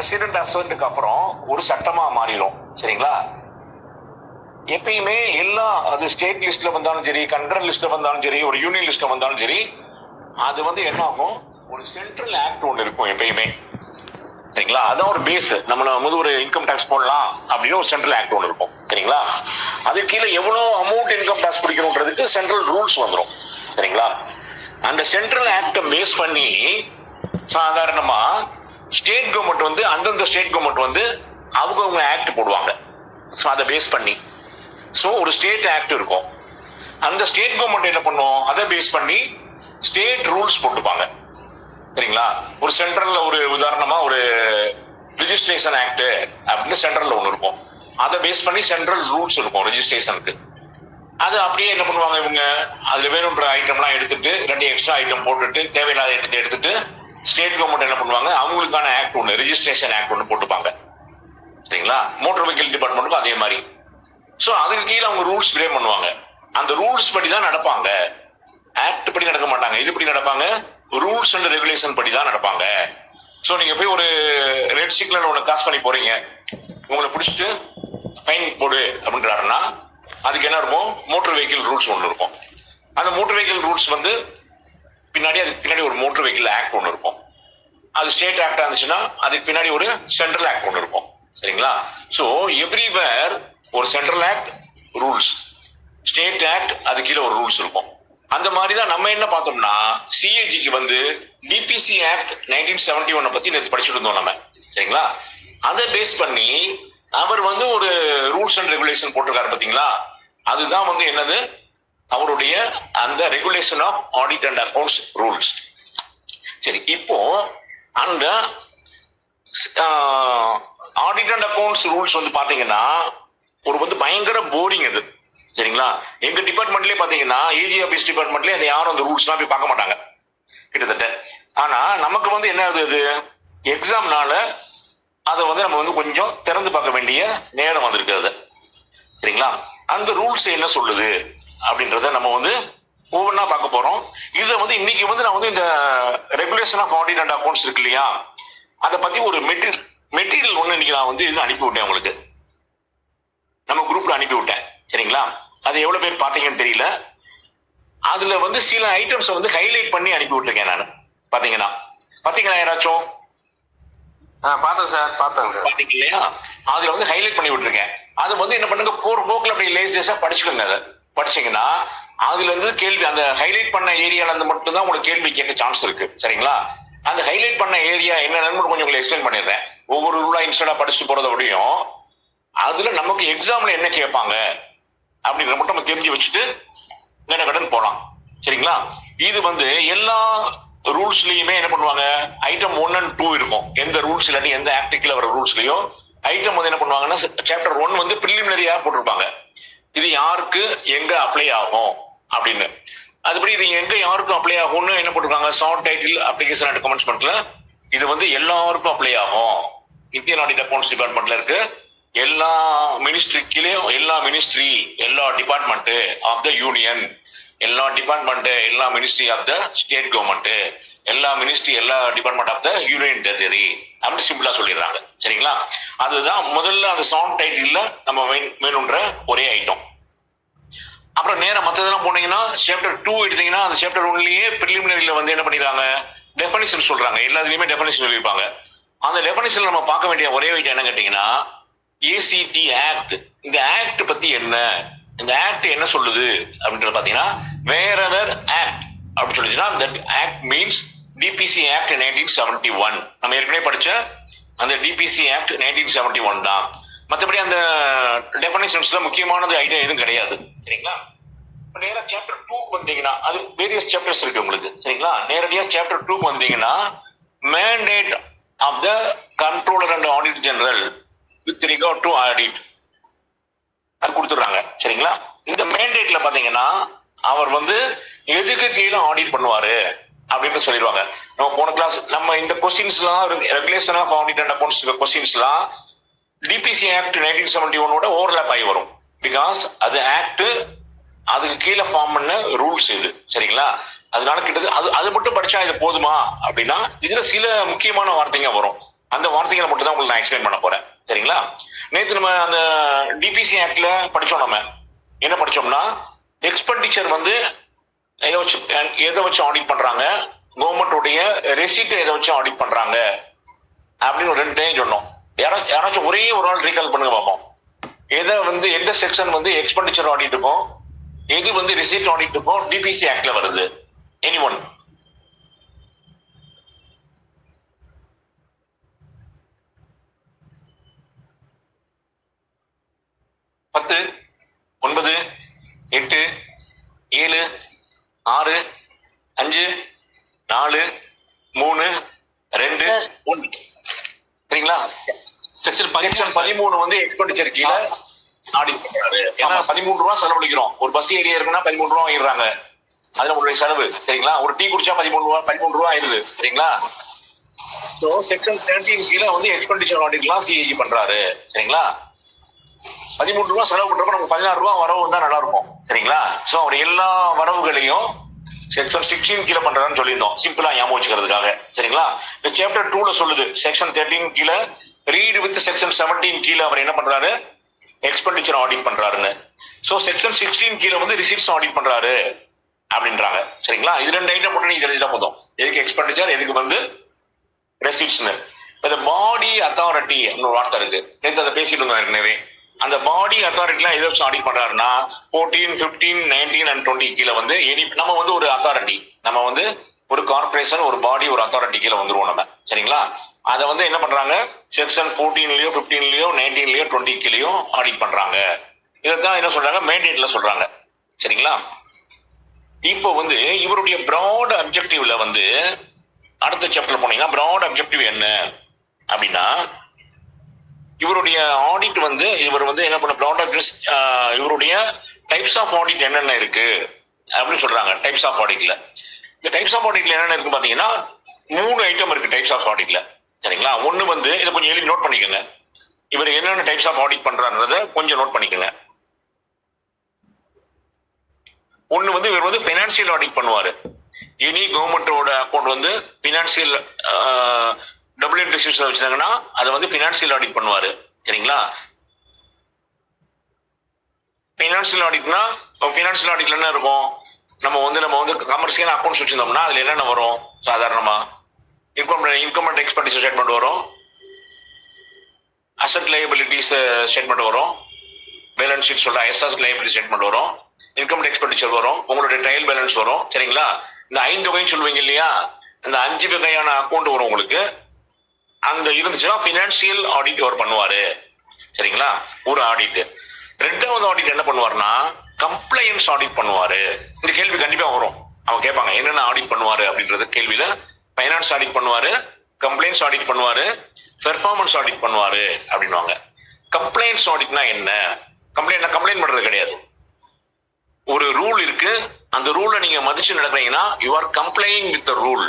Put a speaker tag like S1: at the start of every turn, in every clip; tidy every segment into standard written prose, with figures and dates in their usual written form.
S1: President அசன்ட்டுக்கு அப்புறம் ஒரு சட்டமா மாறிடும். சரிங்களா? எப்பயுமே எல்லா அது ஸ்டேட் லிஸ்ட்ல வந்தாலும் சரி, கண்ட்ரல் லிஸ்ட்ல வந்தாலும் சரி, ஒரு யூனியன் லிஸ்ட்ல வந்தாலும் சரி, அது என்ன ஆகும், ஒரு சென்ட்ரல் ஆக்ட் ஒன்று இருக்கும் எப்பயுமே. சரிங்களா? அதான் ஒரு பேஸ். நம்ம ஒரு இன்கம் டாக்ஸ் போடலாம் அப்படின்னு ஒரு சென்ட்ரல் ஆக்ட் ஒன்று இருக்கும். சரிங்களா? அது கீழே எவ்வளவு அமௌண்ட் இன்கம் டாக்ஸ் பிடிக்கணும்ன்றதுக்கு சென்ட்ரல் ரூல்ஸ் வந்துடும். சரிங்களா? அந்த சென்ட்ரல் ஆக்ட பேஸ் பண்ணி சாதாரணமா ஸ்டேட் கவர்மெண்ட் அந்தந்த ஸ்டேட் கவர்மெண்ட் அவங்க ஆக்ட் போடுவாங்க. அதை பேஸ் பண்ணி ஒரு ஸ்டேட் ஆக்ட் இருக்கும். அந்த ஸ்டேட் கவர்மெண்ட் என்ன பண்ணும், அதை பேஸ் பண்ணி ஸ்டேட் ரூல்ஸ் போட்டுப்பாங்க. சரிங்களா? ஒரு சென்ட்ரல்ல ஒரு உதாரணமா ஒரு ரிஜிஸ்ட்ரேஷன் ஆக்ட் அப்படின்னு சென்ட்ரல்ல ஒண்ணு இருக்கும். அதை பேஸ் பண்ணி சென்ட்ரல் ரூல்ஸ் இருக்கும் ரிஜிஸ்ட்ரேஷனுக்கு. அது அப்படியே என்ன பண்ணுவாங்க, இவங்க அதுல வேணும்ன்ற ஐட்டம்லாம் எடுத்துட்டு 2 எக்ஸ்ட்ரா ஐட்டம் போட்டுட்டு தேவையில்லாத ஐட்டத்தை எடுத்துட்டு ஸ்டேட் கவர்மெண்ட் என்ன பண்ணுவாங்க, அவங்களுக்கான ஆக்ட் ஒன்று, ரிஜிஸ்ட்ரேஷன் ஆக்ட் ஒன்று போட்டுப்பாங்க. சரிங்களா? மோட்டார் வெஹிக்கிள் டிபார்ட்மெண்ட்டுக்கும் அதே மாதிரி. அதுக்கு கீழே அவங்க ரூல்ஸ் ஃப்ரேம் பண்ணுவாங்க. அந்த ரூல்ஸ் படி தான் நடப்பாங்க. ஆக்ட் படி நடக்க மாட்டாங்க. இது படி நடப்பாங்க, ரூல்ஸ் அண்ட் ரெகுலேஷன் படி தான் நடப்பாங்க. நீங்க போய் ஒரு ரெட் சிக்னல் ஒன்று கிராஸ் பண்ணி போறீங்க, உங்களை பிடிச்சிட்டு ஃபைன் போடு அப்படின்றாருன்னா அதுக்கு என்ன இருக்கும், மோட்டார் வெஹிக்கிள் ரூல்ஸ் ஒன்று இருக்கும். அந்த மோட்டார் வெஹிக்கிள் ரூல்ஸ் அதுக்கு பின்னாடி ஒரு மோட்டார் வெஹிக்கிள் ஆக்ட் ஒன்று இருக்கும். அது ஸ்டேட் ஆக்டா இருந்துச்சுன்னா அதுக்கு பின்னாடி ஒரு சென்ட்ரல் ஆக்ட் ஒன்று இருக்கும். சரிங்களா? எவ்ரிவேர் ஒரு central act rules, state act அது கீழே ஒரு ரூல்ஸ் இருக்கும். அந்த மாதிரிதான் நம்ம என்ன பார்த்தோம்னா சிஏஜிக்கு டிபிசி ஆக்ட் 1971 பத்தி நேற்று படிச்சுட்டு இருந்தோம் நம்ம. சரிங்களா? அதை பேஸ் பண்ணி அவர் ஒரு ரூல்ஸ் அண்ட் ரெகுலேஷன் போட்டிருக்காரு பாத்தீங்களா? அதுதான் என்னது, அவருடைய அந்த regulation of audit and accounts rules. சரி, இப்போ அந்த ஆடிட் அண்ட் அக்கவுண்ட்ஸ் ரூல்ஸ் பாத்தீங்கன்னா ஒரு பயங்கர போரிங் அது. சரிங்களா? எங்க டிபார்ட்மெண்ட்லயே பாத்தீங்கன்னா ஏஜி ஆபீஸ் டிபார்ட்மெண்ட்லயே அதை யாரும் அந்த ரூல்ஸ் எல்லாம் போய் பார்க்க மாட்டாங்க கிட்டத்தட்ட. ஆனா நமக்கு என்ன ஆகுது, எக்ஸாம்னால அதை நம்ம கொஞ்சம் திறந்து பார்க்க வேண்டிய நேரம் வந்திருக்கிறது. சரிங்களா? அந்த ரூல்ஸ் என்ன சொல்லுது அப்படின்றத நம்ம ஒவ்வொன்றா பார்க்க போறோம். இதை இன்னைக்கு நான் இந்த regulation of audit and accounts இருக்கு இல்லையா, அதை பத்தி ஒரு மெட்டீரியல் ஒண்ணு இன்னைக்கு நான் இது அனுப்பி விட்டேன் உங்களுக்கு, நம்ம குரூப்ல அனுப்பி விட்டேன். சரிங்களா? அது எவ்வளவு பேர் பாத்தீங்கன்னு தெரியல. அதுல சில ஐட்டம்ஸ் ஹைலைட் பண்ணி அனுப்பி விட்டுருக்கேன் நான். பாத்தீங்களா யாராச்சும்?
S2: பார்த்தேன் சார்.
S1: பாத்தீங்க இல்லையா? அதுல ஹைலைட் பண்ணி விட்டுருக்கேன். அது என்ன பண்ணுங்க, போக்குல அப்படி லேசா படிச்சுக்கோங்க. அதை படிச்சீங்கன்னா அதுல கேள்வி, அந்த ஹைலைட் பண்ண ஏரியால மட்டும் தான் உங்களுக்கு கேள்வி கேட்க சான்ஸ் இருக்கு. சரிங்களா? அந்த ஹைலைட் பண்ண ஏரியா என்னன்னு கொஞ்சம் உங்களுக்கு எக்ஸ்பிளைன் பண்ணிடுறேன். ஒவ்வொரு ரூலா இன்ஸ்டன்டா படிச்சுட்டு போறத விடையும் அதுல நமக்கு எக்ஸாம்ல என்ன கேட்பாங்க அப்படிங்கிற மட்டும் நம்ம தெரிஞ்சு வச்சுட்டு கடன் போலாம். சரிங்களா? இது எல்லா ரூல்ஸ்லயுமே என்ன பண்ணுவாங்க, ஐட்டம் 1 and 2 இருக்கும். எந்த ரூல்ஸ் இல்லாட்டி எந்த ஆக்டிக்ல வர ரூல்ஸ்லயும் ஐட்டம் என்ன பண்ணுவாங்கன்னா, சாப்டர் 1 பிரிலிமினரியா போட்டிருப்பாங்க. இது யாருக்கு எங்க அப்ளை ஆகும் அப்படின்னு. அதுபடி இது எங்க யாருக்கும் அப்ளை ஆகும்னு என்ன போட்டிருக்காங்க, ஷார்ட் டைட்டில் அப்ளிகேஷன் அண்ட் கமெண்ட்ஸ்மெண்ட்ல இது எல்லாருக்கும் அப்ளை ஆகும். இந்தியன் ஆடிட் அக்கவுண்ட்ஸ் டிபார்ட்மெண்ட்ல இருக்கு எல்லா மினிஸ்ட்ரிக்கிலையும், எல்லா மினிஸ்ட்ரி, எல்லா டிபார்ட்மெண்ட் ஆஃப் த யூனியன், எல்லா டிபார்ட்மெண்ட், எல்லா ministry of the state government, எல்லா மினிஸ்ட்ரி, எல்லா department of the union territory அப்படி சிம்பிளா சொல்லிடுறாங்க. சரிங்களா? அதுதான் முதல்ல அந்த ஷார்ட் டைட்டில்ல நம்ம வேணும்ன்ற ஒரே ஐட்டம். அப்புறம் நேரம் மற்றதெல்லாம் போனீங்கன்னா சாப்டர் 2 எடுத்தீங்கன்னா அந்த சாப்டர் 1லயே பிரிலிமினரியில என்ன பண்ணிடுறாங்க, டெஃபனிஷன் சொல்றாங்க. எல்லாத்துலயுமே டெஃபனிஷன் சொல்லியிருப்பாங்க. அந்த டெஃபனிஷன்ல நம்ம பார்க்க வேண்டிய ஒரே ஐட்டம் என்ன கேட்டீங்கன்னா, ஏசிடி ஆக்ட். இந்த ஆக்ட் பத்தி என்ன, இந்த ஆக்ட் என்ன சொல்லுது அப்படின்றது பாத்தீங்கன்னா, வேறவர் ஆக்ட் அப்படின்னு சொல்லிச்சுன்னா that act means DPC act 1971. நம்ம ஏற்கனவே படிச்ச அந்த டிபிசி ஆக்ட் 1971 தான். மற்றபடி அந்த டெஃபனிஷன்ஸ்ல முக்கியமானது ஐட்டம் எதுவும் கிடையாது. சரிங்களா? நேரா சாப்டர் 2 வந்தீங்கன்னா அது வேரியஸ் சாப்டர்ஸ் இருக்கு உங்களுக்கு. சரிங்களா? நேரடியா சாப்டர் 2 வந்தீங்கன்னா mandate of the controller and audit general with regard to audit அது கொடுத்துடுறாங்க. சரிங்களா? இந்த மேண்டேட்ல பாத்தீங்கன்னா அவர் எதுக்கு கீழே ஆடிட் பண்ணுவாரு அப்படின்னு சொல்லிடுவாங்க. நம்ம போன கிளாஸ் நம்ம இந்த கொஸ்டின்ஸ்லாம் regulation of audit and accounts கொஸ்டின்ஸ்லாம் டிபிசி ஆக்ட் 1971 ஓவர்லாப் ஆகி வரும். பிகாஸ் அது ஆக்ட், அதுக்கு கீழே ஃபார்ம் பண்ண ரூல்ஸ் இது. சரிங்களா? அதனால கிட்டது அது மட்டும் படிச்சா இது போதுமா அப்படின்னா இதுல சில முக்கியமான வார்த்தைங்க வரும். அந்த வார்த்தைகளை மட்டும் தான் உங்களுக்கு நான் எக்ஸ்பிளைன் பண்ண போறேன். சரிங்களா? நேற்று நம்ம அந்த டிபிசி ஆக்ட்ல படிச்சோம். நம்ம என்ன படிச்சோம்னா, எக்ஸ்பெண்டிச்சர் வந்து எதை வச்சு ஆடிட் பண்றாங்க, கவர்மெண்டோடைய ரெசிப்ட் எதை வச்சு ஆடிட் பண்றாங்க அப்படின்னு ஒரு 2 டைம் சொன்னோம். யாராச்சும் ஒரே ஒரு ஆள் ரீகால் பண்ணுங்க பார்ப்போம். எதை வந்து எந்த செக்ஷன் வந்து எக்ஸ்பெண்டிச்சர் ஆடிட் இருக்கும், எது வந்து ரெசிப்ட் ஆடிட் இருக்கும் டிபிசி ஆக்ட்ல வருது? எனிஒன்? பத்து, 9, 8, 7, 6, 5, 4, 3, 2, 1. சரிங்களா? செக்ஷன் 13 வந்து எக்ஸ்பெண்டிச்சர் கீழே ஆடிட் பண்றாரு. ஏன்னா 13 ரூபா செலவழிக்கிறோம். ஒரு பஸ் ஏரியா இருக்குன்னா 13 ரூபா ஆயிடுறாங்க. அதுல உங்களுடைய செலவு. சரிங்களா? ஒரு டீ குடிச்சா 13 ரூபா ஆயிருது. சரிங்களா? சோ செக்ஷன் 13 கீழே வந்து எக்ஸ்பெண்டிச்சர் ஆடிட்லாம் சிஏஜி பண்றாரு. சரிங்களா? 13 ரூபா செலவு பண்றப்ப நமக்கு 16 ரூபா வரவு வந்தா நல்லா இருக்கும். சரிங்களா? சோ அவர் எல்லா வரவுகளையும் செக்ஷன் 16 கீழே பண்றாருன்னு சொல்லியிருந்தோம், சிம்பிளா ஞாபகம் வச்சுக்கிறதுக்காக. சரிங்களா? இந்த சாப்டர் 2ல சொல்லுது, செக்ஷன் 13 கீழே ரீட் வித் செக்ஷன் 17 கீழே அவர் என்ன பண்றாரு, எக்ஸ்பெண்டிச்சர் ஆடிட் பண்றாருன்னு. சோ செக்ஷன் 16 கீழே வந்து ரிசீட்ஸ் ஆடிட் பண்றாரு அப்படின்றாங்க. சரிங்களா? இது 2 ஐட்டம் மட்டும் நீங்க தெரிஞ்சா போதும், எதுக்கு எக்ஸ்பெண்டிச்சர், எதுக்கு வந்து ரெசிப்ட்ஸ்னு. இந்த பாடி அத்தாரிட்டி ஒரு வார்த்தை இருக்கு, நேற்று அதை பேசிட்டு இருந்தோம் ஏற்கனவே. அந்த பாடி அத்தாரிட்டிலாம் எதை வச்சு ஆடிட் பண்றாருன்னா 14, 15, 19 and 20 கீழே வந்து நம்ம வந்து ஒரு அத்தாரிட்டி, நம்ம வந்து ஒரு கார்பரேஷன், ஒரு பாடி, ஒரு அத்தாரிட்டி கீழே வந்துருவோம் நம்ம. சரிங்களா? அதை வந்து என்ன பண்றாங்க, செக்ஷன் 14லயோ 15லயோ 19லயோ 20 கீழேயும் ஆடிட் பண்றாங்க. இதைத்தான் என்ன சொல்றாங்க, மேண்டேட்ல சொல்றாங்க. சரிங்களா? இப்போ வந்து இவருடைய பிராட் அப்ஜெக்டிவ்ல வந்து அடுத்த சாப்டர் போனீங்கன்னா பிராட் அப்ஜெக்டிவ் என்ன அப்படின்னா, இவருடைய ஆடிட் வந்து இவர் வந்து என்ன பண்ண பிராட் இவருடைய டைப்ஸ் ஆஃப் ஆடிட் என்னென்ன இருக்கு அப்படின்னு சொல்றாங்க. டைப்ஸ் ஆஃப் ஆடிட்ல இந்த டைப்ஸ் ஆஃப் ஆடிட்ல என்னென்ன இருக்கு பாத்தீங்கன்னா 3 ஐட்டம் இருக்கு டைப்ஸ் ஆஃப் ஆடிட்ல. சரிங்களா? ஒண்ணு வந்து இதை கொஞ்சம் எழுதி நோட் பண்ணிக்கோங்க, இவர் என்னென்ன டைப்ஸ் ஆஃப் ஆடிட் பண்றாருன்றத கொஞ்சம் நோட் பண்ணிக்கோங்க. ஒண்ணு வந்து இவர் வந்து பைனான்சியல் ஆடிட் பண்ணுவாரு. எனி கவர்மெண்டோட அக்கௌண்ட் வந்து பினான்சியல் டபுள் என்ட்ரி வச்சிருந்தாங்கன்னா அதை வந்து பினான்சியல் ஆடிட் பண்ணுவாரு. சரிங்களா? பினான்சியல் ஆடிட்னா, பினான்சியல் ஆடிட்ல என்ன இருக்கும், நம்ம வந்து கமர்ஷியல் அக்கௌண்ட்ஸ் வச்சிருந்தோம்னா அதுல என்னென்ன வரும், சாதாரணமா இன்கம் அண்ட் எக்ஸ்பெண்டிச்சர் ஸ்டேட்மெண்ட் வரும், அசெட் லைபிலிட்டிஸ் ஸ்டேட்மெண்ட் வரும், பேலன்ஸ் ஷீட் சொல்ற எஸ்எஸ் லைபிலிட்டி ஸ்டேட்மெண்ட் வரும், இன்கம் அண்ட் எக்ஸ்பெண்டிச்சர் வரும், உங்களுடைய ட்ரையல் பேலன்ஸ் வரும். சரிங்களா? இந்த 5 வகைன்னு சொல்லுவீங்க இல்லையா, இந்த 5 வகையான அக்கௌண்ட் வரும் உங்களுக்கு. அந்த இருந்துச்சுன்னா பினான்சியல் ஆடிட் அவர் பண்ணுவாரு. சரிங்களா? ஒரு ஆடிட். 2வது ஆடிட் என்ன பண்ணுவாருன்னா கம்ப்ளைன்ஸ் ஆடிட் பண்ணுவாரு. இந்த கேள்வி கண்டிப்பா வரும், அவங்க கேட்பாங்க என்னென்ன ஆடிட் பண்ணுவாரு அப்படின்றது கேள்வியில. பைனான்ஸ் ஆடிட் பண்ணுவாரு, கம்ப்ளைன்ஸ் ஆடிட் பண்ணுவாரு, பெர்ஃபார்மன்ஸ் ஆடிட் பண்ணுவாரு அப்படின்வாங்க. கம்ப்ளைன்ஸ் ஆடிட்னா என்ன, கம்ப்ளைண்ட் பண்றது கிடையாது. ஒரு ரூல் இருக்கு, அந்த ரூலை நீங்க மதிச்சு நடக்கிறீங்கன்னா you are complying with the rule.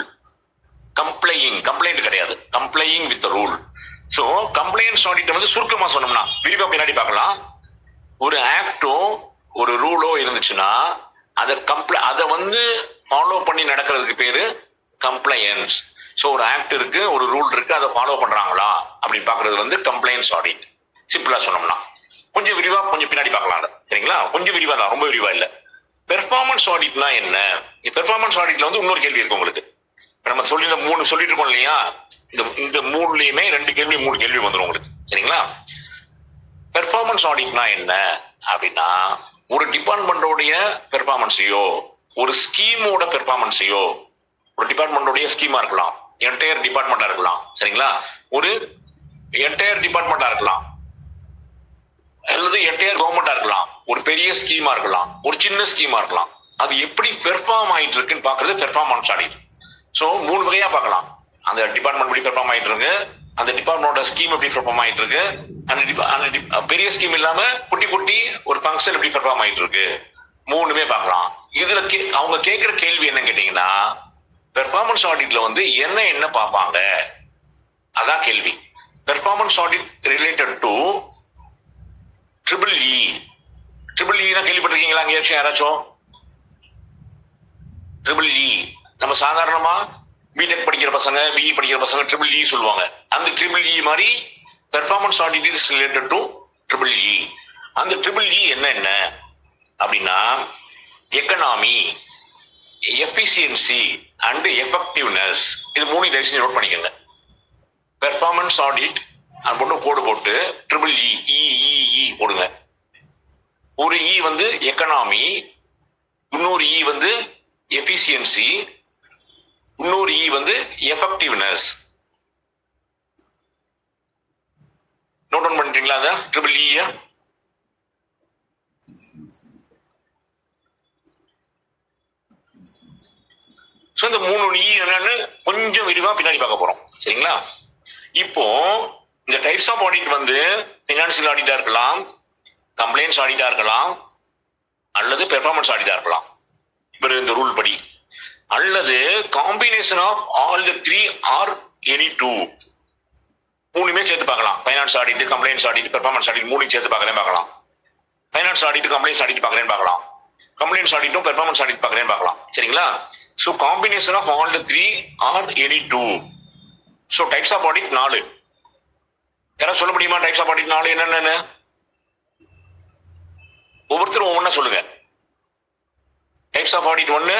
S1: Compliant கிடையாது, complying with the rule. So compliance audit வந்து சுருக்கமா சொன்னோம்னா, விரிவா பின்னாடி பார்க்கலாம். ஒரு ஆக்டோ ஒரு ரூலோ இருந்துச்சுன்னா அதை வந்து ஃபாலோ பண்ணி நடக்கிறதுக்கு பேரு கம்ப்ளையன்ஸ். சோ ஒரு ஆக்ட் இருக்கு, ஒரு ரூல் இருக்கு, அதை ஃபாலோ பண்றாங்களா அப்படின்னு பாக்குறது வந்து கம்ப்ளைன்ஸ் ஆடிட். சிம்பிளா சொன்னோம்னா. கொஞ்சம் விரிவா கொஞ்சம் பின்னாடி பார்க்கலாம். சரிங்களா? கொஞ்சம் விரிவா தான், ரொம்ப விரிவா இல்ல. பெர்ஃபார்மன்ஸ் ஆடிட்னா என்ன? பெர்ஃபார்மன்ஸ் ஆடிட்ல வந்து இன்னொரு கேள்வி இருக்கு உங்களுக்கு. நம்ம சொல்லிட்டு 3 சொல்லிட்டு இருக்கோம் இல்லையா, இந்த 3லயுமே 2 கேள்வி 3 கேள்வி வந்துடும் உங்களுக்கு. சரிங்களா? பெர்ஃபார்மன்ஸ் ஆடிட்னா என்ன அப்படின்னா, ஒரு டிபார்ட்மெண்டோடைய பெர்ஃபார்மன்ஸையோ, ஒரு ஸ்கீமோட பெர்ஃபார்மன்ஸையோ, ஒரு டிபார்ட்மெண்டோடைய ஸ்கீமா இருக்கலாம், என்டையர் டிபார்ட்மெண்டா இருக்கலாம். சரிங்களா? ஒரு என்டையர் டிபார்ட்மெண்டா இருக்கலாம், அல்லது என்டையர் கவர்மெண்டா இருக்கலாம், ஒரு பெரிய ஸ்கீமா இருக்கலாம், ஒரு சின்ன ஸ்கீமா இருக்கலாம். அது எப்படி பெர்ஃபார்ம் ஆயிட்டு இருக்குன்னு பாக்குறது பெர்ஃபார்மன்ஸ் ஆடிட். சோ 3 வகையா பார்க்கலாம். அந்த டிபார்ட்மெண்ட் எப்படி பெர்ஃபார்ம் ஆயிட்டு இருக்கு, அந்த டிபார்ட்மெண்டோட ஸ்கீம் எப்படி பெர்ஃபார்ம் ஆயிட்டு இருக்கு, அந்த பெரிய ஸ்கீம் இல்லாம குட்டி குட்டி ஒரு ஃபங்க்ஷன் எப்படி பெர்ஃபார்ம் ஆயிட்டு இருக்கு, 3மே பார்க்கலாம். இதுல அவங்க கேட்கிற கேள்வி என்ன கேட்டீங்கன்னா, பெர்ஃபார்மன்ஸ் ஆடிட்ல வந்து என்ன பார்ப்பாங்க, அதான் கேள்வி. Performance audit related to EEE. EEE கேள்விப்பட்டிருக்கீங்களா யாராச்சும்? EEE நம்ம சாதாரணமா பிடெக் படிக்கிற பசங்க, பிஇ படிக்கிற பசங்க ட்ரிபிள் இ சொல்லுவாங்க. அந்த ட்ரிபிள் இ மாதிரி performance audit is related to triple E. அந்த ட்ரிபிள் இ என்ன அப்படின்னா எக்கனாமி, எஃபிசியன்சி அண்ட் எஃபெக்டிவ்னஸ். இது மூணு தயவு செஞ்சு நோட் பண்ணிக்கோங்க. பெர்ஃபார்மன்ஸ் ஆடிட் அது போட்டு கோடு போட்டு ட்ரிபிள் இ போடுங்க. ஒரு இ வந்து எக்கனாமி, இன்னொரு இ வந்து எஃபிசியன்சி, இன்னொரு இ வந்து எஃபெக்டிவ்னஸ். நோட் டவுன் பண்ணிட்டீங்களா? அத ட்ரிபிள் இ இந்த மூணு இ என்னன்னு கொஞ்சம் விரிவா பின்னாடி பார்க்க போறோம். சரிங்களா? இப்போ இந்த டைப்ஸ் ஆஃப் ஆடிட் வந்து பினான்சியல் ஆடிட்டா இருக்கலாம், கம்ப்ளைண்ட்ஸ் ஆடிட்டா இருக்கலாம், அல்லது பெர்ஃபார்மன்ஸ் ஆடிட்டா இருக்கலாம் இந்த ரூல் படி, அல்லது combination of all the three or any two. மூணுமே சேர்த்து பார்க்கலாம். Finance audit, complaints audit, performance audit மூணு சேர்த்து பார்க்கலாம். ஃபைனான்ஸ் ஆடிட், கம்ப்ளைண்ட்ஸ் ஆடிட் பார்க்கலாம். கம்ப்ளைண்ட்ஸ் ஆடிட்டும் பெர்ஃபார்மன்ஸ் ஆடிட் பார்க்கலாம். சரிங்களா? So combination of all the three or any two. So types of audit 4. யாராவது சொல்ல முடியுமா டைப்ஸ் ஆஃப் ஆடிட் 4 என்னன்னு? ஒவ்வொருத்தரும் ஒவ்வொன்னா சொல்லுங்க. Types of audit 1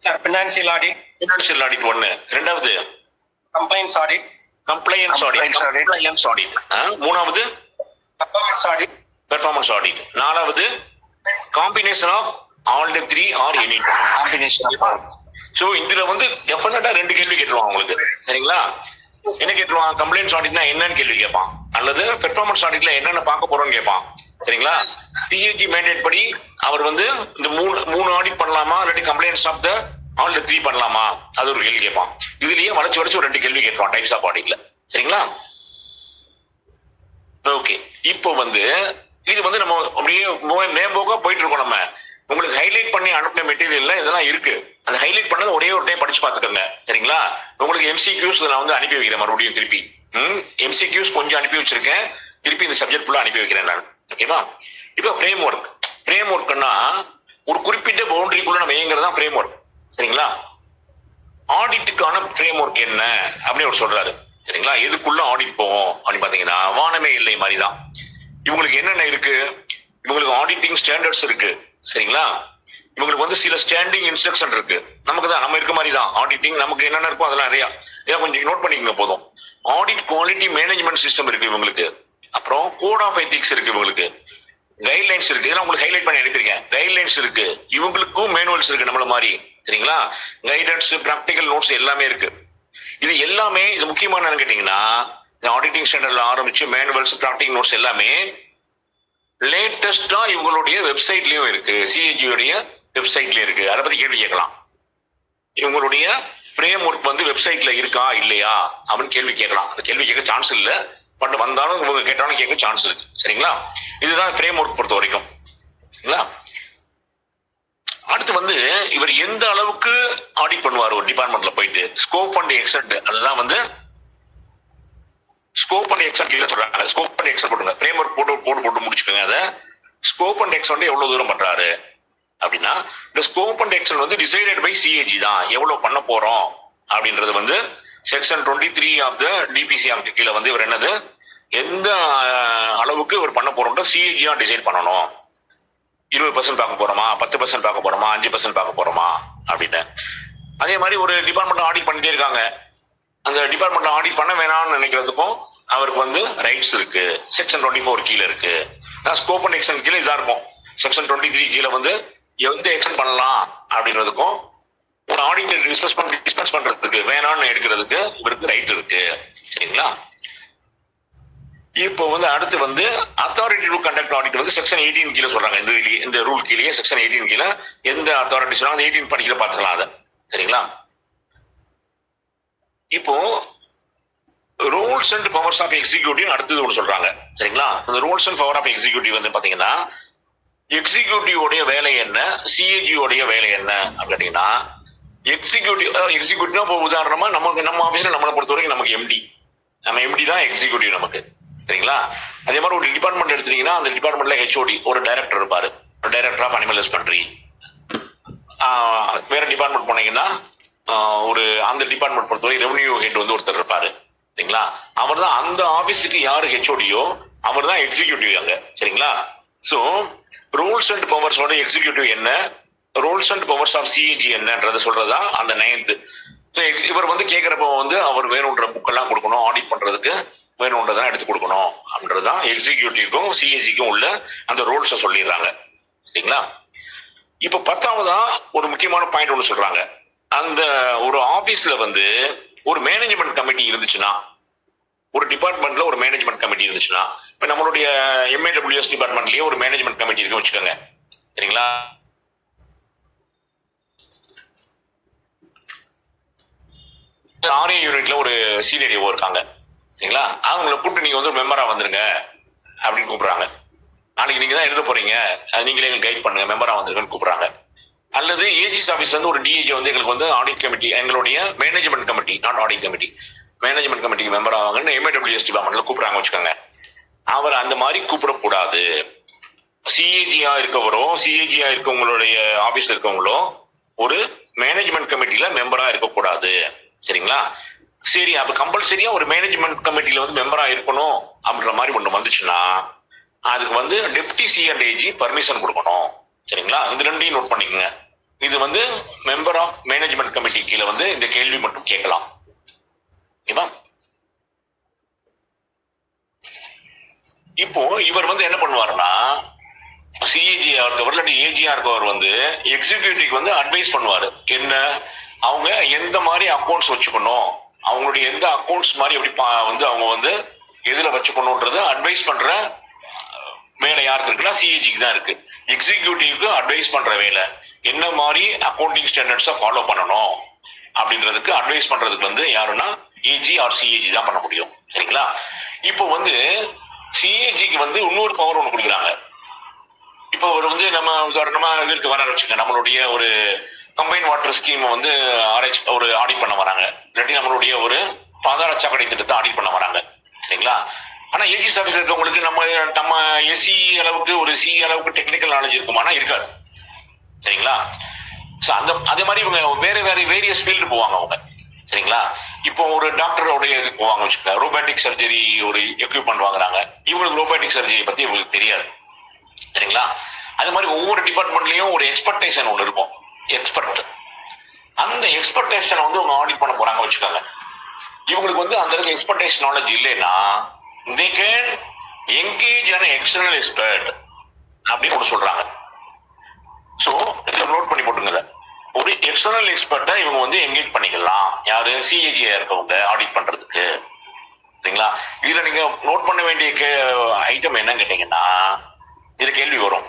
S3: sir financial audit.
S1: Financial audit 1. ரெண்டாவது
S3: கம்ப்ளைண்ட்ஸ் ஆடிட்.
S1: Complaints audit. மூணாவது
S3: பெர்ஃபார்மன்ஸ் ஆடிட்.
S1: Performance audit. நாலாவது combination of all the three or any
S3: combination of.
S1: So இதுல வந்து டெஃபினட்டா 2 கேள்வி கேட்டுருவான் உங்களுக்கு. சரிங்களா? என்ன கேட்டுருவான்? கம்ப்ளைண்ட்ஸ் ஆடிட்னா என்னன்னு கேள்வி கேட்பான், அல்லது பெர்ஃபார்மன்ஸ் ஆடிட்ல என்னென்ன பார்க்க போறோம்னு கேட்பான். சரிங்களா? டிஏஜி மேண்டேட் படி அவர் வந்து இந்த மூணு ஆடிட் பண்ணலாமா, இல்லாட்டி complaints of the all the 3 பண்ணலாமா, அது ஒரு கேள்வி கேட்பான். இதுலயே வளைச்சு ஒரு 2 கேள்வி கேட்பான் டைப்ஸ் ஆஃப் ஆடிட்ல. சரிங்களா? ஓகே. இப்போ வந்து இது வந்து நம்ம அப்படியே மேம்போக்கா போயிட்டு இருக்கோம். நம்ம உங்களுக்கு ஹைலைட் பண்ணி அனுப்பின மெட்டீரியல்ல இதெல்லாம் இருக்கு. அந்த ஹைலைட் பண்ணது ஒரே ஒரு டைம் படிச்சு பாத்துக்கோங்க. சரிங்களா? உங்களுக்கு எம்சிக்யூஸ் நான் வந்து அனுப்பி வைக்கிறேன் மறுபடியும் திருப்பி. எம்சிக்யூஸ் கொஞ்சம் அனுப்பி வச்சிருக்கேன், திருப்பி இந்த சப்ஜெக்ட் ஃபுல்லா அனுப்பி வைக்கிறேன் நான். ஓகேவா? இப்போ ஃப்ரேம் ஒர்க்னா ஒரு குறிப்பிட்ட பவுண்டரிக்குள்ள நம்ம இயங்குறது தான் ஃப்ரேம் ஒர்க். சரிங்களா? ஆடிட்டுக்கான ஃப்ரேம் ஒர்க் என்ன அப்படின்னு அவர் சொல்றாரு. சரிங்களா? எதுக்குள்ள ஆடிட் போவோம் அப்படின்னு பாத்தீங்கன்னா வானமே இல்லை மாதிரி தான். இவங்களுக்கு என்னென்ன இருக்கு? இவங்களுக்கு ஆடிட்டிங் ஸ்டாண்டர்ட்ஸ் இருக்கு. சரிங்களா? இவங்களுக்கு வந்து சில ஸ்டாண்டிங் இன்ஸ்ட்ரக்ஷன் இருக்கு. நமக்கு தான் நம்ம இருக்க மாதிரி தான் ஆடிட்டிங். நமக்கு என்னென்ன இருக்கும் அதெல்லாம் நிறைய கொஞ்சம் நோட் பண்ணிக்கங்க போதும். ஆடிட் குவாலிட்டி மேனேஜ்மெண்ட் சிஸ்டம் இருக்கு இவங்களுக்கு. அப்புறம் கோட் ஆஃப் எத்திக்ஸ் இருக்கு இவங்களுக்கு. கைட்லைன்ஸ் இருக்கு. இதெல்லாம் உங்களுக்கு ஹைலைட் பண்ணி எடுத்திருக்கேன். கைட்லைன்ஸ் இருக்கு. இவங்களுக்கும் மேனுவல்ஸ் இருக்கு நம்மள மாதிரி. சரிங்களா? கைடன்ஸ், பிராக்டிகல் நோட்ஸ் எல்லாமே இருக்கு. இது எல்லாமே இது முக்கியமான என்னன்னு கேட்டீங்கன்னா ஆடிட்டிங் ஸ்டாண்டர்ட்ல ஆரம்பிச்சு மேனுவல்ஸ், பிராக்டிகல் நோட்ஸ் எல்லாமே லேட்டஸ்டா இவங்களுடைய வெப்சைட்லயும் இருக்கு. சிஏஜியோடைய வெப்சைட்லயும் இருக்கு. அதை பத்தி கேள்வி கேட்கலாம். இவங்களுடைய ஃப்ரேம் ஒர்க் வந்து வெப்சைட்ல இருக்கா இல்லையா அப்படின்னு கேள்வி கேட்கலாம். அந்த கேள்வி கேட்க சான்ஸ் இல்ல, பட் வந்தாலும் இவங்க கேட்டாலும் கேட்க சான்ஸ் இருக்கு. சரிங்களா? இதுதான் ஃப்ரேம் ஒர்க் பொறுத்த வரைக்கும். சரிங்களா? அடுத்து வந்து இவர் எந்த அளவுக்கு ஆடிட் பண்ணுவார் ஒரு டிபார்ட்மெண்ட்ல போயிட்டு ஸ்கோப் அண்ட் எக்ஸ்டெண்ட். அதுதான் வந்து ஸ்கோப் அண்ட் எக்ஸ்டெண்ட் சொல்றாங்க. ஸ்கோப் அண்ட் எக்ஸ்டெண்ட் போட்டுங்க. ஃப்ரேம் ஒர்க் போட்டு முடிச்சுக்கோங்க. அதை ஸ்கோப் அண்ட் எக்ஸ்டெண்ட் எவ்வளவு தூரம் பண்றாரு அப்படின்னா இந்த ஸ்கோப் அண்ட் எக்ஸ்டெண்ட் வந்து டிசைடட் பை சிஏஜி தான். எவ்வளவு பண்ண போறோம் அப்படின்றது வந்து section 23 of the DPC act கீழே வந்து இவர் என்னது எந்த அளவுக்கு இவர் பண்ண போறோம் சிஏஜியா டிசைட் பண்ணணும். 20% பார்க்க போறோமா, 10% பார்க்க போறோமா, 5% பார்க்க போறோமா அப்படின்னு. அதே மாதிரி ஒரு டிபார்ட்மெண்ட் ஆடிட் பண்ணிட்டே இருக்காங்க. அந்த டிபார்ட்மெண்ட் ஆடிட் பண்ண வேணாம்னு நினைக்கிறதுக்கும் அவருக்கு வந்து ரைட்ஸ் இருக்கு. செக்ஷன் 24 கீழே இருக்கு. ஸ்கோப் அண்ட் எக்ஸ்டெண்ட் கீழே இதா இருக்கும். செக்ஷன் 23 கீழே வந்து எந்த எக்ஸ்டெண்ட் பண்ணலாம் அப்படின்றதுக்கும் ஒரு ஆடிட்டர் டிஸ்கஸ் பண்றதுக்கு வேணாம்னு எடுக்கிறதுக்கு இவருக்கு ரைட் இருக்கு. சரிங்களா? இப்போ வந்து அடுத்து வந்து அத்தாரிட்டி டு கண்டக்ட் ஆடிட் வந்து செக்ஷன் 18 கீழே சொல்றாங்க. இந்த ரூல் கீழே செக்ஷன் 18 கீழே எந்த அத்தாரிட்டி சொன்னா 18 படிக்கல பார்த்துக்கலாம் அதை. சரிங்களா? இப்போ rules and powers of executive அடுத்தது ஒன்று சொல்றாங்க. சரிங்களா? இந்த rules and power of executive வந்து பாத்தீங்கன்னா எக்ஸிக்யூட்டிவ் வேலை என்ன, சிஏஜி உடைய வேலை என்ன அப்படின்னா எக்ஸிக்யூட்டிவ்னா இப்போ உதாரணமா நம்ம ஆபீஸ்ல நம்மளை பொறுத்த வரைக்கும் நமக்கு எம்டி தான் எக்ஸிக்யூட்டிவ் நமக்கு. சரிங்களா? அதே மாதிரி ஒரு டிபார்ட்மெண்ட் எடுத்தீங்கன்னா அந்த டிபார்ட்மெண்ட்ல ஹெச்ஓடி ஒரு டைரக்டர் இருப்பாரு, டைரக்டர் ஆஃப் அனிமல் ஹஸ்பண்ட்ரி. வேற டிபார்ட்மெண்ட் போனீங்கன்னா ஒரு அந்த டிபார்ட்மெண்ட் பொறுத்தவரை ரெவன்யூ ஹெட் வந்து ஒருத்தர் இருப்பாரு சரிங்களா. அவர் தான் அந்த ஆபீஸுக்கு யாரு ஹெச்ஓடியோ அவர் தான் எக்ஸிக்யூட்டிவ் அங்க சரிங்களா. சோ ரூல்ஸ் அண்ட் பவர்ஸோட எக்ஸிக்யூட்டிவ் என்ன, rules and powers of CAG என்னன்றத சொல்றதா அந்த 9th. இவர் வந்து கேட்கிறப்ப வந்து அவர் வேணுன்ற புக்கெல்லாம் கொடுக்கணும், ஆடிட் பண்றதுக்கு வேணுன்றதெல்லாம் எடுத்து கொடுக்கணும் அப்படின்றதுதான் எக்ஸிக்யூட்டிவ்க்கும் சிஏஜிக்கும் உள்ள அந்த ரூல்ஸை சொல்லிடுறாங்க சரிங்களா. இப்ப 10வதா ஒரு முக்கியமான பாயிண்ட் ஒன்று சொல்றாங்க. அந்த ஒரு ஆபீஸ்ல வந்து ஒரு மேனேஜ்மெண்ட் கமிட்டி இருந்துச்சுன்னா, ஒரு டிபார்ட்மெண்ட்ல ஒரு மேனேஜ்மெண்ட் கமிட்டி இருந்துச்சுன்னா, இப்ப நம்மளுடைய எம்ஏடபிள்யூஎஸ் டிபார்ட்மெண்ட்லயே ஒரு மேனேஜ்மெண்ட் கமிட்டி இருக்கு வச்சுக்கோங்க சரிங்களா. ஆர்ஏ யூனிட்ல ஒரு சீனியர் ஏஓ இருக்காங்க சரிங்களா. அவங்களை கூப்பிட்டு நீங்க வந்து மெம்பரா வந்துருங்க அப்படின்னு கூப்பிடுறாங்க. நாளைக்கு நீங்க தான் எழுத போறீங்க, நீங்களே எங்களுக்கு கைட் பண்ணுங்க, மெம்பரா வந்துருங்கன்னு கூப்பிடுறாங்க. அல்லது ஏஜிஸ் ஆஃபீஸ்ல இருந்து ஒரு டிஏஜி வந்து எங்களுக்கு வந்து ஆடிட் கமிட்டி, எங்களுடைய management committee, not audit committee, management கமிட்டிக்கு மெம்பர் ஆவாங்கன்னு எம்ஏடபிள்யூஎஸ் டிபார்ட்மெண்ட்ல கூப்பிடுறாங்க வச்சுக்கோங்க. அவர் அந்த மாதிரி கூப்பிடக்கூடாது. சிஏஜியா இருக்கவரோ சிஏஜியா இருக்கவங்களுடைய ஆபீஸ்ல இருக்கவங்களோ ஒரு மேனேஜ்மெண்ட் கமிட்டில மெம்பரா இருக்கக்கூடாது சரிங்களா. சரி, அப்ப கம்பல்சரியா ஒரு மேனேஜ்மெண்ட் கமிட்டில வந்து மெம்பரா இருக்கணும் அப்படின்ற மாதிரி ஒண்ணு வந்துச்சுன்னா அதுக்கு வந்து deputy C and AG permission கொடுக்கணும் சரிங்களா. இந்த ரெண்டையும் நோட் பண்ணிக்கோங்க. இது வந்து மெம்பர் ஆஃப் மேனேஜ்மெண்ட் கமிட்டி கீழே வந்து இந்த கேள்வி மட்டும் கேட்கலாம். இப்போ இவர் வந்து என்ன பண்ணுவாருன்னா, சிஏஜியா இருக்கவர் இல்லாட்டி ஏஜியா இருக்கவர் வந்து எக்ஸிக்யூட்டிவ்க்கு வந்து அட்வைஸ் பண்ணுவாரு. என்ன, அவங்க எந்த மாதிரி அக்கௌண்ட்ஸ் வச்சுக்கணும், அவங்களுடைய எந்த அக்கௌண்ட்ஸ் மாதிரி எப்படி வந்து அவங்க வந்து எதுல வச்சுக்கணும்ன்றது அட்வைஸ் பண்ற வேலை யாருக்கு இருக்குன்னா சிஏஜிக்கு தான் இருக்கு. எக்ஸிக்யூட்டிவ்க்கு அட்வைஸ் பண்ற வேலை, என்ன மாதிரி அக்கௌண்டிங் ஸ்டாண்டர்ட்ஸை ஃபாலோ பண்ணணும் அப்படின்றதுக்கு அட்வைஸ் பண்றதுக்கு வந்து யாருன்னா ஏஜி ஆர் சிஏஜி தான் பண்ண முடியும் சரிங்களா. இப்போ வந்து சிஏஜிக்கு வந்து இன்னொரு பவர் ஒன்று கொடுக்குறாங்க. இப்போ அவர் வந்து நம்ம உதாரணமா இதுக்கு வர வச்சுக்க, நம்மளுடைய ஒரு கம்பைன் வாட்டர் ஸ்கீம் வந்து ஒரு ஆடிட் பண்ண வராங்க, இல்லாட்டி நம்மளுடைய ஒரு பாதாள சாக்கடை திட்டத்தை ஆடிட் பண்ண வராங்க சரிங்களா. ஆனா ஏஜிஸ் ஆஃபீஸ் இருக்கவங்களுக்கு நம்ம எஸ்சி அளவுக்கு ஒரு சி அளவுக்கு டெக்னிக்கல் நாலேஜ் இருக்குமானா இருக்காது சரிங்களா. அதே மாதிரி இவங்க வேரியஸ் ஃபீல்டு போவாங்க அவங்க சரிங்களா. இப்போ ஒரு டாக்டரோடைய இதுக்கு போவாங்க வச்சுக்கோங்க, ரோபோட்டிக் சர்ஜரி ஒரு எக்யூப்மெண்ட் வாங்குறாங்க, இவங்களுக்கு ரோபோட்டிக் சர்ஜரி பத்தி இவங்களுக்கு தெரியாது சரிங்களா. அது மாதிரி ஒவ்வொரு டிபார்ட்மெண்ட்லயும் ஒரு எக்ஸ்பெக்டேஷன் ஒன்று இருக்கும், எக்ஸ்பர்ட். அந்த எக்ஸ்பெக்டேஷனை வந்து அவங்க ஆடிட் பண்ண போறாங்க வச்சுக்கோங்க. இவங்களுக்கு வந்து அந்த அளவுக்கு எக்ஸ்பெக்டேஷன் நாலேஜ் இல்லைன்னா they can engage an external expert அப்படின்னு ஒன்று சொல்றாங்க. ஸோ நோட் பண்ணி போட்டுங்க, ஒரு எக்ஸ்டர்னல் எக்ஸ்பர்ட்டை இவங்க வந்து என்கேஜ் பண்ணிக்கலாம். யாரு, சிஏஜியா இருக்கவங்க ஆடிட் பண்றதுக்கு சரிங்களா. இதுல நீங்க நோட் பண்ண வேண்டிய ஐட்டம் என்னன்னு கேட்டீங்கன்னா, இது கேள்வி வரும்.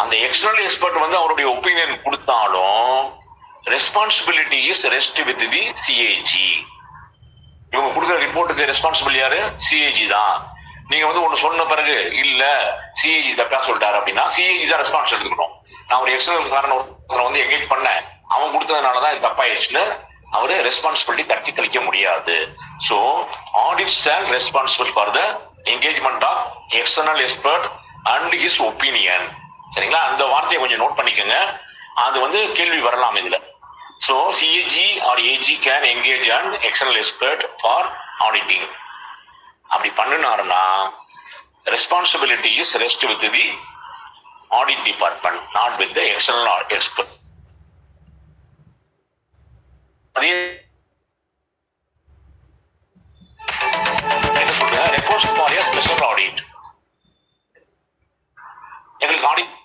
S1: அந்த எக்ஸ்டர்னல் எக்ஸ்பர்ட் வந்து அவருடைய ஒப்பீனியன் கொடுத்தாலும் responsibility is rest with the CAG. இவங்க கொடுக்குற ரிப்போர்ட்டுக்கு ரெஸ்பான்சிபிள் யாரு, சிஏஜி தான். நீங்க வந்து ஒண்ணு சொன்ன பிறகு இல்ல சிஏஜி தப்பா சொல்லிட்டாரு அப்படின்னா சிஏஜி தான் ரெஸ்பான்ஸ் எடுத்துக்கணும். நான் ஒரு எக்ஸ்டர்னல் காரணம் வந்து என்கேஜ் பண்ணேன், அவன் கொடுத்ததுனாலதான் இது தப்பாயிடுச்சுன்னு அவரு ரெஸ்பான்சிபிலிட்டி தட்டி கழிக்க முடியாது. So audit stand responsible for the engagement of external expert and his opinion சரிங்களா. அந்த வார்த்தையை கொஞ்சம் நோட் பண்ணிக்கோங்க, அது வந்து கேள்வி வரலாம் இதுல. So CAG or AG can engage an external expert for auditing. அப்படி பண்ணினாருன்னா responsibility is rest with the audit department, not with the external expert. அதே என்ன சொல்றேன், request for a special audit. எங்களுக்கு ஆடிட்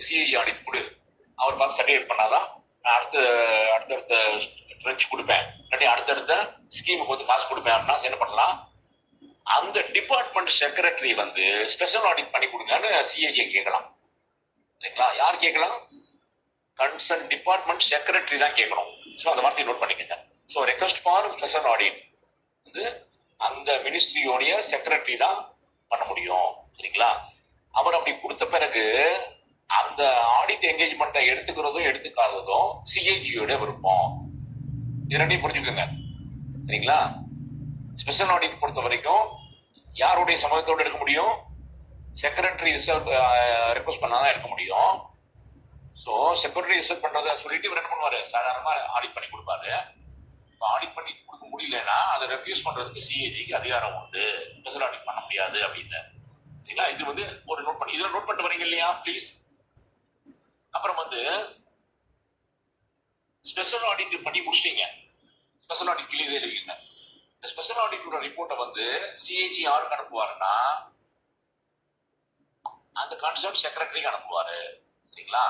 S1: சிஐஜி ஆடிட் கொடு, அவர் பார்த்து certificate பண்ணாதான் அடுத்தடுத்த ட்ரெச் கொடுப்பேன், இல்லாட்டி அடுத்தடுத்த ஸ்கீமுக்கு வந்து காசு கொடுப்பேன் அப்படின்னா என்ன பண்ணலாம், அந்த டிபார்ட்மெண்ட் செக்ரட்டரி வந்து ஸ்பெஷல் ஆடிட் பண்ணி கொடுங்கன்னு சிஐஜி கேட்கலாம் சரிங்களா. யார் கேட்கலாம், கன்சர்ன் டிபார்ட்மெண்ட் செக்ரட்டரி தான் கேட்கணும். ஸோ அந்த வார்த்தையை நோட் பண்ணிக்கங்க. So request for special audit வந்து அந்த மினிஸ்ட்ரியோடைய செக்ரட்டரி தான் பண்ண முடியும் சரிங்களா. அவர் அப்படி கொடுத்த பிறகு அந்த ஆடிட் என்கேஜ்மெண்ட்டை எடுத்துக்கிறதும் எடுத்துக்காததும் சிஏஜியோட விருப்பம். இது ரெண்டையும் புரிஞ்சுக்கோங்க. சரிங்களா? ஸ்பெஷல் ஆடிட் பொறுத்த வரைக்கும் யாருடைய சம்மதத்தோடு எடுக்க முடியும்? செக்ரட்டரி ரிசர்வ் ரெக்வஸ்ட் பண்ணாதான் எடுக்க முடியும். ஸோ செக்ரட்டரி ரிசர்வ் பண்றதை சொல்லிட்டு இவர் என்ன பண்ணுவாரு? சாதாரணமா ஆடிட் பண்ணி கொடுப்பாரு. ஆடிட் பண்ணி கொடுக்க முடியலன்னா அதை ரெஃப்யூஸ் பண்றதுக்கு சிஏஜிக்கு அதிகாரம் உண்டு. ஸ்பெஷல் ஆடிட் பண்ண முடியாது அப்படின்னு. சரிங்களா? இது வந்து ஒரு நோட் பண்ணி இதுல நோட் பண்ணிட்டு வரீங்க இல்லையா ப்ளீஸ். அப்புறம் வந்து ஸ்பெஷல் ஆடிட் பண்ணி முடிச்சிட்டீங்க. ஸ்பெஷல் ஆடிட் கிளியர் எழுதிங்க. இந்த ஸ்பெஷல் ஆடிட்டோட ரிப்போர்ட்டை வந்து சிஏஜி யாருக்கு அனுப்புவாருன்னா அந்த கன்சர்ன் செக்ரட்டரிக்கு அனுப்புவாரு. சரிங்களா?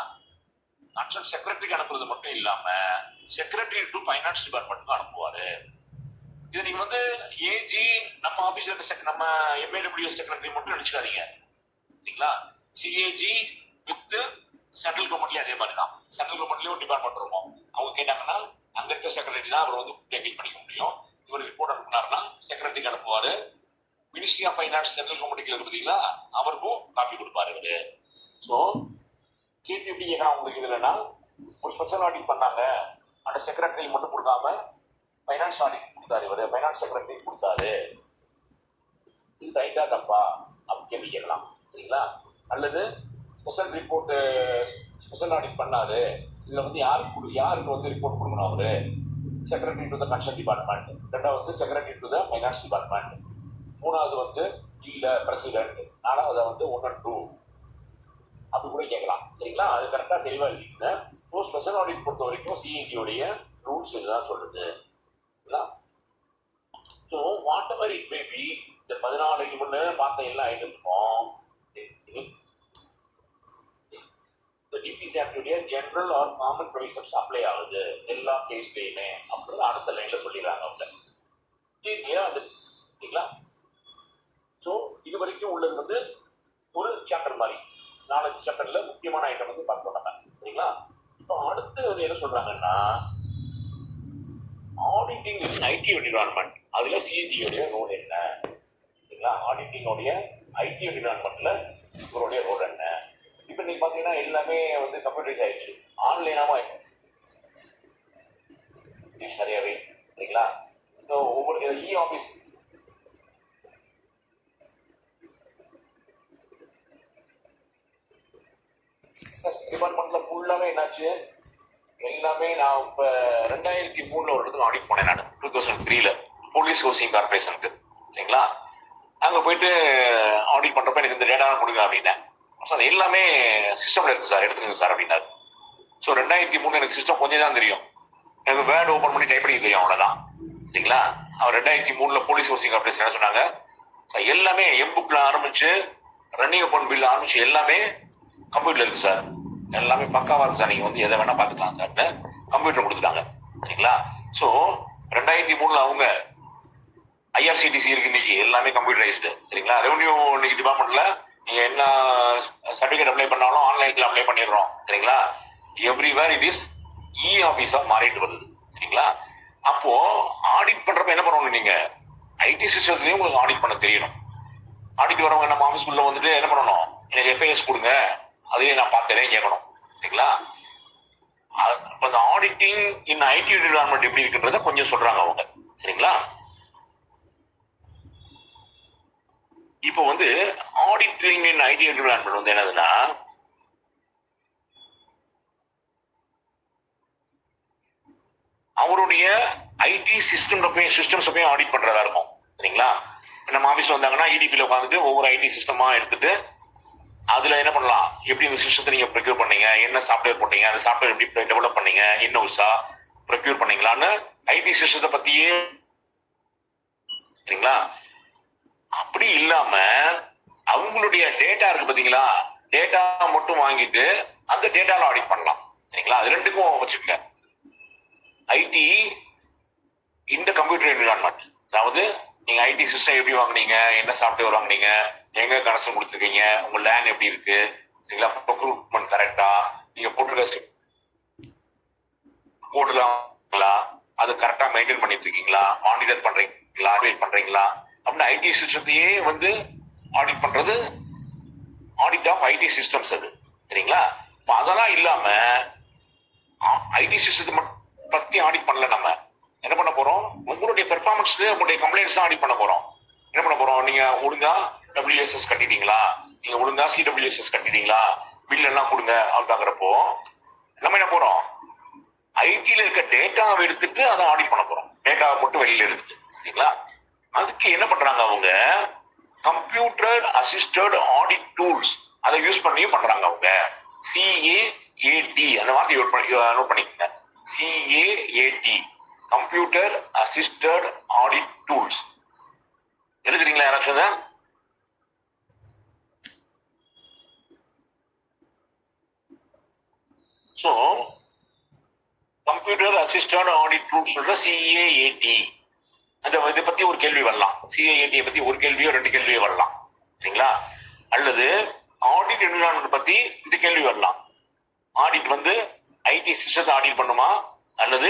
S1: கன்சர்ன் செக்ரட்டரிக்கு அனுப்புறது மட்டும் இல்லாம செக்ரட்டரி டு ஃபைனான்ஸ் டிபார்ட்மெண்ட்டுக்கு அனுப்புவாரு. இது நீங்க வந்து ஏஜி நம்ம ஆபீஸ்ல இருக்க நம்ம எம்ஏடபிள்யூஎஸ் செக்ரட்டரி மட்டும் நினைச்சுக்காதீங்க. சரிங்களா? சிஏஜி வித் சென்ட்ரல் கவர்மெண்ட்லயும் அதே மாதிரி தான். சென்ட்ரல் கவர்மெண்ட்லயும் ஒரு டிபார்ட்மெண்ட் இருக்கும். அவங்க கேட்டாங்கன்னா அங்க இருக்க செக்ரட்டரி தான் அவர் வந்து என்கேஜ் பண்ணிக்க முடியும். இவர் ரிப்போர்ட் அனுப்புனாருன்னா செக்ரட்டரிக்கு அனுப்புவாரு. மினிஸ்ட்ரி ஆஃப் ஃபைனான்ஸ் சென்ட்ரல் கவர்மெண்ட்ல இருக்கு பார்த்தீங்களா, அவருக்கும் காப்பி கொடுப்பாரு இவரு. ஸோ கேள்வி எப்படி கேட்கலாம் உங்களுக்கு இதுலன்னா, ஒரு ஸ்பெஷல் ஆடிட் பண்ணாங்க, அந்த செக்ரட்டரி மட்டும் கொடுக்காம ஃபைனான்ஸ் ஆடிட் கொடுத்தாரு இவரு, ஃபைனான்ஸ் செக்ரட்டரி கொடுத்தாரு, இது ரைட்டா தப்பா அப்படி கேள்வி கேட்கலாம். சரிங்களா? அல்லது ஸ்பெஷல் ரிப்போர்ட் ஸ்பெஷல் ஆடிட் பண்ணாரு, இதுல வந்து யாருக்கு வந்து ரிப்போர்ட் கொடுக்கணும்? அவரு secretary to the concern department, ரெண்டாவது secretary to the finance department, மூணாவது வந்து இல்ல பிரசிடென்ட், நாலாவது வந்து 1 and 2 அப்படி கூட கேட்கலாம். சரிங்களா? அது கரெக்டா தெளிவா இருக்கீங்க. ஸோ ஸ்பெஷல் ஆடிட் பொறுத்த வரைக்கும் சிஏஜியோடைய ரூல்ஸ் இதுதான் சொல்லுது. So whatever it may be, இந்த 14 மணி நேரம் பார்த்த எல்லா ஐட்டத்துக்கும் டிபிசி ஆக்டுடைய general or common provisions apply ஆகுது எல்லா கேஸ்லயுமே அப்படின்னு அடுத்த லைன்ல சொல்லிடுறாங்க அவங்க. சரிங்களா? ஸோ இது வரைக்கும் உள்ளது வந்து ஒரு சாப்டர் மாதிரி 4 சாப்டர்ல முக்கியமான ஐட்டம் வந்து பார்த்தோம் நம்ம. சரிங்களா? இப்போ அடுத்து வந்து என்ன சொல்றாங்கன்னா, ஆடிட்டிங் இன் ஐடி என்விரான்மெண்ட், அதுல சிஏஜியோடைய ரோல் என்ன? சரிங்களா? ஆடிட்டிங்கோடைய ஐடி என்விரான்மெண்ட்ல இவருடைய ரோல் என்ன? இப்ப நீங்க பாத்தீங்கன்னா எல்லாமே வந்து கம்ப்யூட்டரைஸ் ஆயிடுச்சு, ஆன்லைனாவும் ஆயிடுச்சு நிறையவே. சரிங்களா? ஒவ்வொரு இ ஆபீஸ் டிபார்ட்மெண்ட்ல ஃபுல்லாவே என்னாச்சு, எல்லாமே நான் இப்ப 2003 ஒரு இடத்துல ஆடிட் பண்ணேன் நான். 2003 போலீஸ் ஹவுசிங் கார்பரேஷனுக்கு. சரிங்களா? அங்க போயிட்டு ஆடிட் பண்றப்ப எனக்கு இந்த டேட்டா கொடுங்க அப்படின்னேன். அது எல்லாமே சிஸ்டம்ல இருக்கு சார், எடுத்துக்கங்க சார் அப்படின்னாரு. ஸோ 2003 எனக்கு சிஸ்டம் கொஞ்சம் தான் தெரியும். எனக்கு வேர்டு ஓப்பன் பண்ணி டைப் பண்ணி தெரியும், அவ்வளவுதான். சரிங்களா? அவர் 2003 போலீஸ் ஹவுசிங் கார்பரேஷன் என்ன சொன்னாங்க, சார் எல்லாமே எம்புக்ல ஆரம்பிச்சு ரன்னிங் அக்கௌண்ட் பில் ஆரம்பிச்சு எல்லாமே கம்ப்யூட்டர்ல இருக்கு சார், எல்லாமே பக்காவா இருக்கு சார், நீங்க வந்து எதை வேணா பாத்துக்கலாம் சார் கம்ப்யூட்டர் கொடுத்துட்டாங்க. சரிங்களா? ஸோ 2003 அவங்க ஐஆர்சிடிசி இருக்கு இன்னைக்கு, எல்லாமே கம்ப்யூட்டரைஸ்டு. சரிங்களா? ரெவன்யூ இன்னைக்கு டிபார்ட்மெண்ட்ல நீங்க என்ன சர்டிபிகேட் அப்ளை பண்ணாலும் ஆன்லைன்ல அப்ளை பண்ணிடுறோம். சரிங்களா? எவ்ரிவேர் இட் இஸ் இ ஆபீஸா மாறிட்டு வருது. சரிங்களா? அப்போ ஆடிட் பண்றப்ப என்ன பண்ணணும், நீங்க ஐடி சிஸ்டத்துலயும் உங்களுக்கு ஆடிட் பண்ண தெரியணும். ஆடிட் வரவங்க நம்ம ஆஃபீஸ்க்குள்ள வந்துட்டு என்ன பண்ணணும், எனக்கு எஃப்ஐஎஸ் கொடுங்க, அதையே நான் பார்த்தேன் கேட்கணும். சரிங்களா? அந்த ஆடிட்டிங் இன் ஐடி என்விரான்மெண்ட் எப்படி இருக்குன்றத கொஞ்சம் சொல்றாங்க அவங்க. சரிங்களா? இப்போ வந்து ஆடிட்டிங் இன் ஐடி என்விரான்மெண்ட் வந்து என்னதுன்னா, அவருடைய ஐடி சிஸ்டம்ஸ் போய் ஆடிட் பண்றதா இருக்கும். சரிங்களா? நம்ம ஆபீஸ்ல வந்தாங்கன்னா இடிபில உட்காந்துட்டு ஒவ்வொரு ஐடி சிஸ்டமா எடுத்துட்டு அதுல என்ன பண்ணலாம், எப்படி இந்த சிஸ்டத்தை நீங்க ப்ரொக்யூர் பண்ணீங்க, என்ன சாஃப்ட்வேர் போட்டீங்க, அந்த சாஃப்ட்வேர் எப்படி டெவலப் பண்ணீங்க, இன்னுசா ப்ரொக்யூர் பண்ணீங்களான்னு ஐடி சிஸ்டத்தை பத்தியே. சரிங்களா? அப்படி இல்லாம அவங்களுடைய டேட்டா இருக்கு பாத்தீங்களா, டேட்டா மட்டும் வாங்கிட்டு அந்த டேட்டால ஆடிட் பண்ணலாம். சரிங்களா? அது ரெண்டுக்கும் வச்சுக்கோங்க. ஐடி இந்த கம்ப்யூட்டர் என்விரான்மெண்ட், அதாவது நீங்க ஐடி சிஸ்டம் எப்படி வாங்குனீங்க, என்ன சாஃப்ட்வேர் வாங்குனீங்க, எங்க கனெக்ஷன் கொடுத்துருக்கீங்க, உங்க லேன் எப்படி இருக்கு, சரிங்களா, ப்ரொக்யூர்மெண்ட் கரெக்டா, நீங்க போட்டுருக்க போட்டுருக்காங்களா, அது கரெக்டா மெயின்டைன் பண்ணிட்டு இருக்கீங்களா, மானிட்டர் பண்றீங்களா, ஆடிட் பண்றீங்களா அப்படின்னு ஐடி சிஸ்டத்தையே வந்து ஆடிட் பண்றது ஆடிட் ஆஃப் ஐடி சிஸ்டம்ஸ் அது. சரிங்களா? இப்ப அதெல்லாம் இல்லாம ஐடி சிஸ்டத்தை பத்தி ஆடிட் பண்ணல. நம்ம என்ன பண்ண போறோம்? உங்களுடைய பெர்ஃபார்மன்ஸ், உங்களுடைய கம்ப்ளைண்ட்ஸ் தான் ஆடிட் பண்ண போறோம். என்ன பண்ண போறோம்? நீங்க ஒழுங்கா WSS கட்டிட்டீங்களா, நீங்க ஒழுங்கா CWSS கட்டிட்டீங்களா, பில் எல்லாம் கொடுங்க அப்படின்னு பாக்குறப்போ நம்ம என்ன போறோம்? ஐடில இருக்க டேட்டாவை எடுத்துட்டு அதை ஆடிட் பண்ண போறோம். டேட்டாவை மட்டும் வெளியில எடுத்துட்டு, சரிங்களா? அதுக்கு என்ன பண்றாங்க அவங்க? கம்ப்யூட்டர் அசிஸ்டட் ஆடிட் டூல்ஸ் அதை யூஸ் பண்ணியும் பண்றாங்க அவங்க. CAAT அந்த வார்த்தையை நோட் பண்ணிக்கங்க. CAAT, computer assisted audit tools. எழுதுறீங்களா யாராச்சும்? So computer assisted audit tools சொல்ற CAAT, இதை பத்தி ஒரு கேள்வி வரலாம். CAAT பத்தி ஒரு கேள்வியோ 2 கேள்வியோ வரலாம், சரிங்களா? அல்லது ஆடிட் என்விரான்மெண்ட் பத்தி இந்த கேள்வி வரலாம். ஆடிட் வந்து ஐடி சிஸ்டத்தை ஆடிட் பண்ணுமா, அல்லது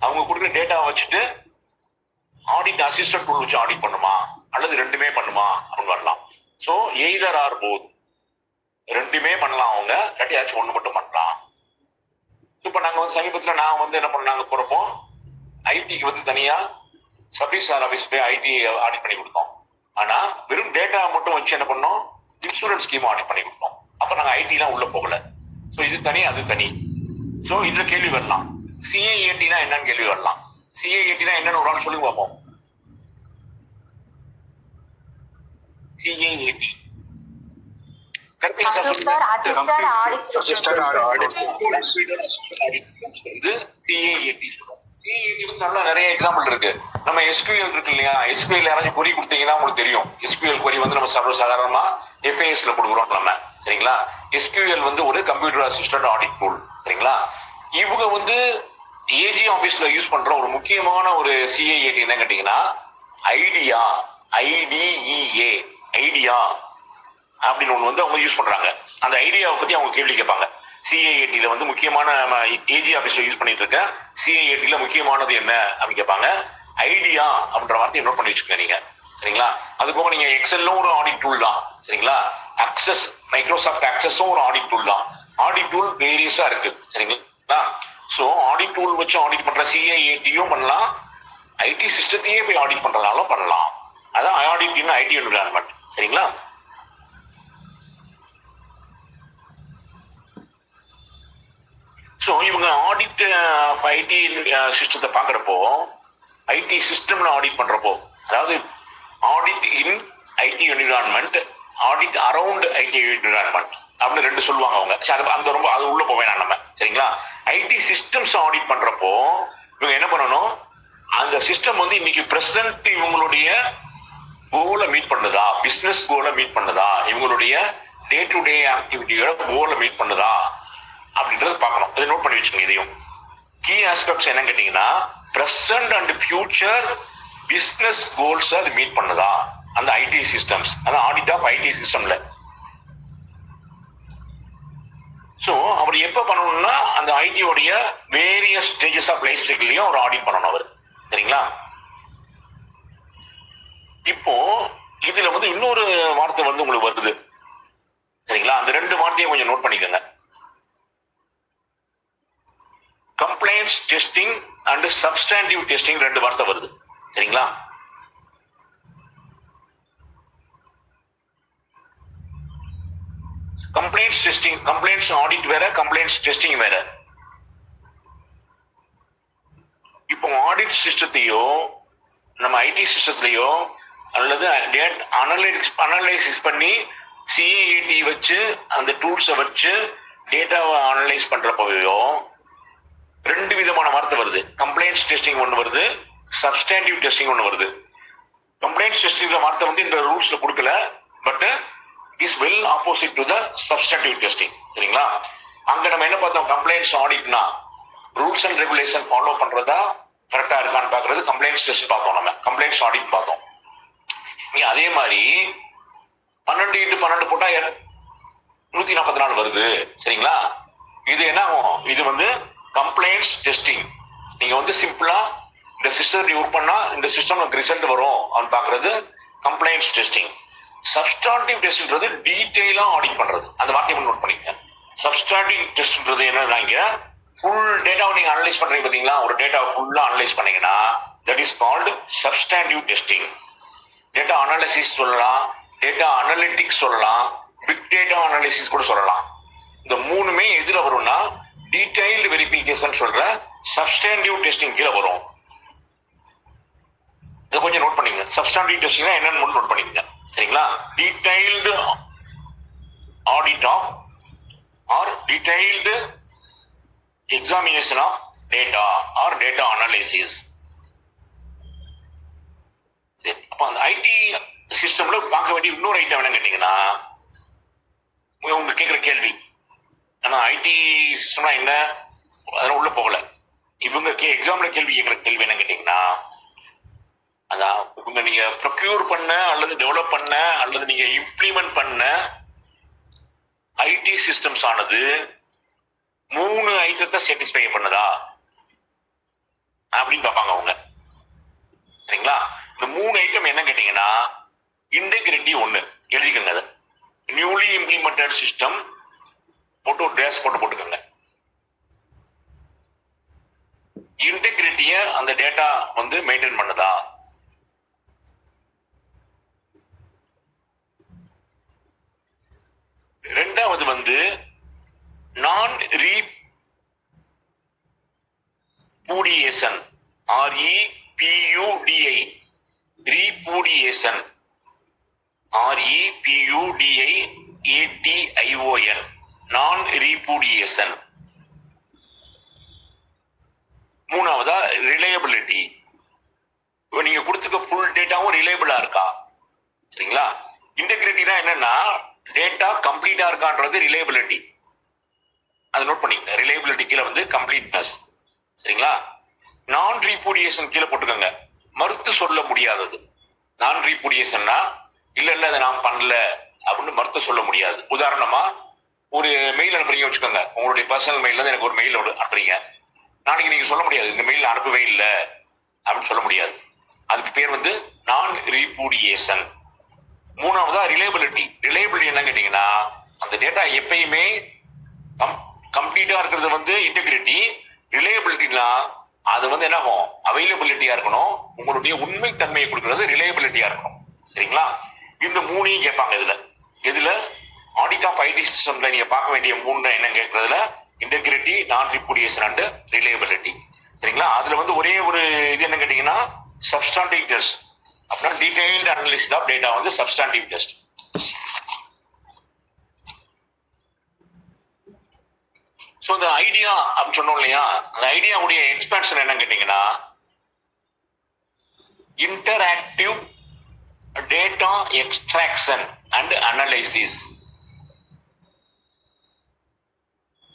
S1: அவங்க கொடுக்குற டேட்டாவை வச்சுட்டு ஆடிட் அசிஸ்டன்ட் டூல் வச்சு ஆடிட் பண்ணுமா, அல்லது ரெண்டுமே பண்ணுமா அப்படின்னு வரலாம். சோ எய்தர் ஆர் போத், ரெண்டுமே பண்ணலாம் அவங்க, இல்லாட்டி ஏதாச்சும் ஒண்ணு மட்டும் பண்ணலாம். இப்ப நாங்க வந்து சமீபத்துல நான் வந்து என்ன பண்ண, நாங்க போறப்போ ஐடிக்கு வந்து தனியா சப்ரிஜிஸ்ட்ரார் ஆபீஸ் போய் ஐடி ஆடிட் பண்ணி கொடுத்தோம். ஆனா வெறும் டேட்டா மட்டும் வச்சு என்ன பண்ணோம்? இன்சூரன்ஸ் ஸ்கீம் ஆடிட் பண்ணி கொடுத்தோம். அப்ப நாங்க ஐடி எல்லாம் உள்ள போகல. சோ இது தனி அது தனி. சோ இதுல கேள்வி வரலாம், CAAT என்னன்னு கேள்வி வரலாம். CAAT என்னன்னு ஒரு ஆள் சொல்லுங்க பார்ப்போம். CAAT
S4: கம்ப்யூட்டர் அசிஸ்டட் ஆடிட்
S1: வந்து CAAT சொல்றோம். CAAT வந்து நல்லா நிறைய எக்ஸாம்பிள் இருக்கு. நம்ம SQL இருக்கு இல்லையா? SQL யாராச்சும் query கொடுத்தீங்கன்னா உங்களுக்கு தெரியும். SQL query வந்து நம்ம சாதாரணமா FASல கொடுக்குறோம் நம்ம, சரிங்களா? SQL வந்து ஒரு கம்ப்யூட்டர் அசிஸ்டட் ஆடிட் டூல், சரிங்களா? இவங்க வந்து AG ஆபீஸ்ல யூஸ் பண்ற ஒரு முக்கியமான ஒரு CAAT என்ன கேட்டீங்கன்னா ஐடியா, IDEA, ஐடியா அப்படின்னு ஒண்ணு வந்து அவங்க யூஸ் பண்றாங்க. அந்த ஐடியாவை பத்தி அவங்க கேள்வி கேட்பாங்க. CAAT வந்து முக்கியமான AG ஆபீஸ்ல யூஸ் பண்ணிட்டு இருக்க CAAT முக்கியமானது என்ன அப்படின்னு கேட்பாங்க. ஐடியா அப்படின்ற வார்த்தையை நோட் பண்ணி வச்சுக்கோங்க நீங்க, சரிங்களா? அது போக நீங்க எக்ஸெல்லும் ஒரு ஆடிட் டூல் தான், சரிங்களா? அக்சஸ், மைக்ரோசாஃப்ட் அக்சஸும் ஒரு ஆடிட் டூல் தான். ஆடிட் டூல் வேரியஸா இருக்கு, சரிங்களா? சோ ஆடிட் டூல் வச்சு ஆடிட் பண்ற CAAT பண்ணலாம், ஐடி சிஸ்டத்தையே போய் ஆடிட் பண்றதாலும் பண்ணலாம். அதான் ஆடிட் இன் ஐடி என்விரான்மெண்ட், சரிங்களா? சோ இவங்க ஆடிட் ஐடி சிஸ்டத்தை பாக்குறப்போ, ஐடி சிஸ்டம்ல ஆடிட் பண்றப்போ, அதாவது audit in IT environment, audit around IT environment அப்படின்னு ரெண்டு சொல்லுவாங்க அவங்க. அந்த ரொம்ப அது உள்ள போவேன் நம்ம, சரிங்களா? ஐடி சிஸ்டம்ஸ் ஆடிட் பண்றப்போ இவங்க என்ன பண்ணணும்? அந்த சிஸ்டம் வந்து இன்னைக்கு பிரசன்ட் இவங்களுடைய கோலை மீட் பண்ணுதா, பிசினஸ் கோலை மீட் பண்ணுதா, இவங்களுடைய டே டு டே ஆக்டிவிட்டியோட கோலை மீட் பண்ணுதா அப்படின்றது பார்க்கணும். இதை நோட் பண்ணி வச்சுக்கோங்க. இதையும் கீ ஆஸ்பெக்ட்ஸ் என்ன கேட்டீங்கன்னா, present and future business goals அது மீட் பண்ணுதா அந்த ஐடி சிஸ்டம்ஸ், அதான் ஆடிட் ஆஃப் ஐடி சிஸ்டம்ல. சோ அவர் எப்ப பண்ணணும்னா அந்த ஐடியோடைய வேரியஸ் ஸ்டேஜஸ் ஆஃப் லைஃப் சைக்கிளையும் ஒரு ஆடிட் பண்ணணும் அவர், சரிங்களா? இப்போ இதுல வந்து இன்னொரு வார்த்தை வந்து உங்களுக்கு வருது, சரிங்களா? அந்த ரெண்டு வார்த்தையை கொஞ்சம் நோட் பண்ணிக்கோங்க. Complaints testing and substantive testing ரெண்டு வார்த்தை வருது, சரிங்களா? கம்ப்ளைண்ட்ஸ் டெஸ்டிங், கம்ப்ளைண்ட்ஸ் ஆடிட் வேற, கம்ப்ளைண்ட்ஸ் டெஸ்டிங் வேற. இப்போ ஆடிட் சிஸ்டத்தையோ நம்ம ஐடி சிஸ்டத்திலேயோ அல்லது அனலைசிஸ் பண்ணி CAAT வச்சு அந்த டூல்ஸை வச்சு டேட்டாவை அனலைஸ் பண்றப்பவையோ ரெண்டு விதமான வார்த்தை வருது. கம்ப்ளைண்ட்ஸ் டெஸ்டிங் ஒன்று வருது, சப்ஸ்டாண்டிவ் டெஸ்டிங் ஒன்று வருது. கம்ப்ளைண்ட்ஸ் டெஸ்டிங் வார்த்தை வந்து இந்த ரூல்ஸ்ல கொடுக்கல, but is well opposite to the substantive testing, சரிங்களா? அங்க நம்ம என்ன பார்த்தோம்? கம்ப்ளைண்ட்ஸ் ஆடிட்னா ரூல்ஸ் அண்ட் ரெகுலேஷன் ஃபாலோ பண்றதா கரெக்டா இருக்கான்னு பாக்குறது கம்ப்ளைண்ட்ஸ் டெஸ்ட் பார்த்தோம், நம்ம கம்ப்ளைண்ட்ஸ் ஆடிட் பார்த்தோம். அதே மாதிரி 12x12 போட்டா 144 வருது, சரிங்களா? இது என்ன ஆகும்? இது வந்து கம்ப்ளைண்ட்ஸ் டெஸ்டிங். நீங்க வந்து சிம்பிளா இந்த சிஸ்டம் யூஸ் பண்ணா இந்த சிஸ்டம் ரிசல்ட் வரும் அப்படின்னு பாக்குறது கம்ப்ளைண்ட்ஸ் டெஸ்டிங். சப்ஸ்டாண்டிவ் டெஸ்ட்ன்றது டீடைலா ஆடிட் பண்றது. அந்த வார்த்தையை நோட் பண்ணிக்கங்க. சப்ஸ்டாண்டிவ் டெஸ்ட்ன்றது என்னன்னா ஃபுல் டேட்டாவை நீங்க அனலைஸ் பண்றீங்க பாத்தீங்களா, ஒரு டேட்டாவை ஃபுல்லா அனலைஸ் பண்ணீங்கன்னா that is called substantive testing. Data analysis சொல்லலாம், டேட்டா அனலிட்டிக்ஸ் சொல்லலாம், பிக் டேட்டா அனாலிசிஸ் கூட சொல்லலாம். இந்த மூணுமே எதுல வரும்னா டீடைல்டு வெரிஃபிகேஷன் சொல்ற சப்ஸ்டாண்டிவ் டெஸ்டிங் கீழே வரும். இதை கொஞ்சம் நோட் பண்ணிங்க. சப்ஸ்டாண்டிவ் டெஸ்டிங் என்னன்னு நோட் பண்ணிக்கங்க. சரிங்களா? Detailed audit of or detailed examination of data or data analysis. சரி, அப்ப அந்த ஐடி சிஸ்டம்ல பார்க்க வேண்டிய இன்னொரு ஐட்டம் என்னன்னு கேட்டீங்கன்னா, உங்களுக்கு கேட்கிற கேள்வி, ஆனா ஐடி சிஸ்டம்னா என்ன, அதெல்லாம் உள்ள போகல. இவங்க எக்ஸாம்ல கேள்வி கேட்கிற கேள்வி என்ன கேட்டீங்கன்னா, அதான் இவங்க நீங்க ப்ரொக்யூர் பண்ண அல்லது டெவலப் பண்ண அல்லது நீங்க இம்ப்ளிமெண்ட் பண்ண ஐடி சிஸ்டம்ஸ் ஆனது 3 ஐட்டத்தை சாட்டிஸ்ஃபை பண்ணுதா அப்படின்னு பார்ப்பாங்க அவங்க. சரிங்களா? இந்த 3 ஐட்டம் என்ன கேட்டீங்கன்னா, இன்டெகிரிட்டி ஒண்ணு எழுதிக்கங்க. அது நியூலி இம்ப்ளிமெண்டட் சிஸ்டம் போட்டு ஒரு டேஷ் போட்டுக்கோங்க. இன்டெகிரிட்டிய அந்த டேட்டா வந்து மெயின்டைன் பண்ணுதா. ரெண்டாவது வந்து நான் ரீபூடியேஷன், REPUDI, ரீபூடியேஷன், REPUDIATION, நான் ரீபூடியேஷன். மூணாவதா ரிலையபிலிட்டி, நீங்க கொடுத்துக்க ஃபுல் டேட்டாவும் ரிலையபிளா இருக்கா. சரிங்களா? இன்டெகிரிட்டினா என்னன்னா டேட்டா கம்ப்ளீட்டா இருக்கான்றது ரிலையபிலிட்டி. அதை நோட் பண்ணிக்கங்க. ரிலையபிலிட்டி கீழே வந்து கம்ப்ளீட்னஸ். சரிங்களா? நான் ரீபூடியேஷன் கீழே போட்டுக்கோங்க, மறுத்து சொல்ல முடியாதது. நான் ரீபூடியேஷன்னா இல்ல அதை நான் பண்ணல அப்படின்னு மறுத்து சொல்ல முடியாது. உதாரணமா ஒரு மெயில் அனுப்புறீங்க வச்சுக்கோங்க, உங்களுடைய பர்சனல் மெயில இருந்து எனக்கு ஒரு மெயில் அனுப்புறீங்க, நாளைக்கு நீங்க சொல்ல முடியாது இந்த மெயில் அனுப்பவே இல்லை அப்படின்னு சொல்ல முடியாது. அதுக்கு பேர் வந்து நான் ரீபூடியேஷன். மூணாவதா ரிலையபிலிட்டி. ரிலையபிலிட்டி என்ன கேட்டீங்கன்னா, அந்த டேட்டா எப்பயுமே கம்ப்ளீட்டா இருக்கிறது வந்து இன்டெகிரிட்டி. ரிலையபிலிட்டினா அது வந்து என்ன ஆகும், அவைலபிலிட்டியா இருக்கணும். உங்களுடைய உண்மை தன்மையை கொடுக்கிறது ரிலையபிலிட்டியா இருக்கணும். சரிங்களா? இந்த 3ஐயும் கேட்பாங்க. இதுல ஆடிட் ஆஃப் ஐடி சிஸ்டம்ல நீங்க பார்க்க வேண்டிய 3 என்ன கேட்கறதுல இன்டெகிரிட்டி, நான் ரீபூடியேஷன் அண்ட் ரிலையபிலிட்டி. சரிங்களா? அதுல வந்து ஒரே ஒரு இது என்ன கேட்டீங்கன்னா சப்ஸ்டாண்டிவ் டெஸ்ட். அப்படின்னா டீடைல்டு அனாலிசிஸ் ஆஃப் டேட்டா வந்து சப்ஸ்டாண்டிவ் டெஸ்ட். சோ இந்த ஐடியா அப்படின்னு சொன்னோம் இல்லையா, அந்த ஐடியாவுடைய எக்ஸ்பான்ஷன் என்ன கேட்டீங்கன்னா interactive data extraction and analysis.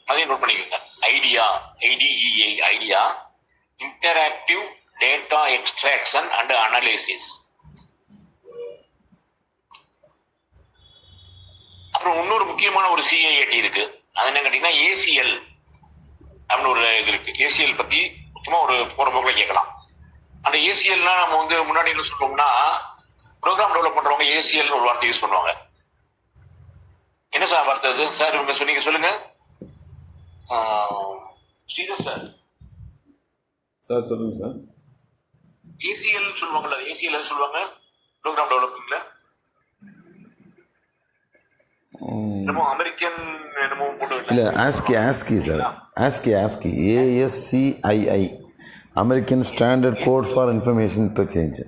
S1: அதையும் நோட் பண்ணிக்கோங்க. Idea, IDEA, idea, interactive data extraction and analysis. அப்புறம் இன்னொரு முக்கியமான ஒரு CIAT இருக்கு. அது என்ன கேட்டீங்கன்னா ACL அப்படின்னு ஒரு இது இருக்கு. ACL பத்தி சும்மா ஒரு போற போக்குல கேட்கலாம். அந்த ACLனா நம்ம வந்து முன்னாடி என்ன சொல்றோம்னா, ப்ரோக்ராம் டெவலப் பண்றவங்க ACL ஒரு வார்த்தை யூஸ் பண்ணுவாங்க. என்ன சார் வார்த்தை அது சார்? இவங்க சொன்னீங்க, சொல்லுங்க. ஸ்ரீதர் சார்.
S5: சார் சொல்லுங்க சார்.
S1: ACL சொல்லுவாங்கல்ல, ACL சொல்லுவாங்க ப்ரோக்ராம் டெவலப்பிங்ல. என்னமோ அமெரிக்கன் என்னமோ போட்டு
S5: இல்ல ASCII சார். ASCII ASCII, American standard code for information interchange.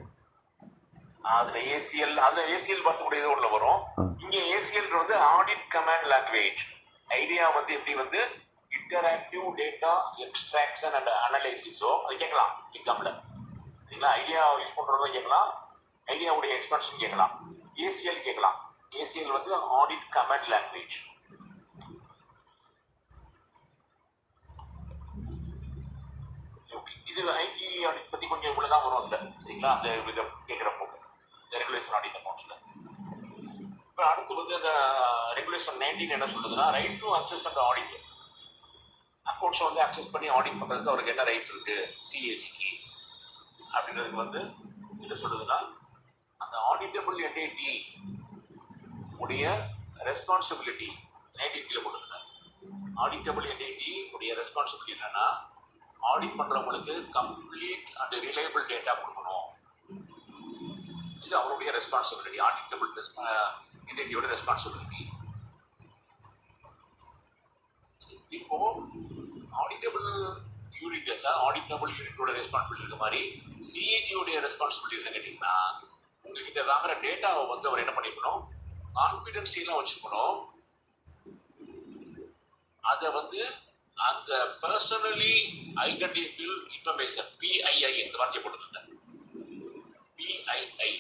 S1: அதுல ACL பார்க்கக்கூடியது உள்ள வரும். இங்க ACL வந்து ஆடிட் கமாண்ட் லாங்குவேஜ். ஐடியா வந்து எப்படி வந்து இன்டராக்டிவ் டேட்டா எக்ஸ்ட்ராக்ஷன் அண்ட் அனலைசிஸோ அது கேட்கலாம் எக்ஸாம்ல. சரிங்களா? ஐடியா யூஸ் பண்றதோ கேட்கலாம், ஐடியாவுடைய எக்ஸ்பான்ஷன் கேட்கலாம், ACL கேட்கலாம். ACL வந்து ஆடிட் கமாண்ட் லாங்குவேஜ். இது ஐடி ஆடிட் பத்தி கொஞ்சம் இவ்வளவுதான் வரும் இல்ல. சரிங்களா? அந்த இதை கேட்கிறப்போ ரெகுலேஷன் ஆடிட் அக்கௌண்ட்ஸ்ல. இப்ப அடுத்து வந்து அந்த ரெகுலேஷன் 19 என்ன சொல்லுதுன்னா, right to access and audit. Accounts வந்து அக்சஸ் பண்ணி ஆடிட் பண்றதுக்கு அவருக்கு என்ன ரைட் இருக்கு CAGக்கு அப்படின்றதுக்கு வந்து என்ன சொல்லுதுன்னா, அந்த ஆடிட்டபிள் என்டிட்டி உடைய ரெஸ்பான்சிபிலிட்டி நேட்டிவிட்டியில கொடுத்துருங்க. ஆடிட்டபிள் என்டிட்டி உடைய ரெஸ்பான்சிபிலிட்டி என்னன்னா ஆடிட் பண்றவங்களுக்கு கம்ப்ளீட் அண்ட் ரிலையபிள் டேட்டா கொடுக்கணும். இது அவருடைய ரெஸ்பான்சிபிலிட்டி, ஆடிட்டபிள் என்டிட்டியோட ரெஸ்பான்சிபிலிட்டி. இப்போ ஆடிட்டபிள் யூனிட் ஆடிட்டபிள் யூனிட்டோட ரெஸ்பான்சிபிலிட்டி இருக்க மாதிரி சிஏஜியோடைய ரெஸ்பான்சிபிலிட்டி என்ன கேட்டீங்கன்னா உங்ககிட்ட வாங்குற டேட்டாவை வந்து அவர் என்ன பண்ணிக்கணும், கான்பிடென்சியெல்லாம் வச்சுக்கணும். அதை வந்து அந்த பர்சனலி ஐடென்டிஃபைபிள் இன்ஃபர்மேஷன் PII இந்த வார்த்தையை போட்டுருங்க. PII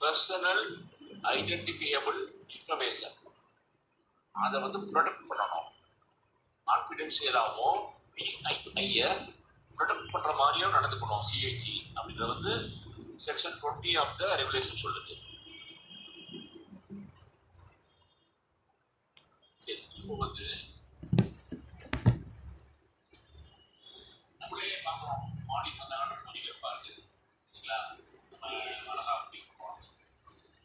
S1: பர்சனல் ஐடென்டிஃபையபிள் இன்ஃபர்மேஷன் அதை வந்து ப்ரொடெக்ட் பண்ணணும். கான்பிடென்சியலாகவும் PII ப்ரொடெக்ட் பண்ற மாதிரியும் நடந்துக்கணும் சிஏஜி அப்படின்றது வந்து செக்ஷன் 20 ஆஃப் த ரெகுலேஷன் சொல்லுது. இப்போ வந்து நம்மளே பார்க்குறோம் ஆடிட் வந்து ஆர்டர் பண்ணி வைப்பாரு சரிங்களா, நம்ம அழகா அப்படிப்போம்.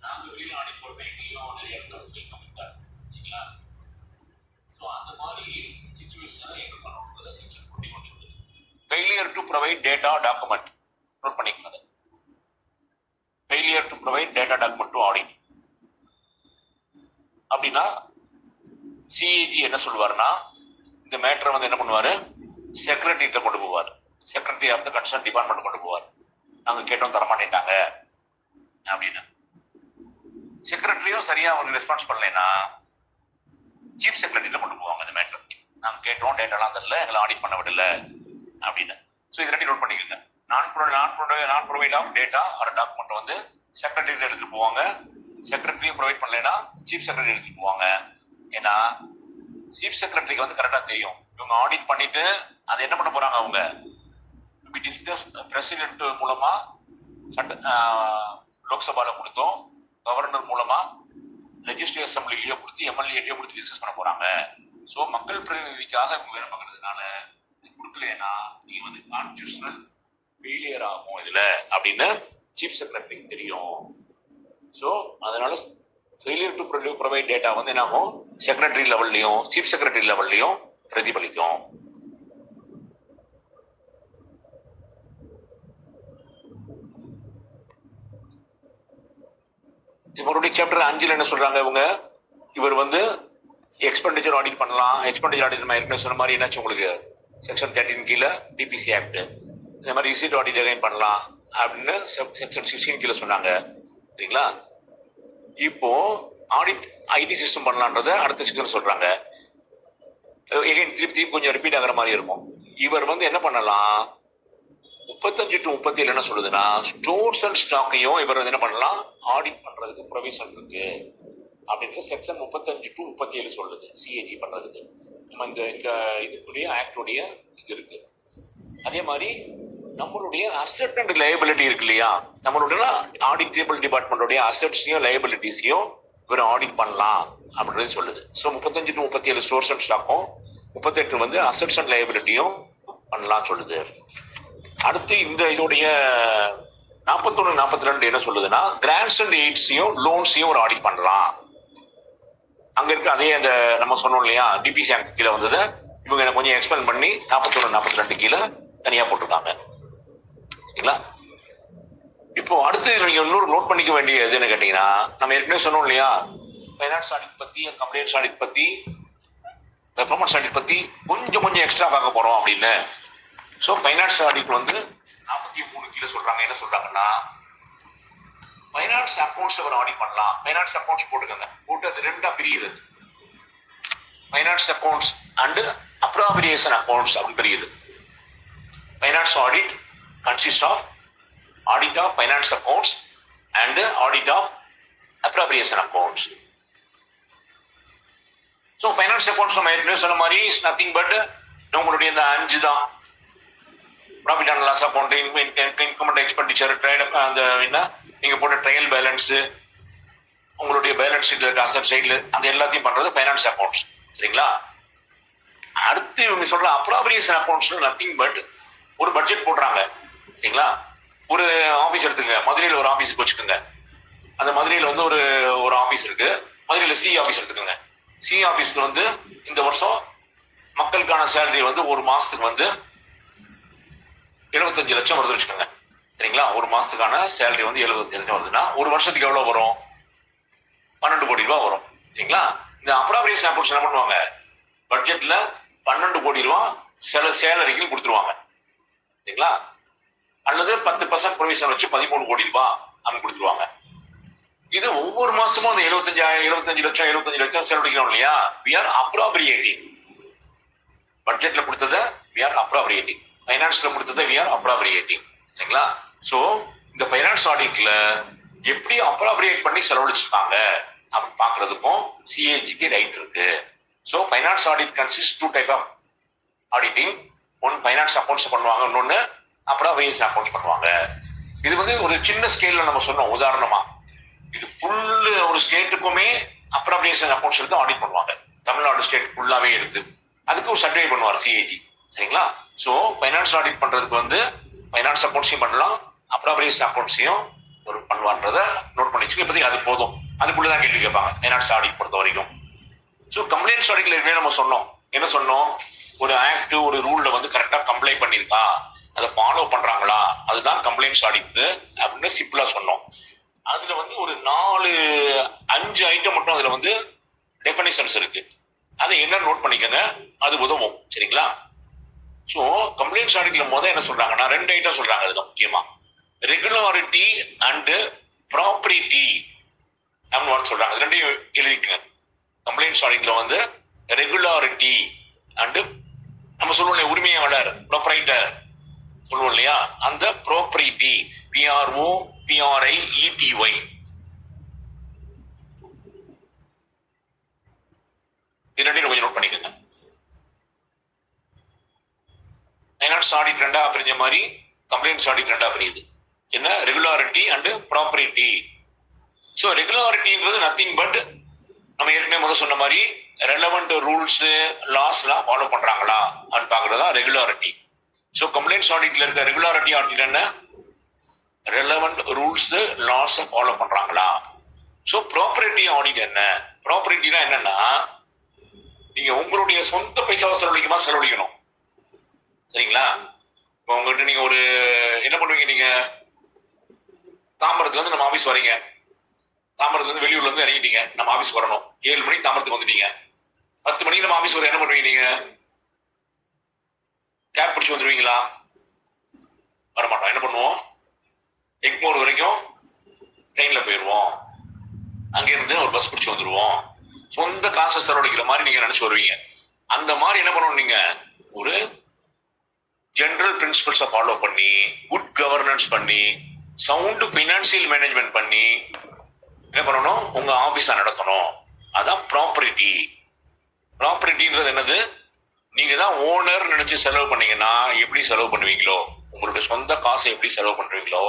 S1: நாங்கள் வெளியில் ஆடிட் போடுற எங்கேயும் நிறைய இடத்துல கம்மிட்டார் சரிங்களா. ஸோ அந்த மாதிரி சிச்சுவேஷனை என்ன பண்ணணும் செக்ஷன் 21 சொல்லுது. Failure to provide data document note பண்ணிக்கிறது. Failure to provide data document to audit அப்படின்னா சிஏஜி என்ன சொல்லுவாருன்னா இந்த மேட்டரை வந்து என்ன பண்ணுவாரு, செக்ரட்டரிட்ட கொண்டு போவார். Secretary of the concern department கொண்டு போவார். நாங்க கேட்டோம் தரமாட்டேட்டாங்க அப்படின்னு. செக்ரட்டரியும் சரியா வந்து ரெஸ்பான்ஸ் பண்ணலைன்னா சீஃப் செக்ரட்டரிட்ட கொண்டு போவாங்க. இந்த மேட்டர் நாங்க கேட்டோம் டேட்டாலாம் தெரியல, எங்களை ஆடிட் பண்ண விடல அப்படின்னு. ஸோ இது ரெண்டையும் நோட் பண்ணிக்கோங்க. நான் ப்ரொவைட் ஆஃப் டேட்டா ஒரு டாக்குமெண்ட் வந்து செக்ரட்டரி எடுத்துட்டு போவாங்க. செக்ரட்டரியும் ப்ரொவைட் பண்ணலைன்னா சீஃப் செக்ரட்டரி எடுத்துட்டு போவாங்க. ஏன்னா சீஃப் செக்ரட்டரிக்கு வந்து கரெக்டா தெரியும் இவங்க ஆடிட் பண்ணிட்டு அதை என்ன பண்ண போறாங்க. அவங்க டிஸ்கஸ் பிரசிடென்ட் மூலமா லோக்சபால கொடுத்தோம், கவர்னர் மூலமா லெஜிஸ்லேட்டிவ் அசம்பிளிலேயோ கொடுத்து எம்எல்ஏட்டையோ கொடுத்து டிஸ்கஸ் பண்ண போறாங்க. ஸோ மக்கள் பிரதிநிதிக்காக வேலை பார்க்கறதுனால கொடுக்கலன்னா நீங்க வந்து கான்ஸ்டிடியூஷனல் ஃபெயிலியர் ஆகும் இதுல அப்படின்னு சீஃப் செக்ரட்டரிக்கு தெரியும். ஸோ அதனால ஃபெயிலியர் டு ப்ரொவைட் டேட்டா வந்து என்ன ஆகும், செக்ரட்டரி லெவல்லையும் சீஃப் செக்ரட்டரி லெவல்லையும் பிரதிபலிக்கும். இவருடைய சாப்டர் 5 என்ன சொல்றாங்க இவங்க, இவர் வந்து எக்ஸ்பெண்டிச்சர் ஆடிட் பண்ணலாம். எக்ஸ்பெண்டிச்சர் ஆடிட் ஏற்கனவே சொன்ன மாதிரி என்னாச்சு உங்களுக்கு செக்ஷன் 13 கீழே டிபிசி ஆக்ட் இந்த மாதிரி ரிசீட் ஆடிட் அகைன் பண்ணலாம் அப்படின்னு செக்ஷன் 16 கீழே சொன்னாங்க சரிங்களா. இப்போ ஆடிட் ஐடி சிஸ்டம் பண்ணலான்றத அடுத்த செக்ஷன் சொல்றாங்க. திருப்பி கொஞ்சம் ரிப்பீட் ஆகிற மாதிரி இருக்கும். இவர் வந்து என்ன பண்ணலாம், 35 to 37 என்ன சொல்லுதுன்னா ஸ்டோர்ஸ் அண்ட் ஸ்டாக்கையும் இவர் வந்து என்ன பண்ணலாம் ஆடிட் பண்றதுக்கு ப்ரொவிஷன் இருக்கு அப்படின்ற செக்ஷன் 35 to 37 சொல்லுது சிஏஜி பண்றதுக்கு. நம்ம இந்த இதுக்குரிய ஆக்டுடைய இது இருக்கு. அதே மாதிரி நம்மளுடைய அசெட் அண்ட் லைபிலிட்டி இருக்கு இல்லையா, நம்மளுடைய ஆடிட்டபிள் டிபார்ட்மெண்டோடைய அசெட்ஸையும் லைபிலிட்டிஸையும் இவர் ஆடிட் பண்ணலாம் அப்படின்றது சொல்லுது. ஸோ 35 to 37 ஸ்டோர்ஸ் அண்ட் ஸ்டாக்கும், 38 வந்து அசெட்ஸ் அண்ட் லைபிலிட்டியும் பண்ணலாம் சொல்லுது. அடுத்து இந்த இதோடைய 41, 42 என்ன சொல்லுதுன்னா கிராண்ட்ஸ் அண்ட் எய்ட்ஸையும் லோன்ஸையும் ஒரு ஆடிட் பண்ணலாம். அங்க இருக்க அதே அந்த நம்ம சொன்னோம் இல்லையா டிபிசி ஆக்ட் கீழே வந்தது இவங்க கொஞ்சம் எக்ஸ்பிளைன் பண்ணி 41, 42 கீழே தனியா போட்டிருக்காங்க சரிங்களா. இப்போ அடுத்து நீங்க இன்னொரு நோட் பண்ணிக்க வேண்டியது என்ன கேட்டீங்கன்னா, நம்ம ஏற்கனவே சொன்னோம் இல்லையா ஃபைனான்ஸ் ஆடிட் பத்தி, கம்ப்ளைண்ட்ஸ் ஆடிட் பத்தி, பெர்ஃபார்மன்ஸ் ஆடிட் பத்தி கொஞ்சம் எக்ஸ்ட்ரா பார்க்க போறோம் அப்படின்னு. ஸோ ஃபைனான்ஸ் ஆடிட் வந்து 43 கீழே சொல்றாங்க. என்ன சொல்றாங்கன்னா ஃபைனான்ஸ் அக்கௌண்ட்ஸ் அவர் ஆடிட் பண்ணலாம். ஃபைனான்ஸ் அக்கௌண்ட்ஸ் போட்டுக்கோங்க, போட்டு அது ரெண்டா பிரியுது. Finance accounts and appropriation accounts அப்படின்னு பிரியுது. Finance audit consist of audit of finance accounts and audit of appropriation accounts. So finance accounts நம்ம ஏற்கனவே சொன்ன மாதிரி இஸ் நத்திங் பட் உங்களுடைய இந்த 5 தான். Profit and loss account, income and expenditure, அந்த என்ன நீங்க போட்ட ட்ரையல் பேலன்ஸ், உங்களுடைய பேலன்ஸ் ஷீட்ல இருக்க அசட் சைட்ல அந்த எல்லாத்தையும் பண்றது ஃபைனான்ஸ் அக்கௌண்ட்ஸ் சரிங்களா. அடுத்து இவங்க சொல்ற அப்ராப்ரியேஷன் அக்கௌண்ட்ஸ் நத்திங் பட் ஒரு பட்ஜெட் போடுறாங்க சரிங்களா. ஒரு ஆபீஸ் எடுத்துங்க, மதுரையில் ஒரு ஆபீஸுக்கு வச்சுக்கோங்க. அந்த மதுரையில் வந்து ஒரு ஆபீஸ் இருக்கு. மதுரையில சி ஆபீஸ் எடுத்துக்கோங்க. சி ஆபீஸ்ல வந்து இந்த வருஷம் மக்களுக்கான சேலரி வந்து ஒரு மாசத்துக்கு வந்து 75 லட்சம் வருது வச்சுக்கோங்க. சரிங்களா? ஒரு மாசத்துக்கான சேலரி வந்து 75 லட்சம் வருதுன்னா ஒரு வருஷத்துக்கு எவ்வளவு வரும்? 12 கோடி ரூபாய் வரும். சரிங்களா? இந்த அப்ராப்ரியேஷன் அக்கௌண்ட்ஸ் என்ன பண்ணுவாங்க? பட்ஜெட்ல 12 கோடி ரூபாய் சேலரிக்கு கொடுத்துருவாங்க. சரிங்களா? அல்லது 10% ப்ரொவிஷன் வச்சு 13 கோடி ரூபாய் அவங்க கொடுத்துருவாங்க. இது ஒவ்வொரு மாசமும் அந்த 75 லட்சம் செலவழிக்கிறோம் இல்லையா? we are appropriating. பட்ஜெட்ல கொடுத்ததை we are appropriating. பைனான்ஸ்ல கொடுத்ததை we are appropriating. சரிங்களா? சோ இந்த பைனான்ஸ் ஆடிட்ல எப்படி அப்ராப்ரியேட் பண்ணி செலவழிச்சிருக்காங்க அப்படின்னு பாக்குறதுக்கும் சிஏஜிக்கு ரைட் இருக்கு. So finance audit consist 2 type of auditing. ஒன்னு பைனான்ஸ் அக்கௌண்ட்ஸ் பண்ணுவாங்க, இன்னொன்னு அப்ராப்ரியேஷன் அக்கௌண்ட்ஸ் பண்ணுவாங்க. இது வந்து ஒரு சின்ன ஸ்கேல்ல நம்ம சொன்னோம் உதாரணமா. இது ஃபுல் ஒரு ஸ்டேட்டுக்குமே அப்ராப்ரியேஷன் அக்கௌண்ட்ஸ் எடுத்து ஆடிட் பண்ணுவாங்க. தமிழ்நாடு ஸ்டேட் ஃபுல்லாவே எடுத்து அதுக்கு ஒரு சர்டிஃபை பண்ணுவார் சிஏஜி. சரிங்களா? சோ பைனான்ஸ் ஆடிட் பண்றதுக்கு வந்து பைனான்ஸ் அக்கௌண்ட்ஸையும் பண்ணலாம், அப்ராப்ரியேஷன் அக்கௌண்ட்ஸையும் ஒரு பண்ணுவான்றத நோட் பண்ணி வச்சுக்கோ. இப்போதைக்கு அது போதும். அதுக்குள்ளதான் கேள்வி கேட்பாங்க பைனான்ஸ் ஆடிட் பொறுத்த வரைக்கும். ஸோ கம்ப்ளைண்ட்ஸ் ஆடிட்ல நம்ம சொன்னோம். என்ன சொன்னோம்? ஒரு ஆக்ட் ஒரு ரூல்ல வந்து கரெக்டா கம்ப்ளை பண்ணிருக்கா, அதை ஃபாலோ பண்றாங்களா, அதுதான் கம்ப்ளைண்ட்ஸ் ஆடிட் அப்படின்னு சிம்பிளா சொன்னோம். அதுல வந்து ஒரு 4-5 ஐட்டம் மட்டும் அதுல வந்து டெஃபினிஷன்ஸ் இருக்கு. அதை என்ன நோட் பண்ணிக்கங்க, அது உதவும். சரிங்களா? சோ கம்ப்ளைண்ட்ஸ் ஆடிட்ல என்ன சொல்றாங்கன்னா 2 ஐட்டம் சொல்றாங்க. அதுல முக்கியமா ரெகுலாரிட்டி அண்ட் ப்ராப்பரிட்டி அப்படின்னு சொல்றாங்க. அது ரெண்டையும் எழுதிக்கங்க. கம்ப்ளைண்ட்ஸ் ஆடிட்ல வந்து ரெகுலாரிட்டி அண்ட் நம்ம சொல்லுவோம் உரிமையாளர் ப்ரொப்ரைட்டர் சொல்லுவோம் இல்லையா, அந்த ப்ராப்பரிட்டி PROPRIETY இது ரெண்டையும் கொஞ்சம் நோட் பண்ணிக்கோங்க. பைனான்ஸ் ஆடிட் 2ஆ பிரிஞ்ச மாதிரி கம்ப்ளைண்ட்ஸ் ஆடிட் 2ஆ பிரியுது. என்ன? Regularity and propriety. சோ ரெகுலாரிட்டின்றது நத்திங் பட் நம்ம ஏற்கனவே சொன்ன மாதிரி ரெலவெண்ட் ரூல்ஸ் லாஸ் எல்லாம் ஃபாலோ பண்றாங்களா அப்படின்னு பாக்குறதா ரெகுலாரிட்டி. சோ கம்ப்ளைண்ட்ஸ் ஆடிட்ல இருக்க ரெகுலாரிட்டி ஆடிட் என்ன? ரெலவெண்ட் ரூல்ஸ் லாஸ் ஃபாலோ பண்றாங்களா. சோ ப்ராப்பரிட்டி ஆடிட் என்ன? ப்ராப்பரிட்டினா என்னன்னா நீங்க உங்களுடைய சொந்த பைசாவை செலவழிக்கணும். சரிங்களா? இப்போ உங்ககிட்ட நீங்க ஒரு என்ன பண்ணுவீங்க, நீங்க தாம்பரத்துல இருந்து நம்ம ஆபீஸ் வரீங்க, தாம்பரத்துல இருந்து வெளியூர்ல இருந்து இறங்கிட்டீங்க, நம்ம ஆபீஸ் வரணும். 7 மணிக்கு தாம்பரத்துக்கு வந்துட்டீங்க, 10 மணிக்கு நம்ம ஆபீஸ் வர என்ன பண்ணுவீங்க? நீங்க கேப் பிடிச்சு வந்துருவீங்களா? வரமாட்டோம். என்ன பண்ணுவோம்? எக்மோர் வரைக்கும் ட்ரெயின்ல போயிடுவோம், அங்கிருந்து ஒரு பஸ் பிடிச்சு வந்துருவோம். சொந்த காசை செலவழிக்கிற மாதிரி நீங்க நினைச்சு வருவீங்க. அந்த மாதிரி என்ன பண்ணணும், நீங்க ஒரு ஜெனரல் பிரின்சிபல்ஸை ஃபாலோ பண்ணி, குட் கவர்னன்ஸ் பண்ணி, சவுண்ட் பினான்சியல் மேனேஜ்மெண்ட் பண்ணி என்ன பண்ணணும்? உங்க ஆபீஸா நடத்தணும். அதான் ப்ராப்பரிட்டி. ப்ராப்பரிட்டின்றது என்னது? நீங்க தான் ஓனர் நினைச்சு செலவு பண்ணீங்கன்னா எப்படி செலவு பண்ணுவீங்களோ, உங்களுடைய சொந்த காசை எப்படி செலவு பண்றீங்களோ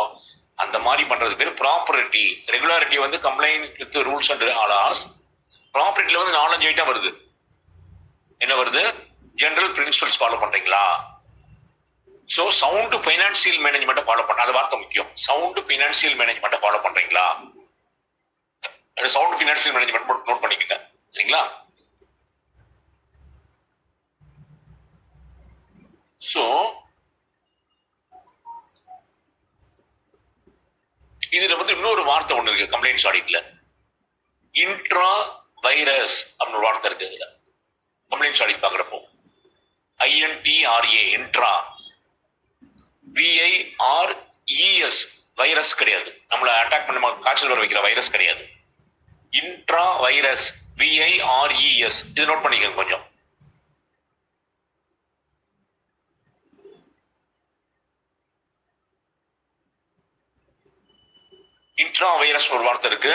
S1: அந்த மாதிரி பண்றது பேர் ப்ராப்பரிட்டி. ரெகுலாரிட்டி வந்து compliant with rules and laws. ப்ராப்பரிட்டில வந்து 4-5 ஐட்டம் வருது. என்ன வருது? ஜெனரல் பிரின்சிபல்ஸ் ஃபாலோ பண்றீங்களா? So sound financial management follow பண்ண, அது வார்த்தை முக்கியம். சவுண்ட் பைனான்சியல் மேனேஜ்மெண்ட் ஃபாலோ பண்றீங்களா? சவுண்ட் பைனான்சியல் மேனேஜ்மெண்ட் நோட் பண்ணிக்கங்க. சரிங்களா? சோ இதுல வந்து இன்னொரு வார்த்தை ஒண்ணு இருக்கு கம்ப்ளைண்ட்ஸ் ஆடிட்ல. இன்ட்ரா வைரஸ் அப்படின்னு ஒரு வார்த்தை இருக்கு இதுல. கம்ப்ளைண்ட்ஸ் ஆடிட் பாக்குறப்போ INTRA இன்ட்ரா, VIRES வைரஸ் கிடையாது. நம்மள அட்டாக் பண்ண காய்ச்சல் வர வைக்கிற வைரஸ் கிடையாது. Intra virus VIRES. இது நோட் பண்ணிக்கங்க கொஞ்சம். இன்ட்ரா வைரஸ் ஒரு வார்த்தை இருக்கு.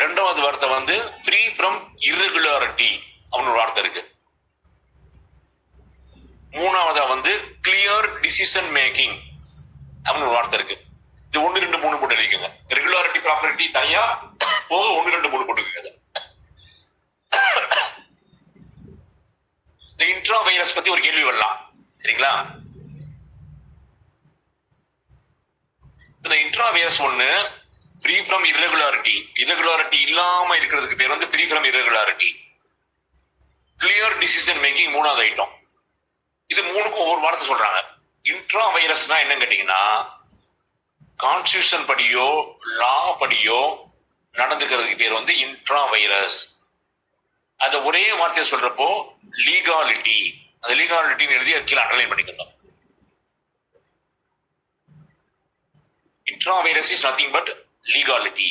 S1: ரெண்டாவது வார்த்தை வந்து ஃப்ரீ ஃப்ரம் irregularity அப்படின்னு ஒரு வார்த்தை இருக்கு. மூணாவதா வந்து கிளியர் டிசிஷன் மேக்கிங் அப்படின்னு ஒரு வார்த்தை இருக்கு. இது 1, 2, 3 போட்டு எழுதிக்கங்க. ரெகுலாரிட்டி ப்ராப்பரிட்டி தனியா போக 1, 2, 3 போட்டுக்கங்க. இந்த இன்ட்ரா வைரஸ் பத்தி ஒரு கேள்வி வரலாம். சரிங்களா? இந்த இன்ட்ராவைரஸ் ஒண்ணு ஃப்ரீ ஃப்ரம் irregularity இல்லாம இருக்கிறதுக்கு பேர் வந்து free from irregularity. Clear decision making மூணாவது ஐட்டம். இது மூணுக்கும் ஒவ்வொரு வார்த்தை சொல்றாங்க. இன்ட்ரா வைரஸ்னா என்னன்னு கேட்டீங்கன்னா கான்ஸ்டிடியூஷன் படியோ லா படியோ நடந்துக்கிறதுக்கு பேர் வந்து இன்ட்ரா வைரஸ். அத ஒரே வார்த்தையை சொல்றப்போ லீகாலிட்டி. அந்த லீகாலிட்டின்னு எழுதி அது கீழே அண்டர்லைன் பண்ணிக்கணும். Intra virus is nothing but legality.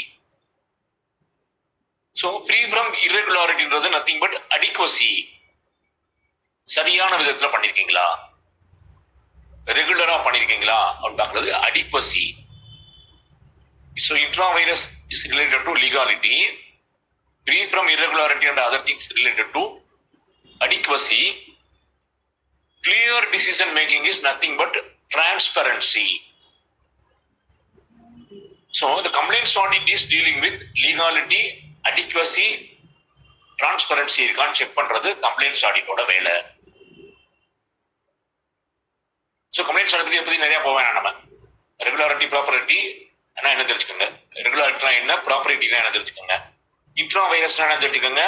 S1: So free from irregularity nothing but adequacy. சரியான விதத்துல பண்ணிருக்கீங்களா, ரெகுலரா பண்ணிருக்கீங்களா அப்படிங்கிறது adequacy. So intravirus is related to legality. Free from irregularity and other things related to adequacy. Clear decision making is nothing but transparency. So the complaints audit is dealing with legality, adequacy, transparency இருக்கான்னு check பண்றது complaints ஆடிட்டோட வேலை. So complaints audit பத்தி நிறைய போவேன். நம்ம regularity ப்ராப்பரிட்டி என்ன தெரிஞ்சுக்கோங்க, ரெகுலாரிட்டினா என்ன, ப்ராப்பரிட்டினா என்ன தெரிஞ்சுக்கோங்க, இன்ட்ரா வைரஸ்னா என்ன தெரிஞ்சுக்கோங்க,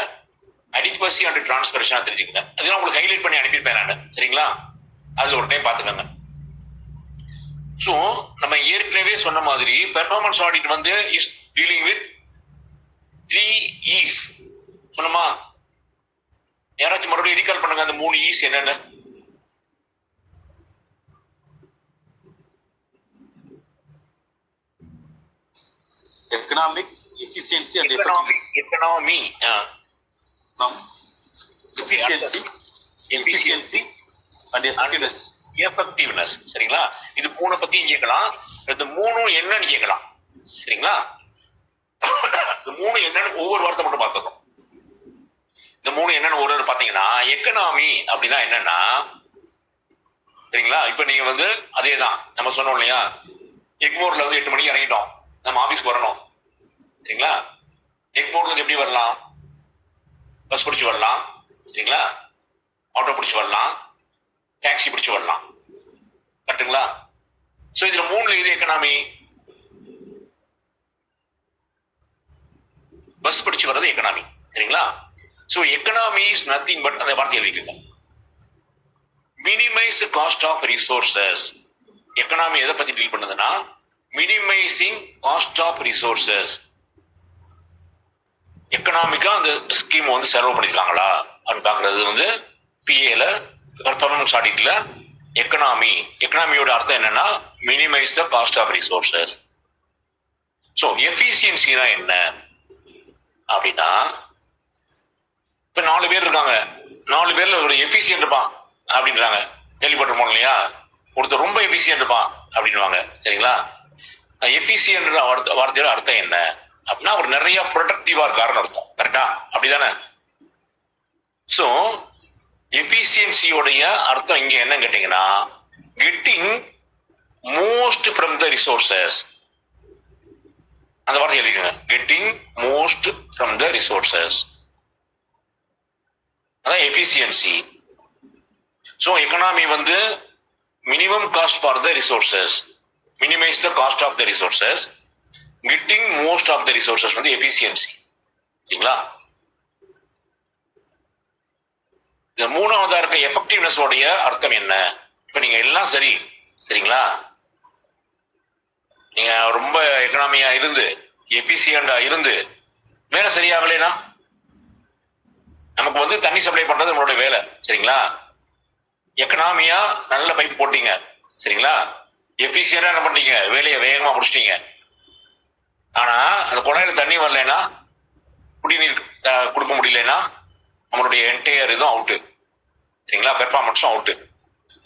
S1: அடிக்வசி அண்ட் டிரான்ஸ்பரன்சினா தெரிஞ்சுக்கோங்க. அதெல்லாம் உங்களுக்கு ஹைலைட் பண்ணி அனுப்பியிருப்பேன் நான், சரிங்களா? அதுல ஒரு டைம் பாத்துக்கோங்க. சோ நம்ம ஏற்கனவே சொன்ன மாதிரி பெர்ஃபார்மன்ஸ் ஆடிட் வந்து இஸ் டீலிங் வித் 3 E's சொன்னமா? யாராச்சும் மறுபடியும் ரீகால் பண்ணுங்க அந்த 3 E's என்னன்னு.
S2: Economic, efficiency and effectiveness.
S1: Economy,
S2: Efficiency and effectiveness.
S1: Effectiveness, சரிங்களா? இது 3 பத்தியும் கேட்கலாம். இந்த 3 என்னன்னு கேட்கலாம், சரிங்களா? இந்த 3 என்னன்னு ஒவ்வொரு வார்த்தை மட்டும் பார்த்துக்கணும். இந்த 3 என்னன்னு ஒரு பாத்தீங்கன்னா எக்கனாமி அப்படின்னா என்னன்னா, சரிங்களா? இப்ப நீங்க வந்து அதேதான் நம்ம சொன்னோம் இல்லையா, எக்மோர்ல வந்து 8 மணிக்கு இறங்கிட்டோம், நம்ம ஆபீஸ்க்கு வரணும், சரிங்களா? எக்மோர்ல இருந்து எப்படி வரலாம்? பஸ் பிடிச்சு வரலாம், சரிங்களா? ஆட்டோ பிடிச்சு வரலாம், டாக்ஸி பிடிச்சு வரலாம், கரெக்டுங்களா? சோ இதுல 3ல இது எக்கனாமி. பஸ் பிடிச்சு வர்றது எக்கனாமி, சரிங்களா? So economy is nothing but அந்த வார்த்தை எழுதிக்கோங்க, minimise cost of resources. Economy எதை பத்தி டீல் பண்ணுதுன்னா மினிமைசிங் காஸ்ட் ஆஃப் ரிசோர்சஸ். எக்கனாமிக்கா அந்த ஸ்கீம் வந்து செலவு பண்ணிருக்காங்களா அப்படின்னு பாக்குறது வந்து பிஏல பெர்ஃபார்மன்ஸ் ஆடிட்ல எக்கனாமியோட அர்த்தம் என்னன்னா minimise the cost of resources. So எஃபிஷியன்சினா என்ன அப்படின்னா, இப்ப 4 பேர் இருக்காங்க, 4 பேர்ல ஒரு எஃபிஷியன்ட் இருப்பான் அப்படின்றாங்க, கேள்விப்பட்டிருப்போம் இல்லையா? ஒருத்தர் ரொம்ப எஃபிஷியன்ட் இருப்பான் அப்படின்வாங்க, சரிங்களா? எஃபிஷியன்ட் வார்த்தையோட அர்த்தம் என்ன அப்படின்னா அவர் நிறைய ப்ரொடக்டிவா இருக்காருன்னு அர்த்தம், கரெக்டா? அப்படிதானே? சோ எஃபிஷியன்சியோடைய அர்த்தம் இங்க என்ன கேட்டீங்கன்னா getting most from the resources. அந்த வார்த்தை எழுதிக்கோங்க, getting most from the resources, அதான் எஃபிஷியன்சி. சோ எக்கனாமி வந்து minimum cost for the resources, minimise the cost of the resources, getting most of the resources வந்து எஃபிஷியன்சி, சரிங்களா? இந்த 3வதா இருக்க எஃபெக்டிவ்னஸ் உடைய அர்த்தம் என்ன? இப்ப நீங்க எல்லாம் சரி, சரிங்களா? நீங்க ரொம்ப எக்கனாமியா இருந்து எஃபிஷியண்டா இருந்து வேலை சரியாகலைன்னா நமக்கு வந்து தண்ணி சப்ளை பண்றது நம்மளுடைய வேலை, சரிங்களா? எக்கனாமியா நல்ல பைப் போட்டீங்க, சரிங்களா? எஃபிஷியண்டா என்ன பண்ணீங்க, வேலையை வேகமா முடிச்சிட்டீங்க. ஆனா அந்த குழாயில தண்ணி வரலைன்னா, குடிநீர் கொடுக்க முடியலன்னா நம்மளுடைய என்டையர் இதுவும் அவுட்டு, சரிங்களா? பெர்ஃபார்மன்ஸும் அவுட்டு.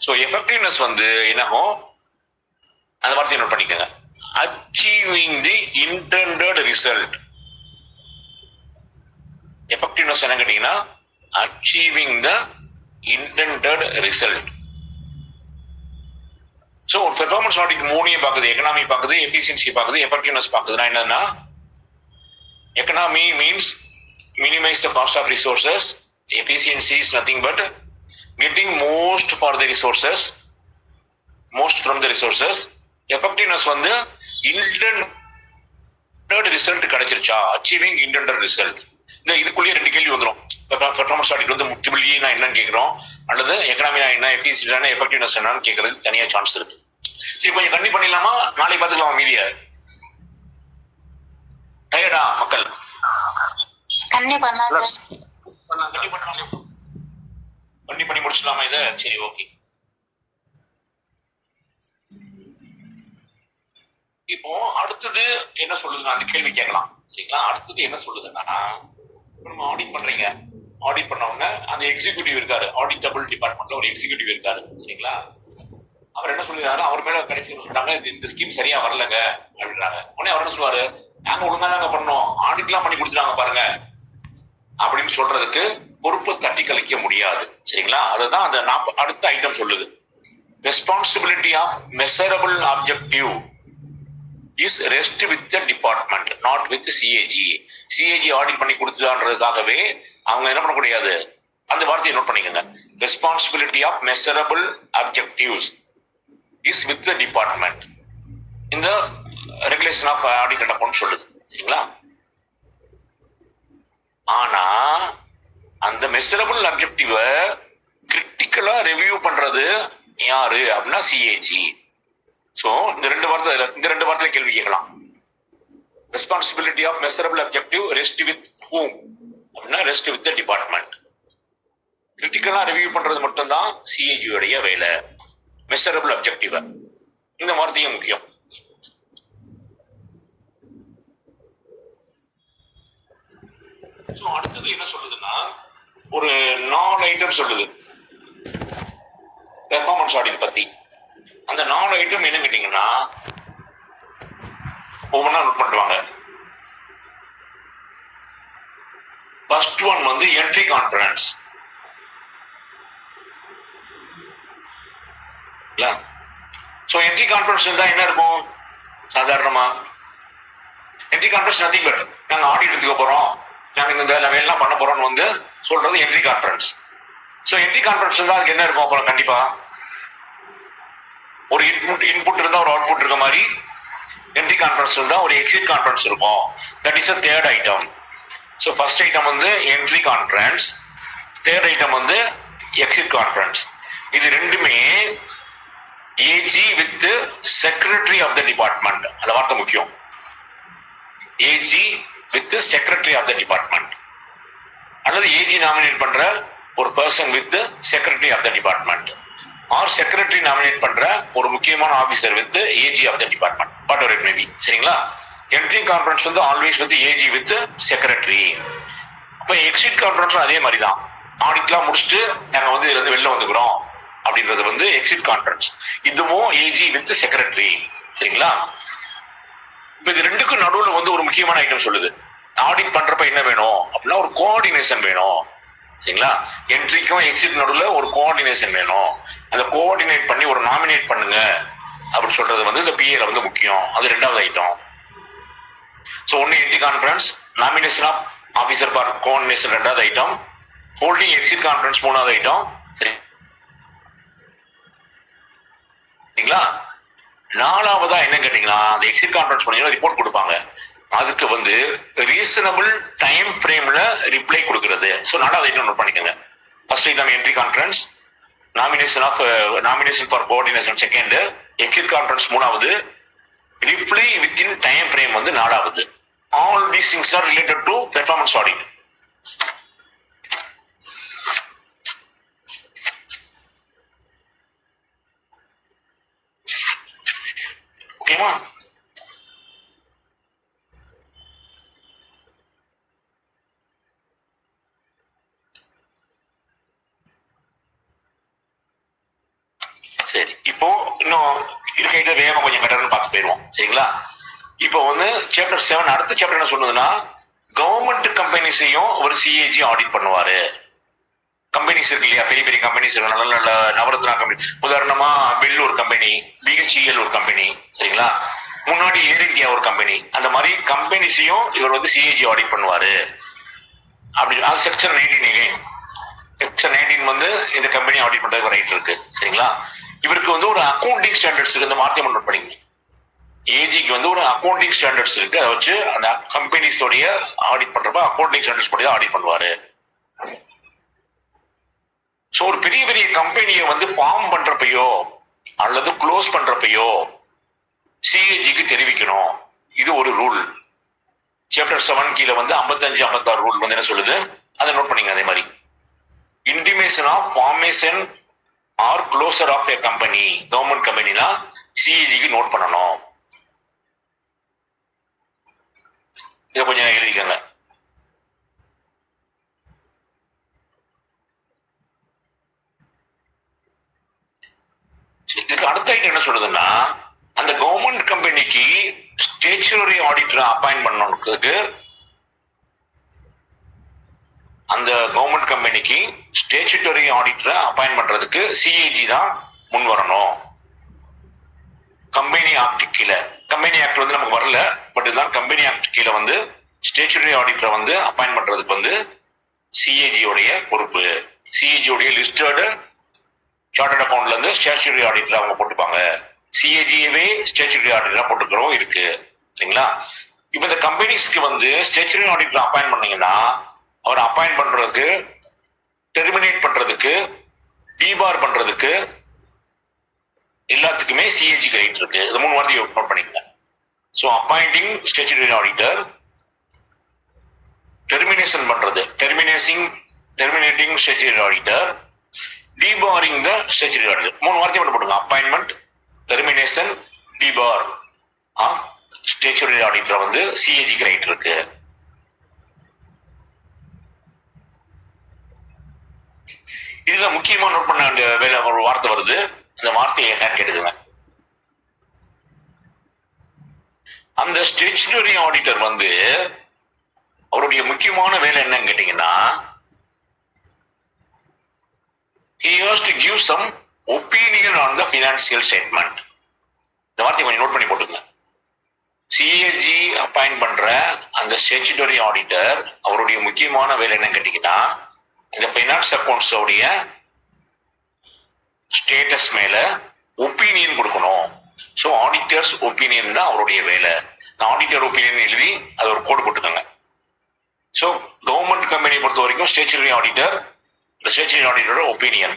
S1: ஸோ எஃபெக்டிவ்னஸ் வந்து என்னாகும், அந்த வார்த்தையை நோட் பண்ணிக்கோங்க, அச்சீவிங் தி இன்டெண்டட் ரிசல்ட். எஃபெக்டிவ்னஸ் என்ன கேட்டீங்கன்னா achieving the intended result. So ஒரு பெர்ஃபார்மன்ஸ் ஆடிட் 3 பார்க்குது, எக்கனாமி பார்க்குது, எஃபிஷியன்சி பார்க்குது, எஃபெக்டிவ்னஸ் பார்க்குதுன்னா என்னன்னா economy means minimize the cost of resources, efficiency is nothing but getting most for the resources, most from the resources. Effectiveness வந்து intended result கிடைச்சிருச்சா, achieving intended result. இந்த இதுக்குள்ளேயே 2 கேள்வி வந்துடும். பெர்ஃபார்மன்ஸ் ஆடிட் வந்து ட்ரிபிள் இ நான் என்னன்னு கேட்கிறோம், அல்லது எக்கனாமி என்ன, எஃபிசியன்ட் எஃபெக்டிவ்னஸ் என்னன்னு கேட்கறது தனியா சான்ஸ் இருக்கு. சரி, கொஞ்சம் கண்ணி பண்ணிடலாமா, நாளைக்கு பார்த்துக்கலாமா மீதிய? டயர்டா மக்கள்?
S4: கண்ணி பண்ணலாம் சார்.
S1: கண்ணி பண்ணி முடிச்சிடலாமா இதை? சரி, ஓகே. இப்போ அடுத்தது என்ன சொல்லுதுன்னா அந்த கேள்வி கேட்கலாம். சரிங்களா? அடுத்தது என்ன சொல்லுதுன்னா, நம்ம ஆடிட் பண்றீங்க, ஆடிட் பண்ண உடனே அந்த எக்ஸிக்யூட்டிவ் இருக்காரு, ஆடிட்டபிள் டிபார்ட்மெண்ட்ல ஒரு எக்ஸிக்யூட்டிவ் இருக்காரு. சரிங்களா? அவர் என்ன சொல்லிடுறாரு, அவர் மேல கடைசி சொல்றாங்க இந்த ஸ்கீம் சரியா வரலங்க அப்படின்றாங்க. உடனே அவர் என்ன சொல்லுவாரு, நாங்க ஒழுங்கா தாங்க பண்ணோம், ஆடிட்லாம் பண்ணி கொடுத்துட்டாங்க பாருங்க அப்படின்னு சொல்றதுக்கு பொறுப்பை தட்டி கழிக்க முடியாது. சரிங்களா? அதுதான் அந்த அடுத்த ஐட்டம் சொல்லுது. Responsibility of measurable objective is rest with the department, not with CAG. CAG audit பண்ணி கொடுத்துட்டான்றதுக்காகவே அவங்க என்ன பண்ண முடியாது, அந்த வார்த்தையை நோட் பண்ணிக்கோங்க. Responsibility of measurable objectives is with the department. இந்த regulation of audit and account சொல்லுது. சரிங்களா? ஆனா அந்த மெஷரபிள் ஆப்ஜெக்டிவ கிரிட்டிக்கலா ரிவ்யூ பண்றது யாரு அப்படின்னா CAG. சோ இந்த ரெண்டு வார்த்தை கேள்வி கேட்கலாம். Responsibility of measurable objective rest with whom அப்படின்னா ரெஸ்ட் வித் தி டிபார்ட்மெண்ட். கிரிட்டிக்கலா ரிவ்யூ பண்றது மட்டும்தான் CAG உடைய வேலை, மெஷரபிள் ஆப்ஜெக்டிவ். இந்த வார்த்தையும் முக்கியம். அடுத்தது என்ன சொல்லுதுன்னா, ஒரு 4 ஐட்டம் சொல்லுது பெர்ஃபார்மன்ஸ் ஆடிட் பத்தி. அந்த 4 ஐட்டம் என்ன கேட்டீங்கன்னா ஒவ்வொன்றா நோட் பண்ணுவாங்க. ஃபர்ஸ்ட் ஒன் வந்து entry conference. So entry conference இருந்தா என்ன இருக்கும்? சாதாரணமா என்ட்ரி கான்ஃபரன்ஸ் நதிங் பட் நாங்க ஆடிட் எடுத்துக்க போறோம், நாங்க இந்த வேலையெல்லாம் பண்ண போறோம்னு வந்து சொல்றது entry conference. So entry conference இருந்தா அதுக்கு என்ன இருக்கும்? அப்புறம் கண்டிப்பா ஒரு இன்புட் இருந்தா ஒரு அவுட்புட் இருக்க மாதிரி என்ட்ரி கான்ஃபரன்ஸ் இருந்தா ஒரு எக்ஸிட் கான்ஃபரன்ஸ் இருக்கும். That is a third item. So first item வந்து என்ட்ரி கான்ஃபரன்ஸ், தேர்ட் ஐட்டம் வந்து எக்ஸிட் கான்ஃபரன்ஸ். இது ரெண்டுமே AG with secretary of the department. அந்த வார்த்தை முக்கியம். AG with secretary of the department, அல்லது AG நாமினேட் பண்ற ஒரு person with secretary of the department, or secretary nominate பண்ற ஒரு முக்கியமான officer with AG of the department, whatever it may be. சரிங்களா? என்ட்ரி கான்ஃபரன்ஸ் வந்து always with AG with secretary. அப்ப exit conference அதே மாதிரி தான். ஆடிட்லாம் முடிச்சுட்டு நாங்க வந்து இதுல இருந்து வெளில வந்துக்கிறோம் அப்படின்றது வந்து எக்ஸிட் கான்ஃபரன்ஸ். இதுவும் AG வித் செக்ரட்டரி. சரிங்களா? இப்ப இது ரெண்டுக்கும் நடுவுல வந்து ஒரு முக்கியமான ஐட்டம் சொல்லுது. ஆடிட் பண்றப்ப என்ன வேணும் அப்படின்னா ஒரு கோஆர்டினேஷன் வேணும். சரிங்களா? என்ட்ரிக்கும் எக்ஸிட் நடுவுல ஒரு கோஆர்டினேஷன் வேணும். அந்த கோஆர்டினேட் பண்ணி ஒரு நாமினேட் பண்ணுங்க அப்படி சொல்றது வந்து இந்த PA வந்து முக்கியம். அது ரெண்டாவது ஐட்டம். சோ ஒன்னு entry conference, nomination of officer for coordination ரெண்டாவது ஐட்டம், ஹோல்டிங் எக்ஸிட் கான்ஃபரன்ஸ் மூணாவது ஐட்டம். சரிங்களா? நாலாவதா என்ன கேட்டீங்கன்னா, அந்த எக்ஸிட் கான்ஃபரன்ஸ் பண்ணீங்கன்னா ரிப்போர்ட் கொடுப்பாங்க. அதுக்கு வந்து ரீசனபிள் டைம் ஃப்ரேம்ல ரிப்ளை கொடுக்கிறது. சோ நாலாவது ஐட்டம் நோட் பண்ணிக்கோங்க. First item entry conference, nomination for coordination second, exit conference மூணாவது, ரிப்ளை வித்தின் டைம் ஃப்ரேம் வந்து நாலாவது. All these things are related to performance audit. ஓகேமா? சரி, இப்போ இன்னும் இருக்க வேகம் கொஞ்சம் பெட்டர்னு பார்த்து போயிடுவோம். சரிங்களா? இப்போ வந்து சாப்டர் 7 அடுத்த சாப்டர் என்ன சொல்லுதுன்னா, கவர்மெண்ட் கம்பெனிஸையும் ஒரு CAG ஆடிட் பண்ணுவாரு. கம்பெனிஸ் இருக்கு இல்லையா, பெரிய பெரிய கம்பெனிஸ் இருக்கு, நல்ல நல்ல நவரத்னா கம்பெனி. உதாரணமா பெல் ஒரு கம்பெனி, BHEL ஒரு கம்பெனி. சரிங்களா? முன்னாடி ஏர் இந்தியா ஒரு கம்பெனி. அந்த மாதிரி கம்பெனிஸையும் இவர் வந்து CAG ஆடிட் பண்ணுவாரு அப்படி. அது செக்ஷன் 19. செக்ஷன் 19 வந்து இந்த கம்பெனி ஆடிட் பண்றதுக்கு ரைட் இருக்கு. சரிங்களா? இவருக்கு வந்து ஒரு அக்கௌண்டிங் ஸ்டாண்டர்ட்ஸ் இந்த வார்த்தை நோட் பண்ணிங்க. ஏஜிக்கு வந்து ஒரு அக்கௌண்டிங் ஸ்டாண்டர்ட்ஸ் இருக்கு. அதை வச்சு அந்த கம்பெனிஸோடைய ஆடிட் பண்றப்ப அக்கௌண்டிங் ஸ்டாண்டர்ட்ஸ் படி தான் ஆடிட் பண்ணுவாரு. ஸோ ஒரு பெரிய பெரிய கம்பெனியை வந்து ஃபார்ம் பண்றப்பையோ அல்லது க்ளோஸ் பண்றப்பையோ சிஏஜிக்கு தெரிவிக்கணும். இது ஒரு ரூல். சாப்டர் 7 கீழே வந்து 55, 56 ரூல் வந்து என்ன சொல்லுது, அதை நோட் பண்ணிங்க. அதே மாதிரி intimation of formation or closure of a company, government கம்பெனினா சிஏஜிக்கு நோட் பண்ணணும். இதை கொஞ்சம் எழுதிக்கங்க. இதுக்கு அடுத்த ஐட்டம் என்ன சொல்லுதுன்னா, அந்த கவர்மெண்ட் கம்பெனிக்கு ஸ்டேச்சுரரி ஆடிட்டர் அப்பாயிண்ட் பண்ணணுக்கு, அந்த கவர்மெண்ட் கம்பெனிக்கு ஸ்டேச்சுட்டரி ஆடிட்டரை அப்பாயிண்ட் பண்றதுக்கு சிஏஜி தான் முன் வரணும். கம்பெனி ஆக்ட் கீழே, கம்பெனி ஆக்ட் வந்து நமக்கு வரல, பட் இதுதான் கம்பெனி ஆக்ட் கீழே வந்து ஸ்டேச்சுட்டரி ஆடிட்டரை வந்து அப்பாயிண்ட் பண்றதுக்கு வந்து சிஏஜி உடைய பொறுப்பு. சிஏஜி உடைய லிஸ்டர்டு சார்ட்டர்ட் அக்கௌண்ட்ல இருந்து ஸ்டேச்சுட்டரி ஆடிட்டர் அவங்க போட்டுப்பாங்க. சிஏஜியவே ஸ்டேச்சுட்டரி ஆடிட்டரா போட்டுக்கிறோம் இருக்கு இல்லைங்களா. இப்ப இந்த கம்பெனிஸ்க்கு வந்து ஸ்டேச்சுட்டரி ஆடிட்டர் அப்பாயிண்ட் பண்ணீங்கன்னா அவர் அப்பாயிண்ட் பண்றதுக்கு, டெர்மினேட் பண்றதுக்கு, டிபார் பண்றதுக்கு எல்லாத்துக்குமே சிஏஜி ரைட் இருக்கு. இது 3 வார்த்தையை நோட் பண்ணிக்கங்க. ஸோ அப்பாயிண்டிங் ஸ்டேச்சுட்டரி ஆடிட்டர், டெர்மினேஷன் பண்றது, டெர்மினேட்டிங் ஸ்டேச்சுட்டரி ஆடிட்டர், டிபாரிங் த ஸ்டேச்சுட்டரி ஆடிட்டர். 3 வார்த்தை மட்டும் போட்டுங்க. அப்பாயின்மெண்ட், டெர்மினேஷன், டிபார் ஸ்டேச்சுட்டரி ஆடிட்டர் வந்து சிஏஜிக்கு ரைட் இருக்கு. இதுல முக்கியமா நோட் பண்ண வேண்டிய வேலை ஒரு வார்த்தை வருது. இந்த வார்த்தையை என்னன்னு கேட்டுக்குங்க. அந்த ஸ்டேச்சுட்டரி ஆடிட்டர் வந்து அவருடைய முக்கியமான வேலை என்னன்னு கேட்டீங்கன்னா, he has to give some opinion on the financial statement. இந்த வார்த்தையை கொஞ்சம் நோட் பண்ணி போட்டுங்க. சிஏஜி அப்பாயிண்ட் பண்ற அந்த ஸ்டேச்சுட்டரி ஆடிட்டர் அவருடைய முக்கியமான வேலை என்னன்னு கேட்டீங்கன்னா, இந்த ஃபைனான்ஸ் அக்கௌண்ட்ஸ் உடைய ஸ்டேட்டஸ் மேல ஒப்பீனியன் கொடுக்கணும். ஸோ ஆடிட்டர்ஸ் ஒப்பீனியன் தான் அவருடைய வேலை. ஆடிட்டர் ஒப்பீனியன் எழுதி அது ஒரு கோடு போட்டுக்கோங்க. ஸோ கவர்மெண்ட் கம்பெனியை பொறுத்த வரைக்கும் ஸ்டேச்சுட்டரி ஆடிட்டர், இந்த ஸ்டேச்சுட்டரி ஆடிட்டரோட ஒப்பீனியன்.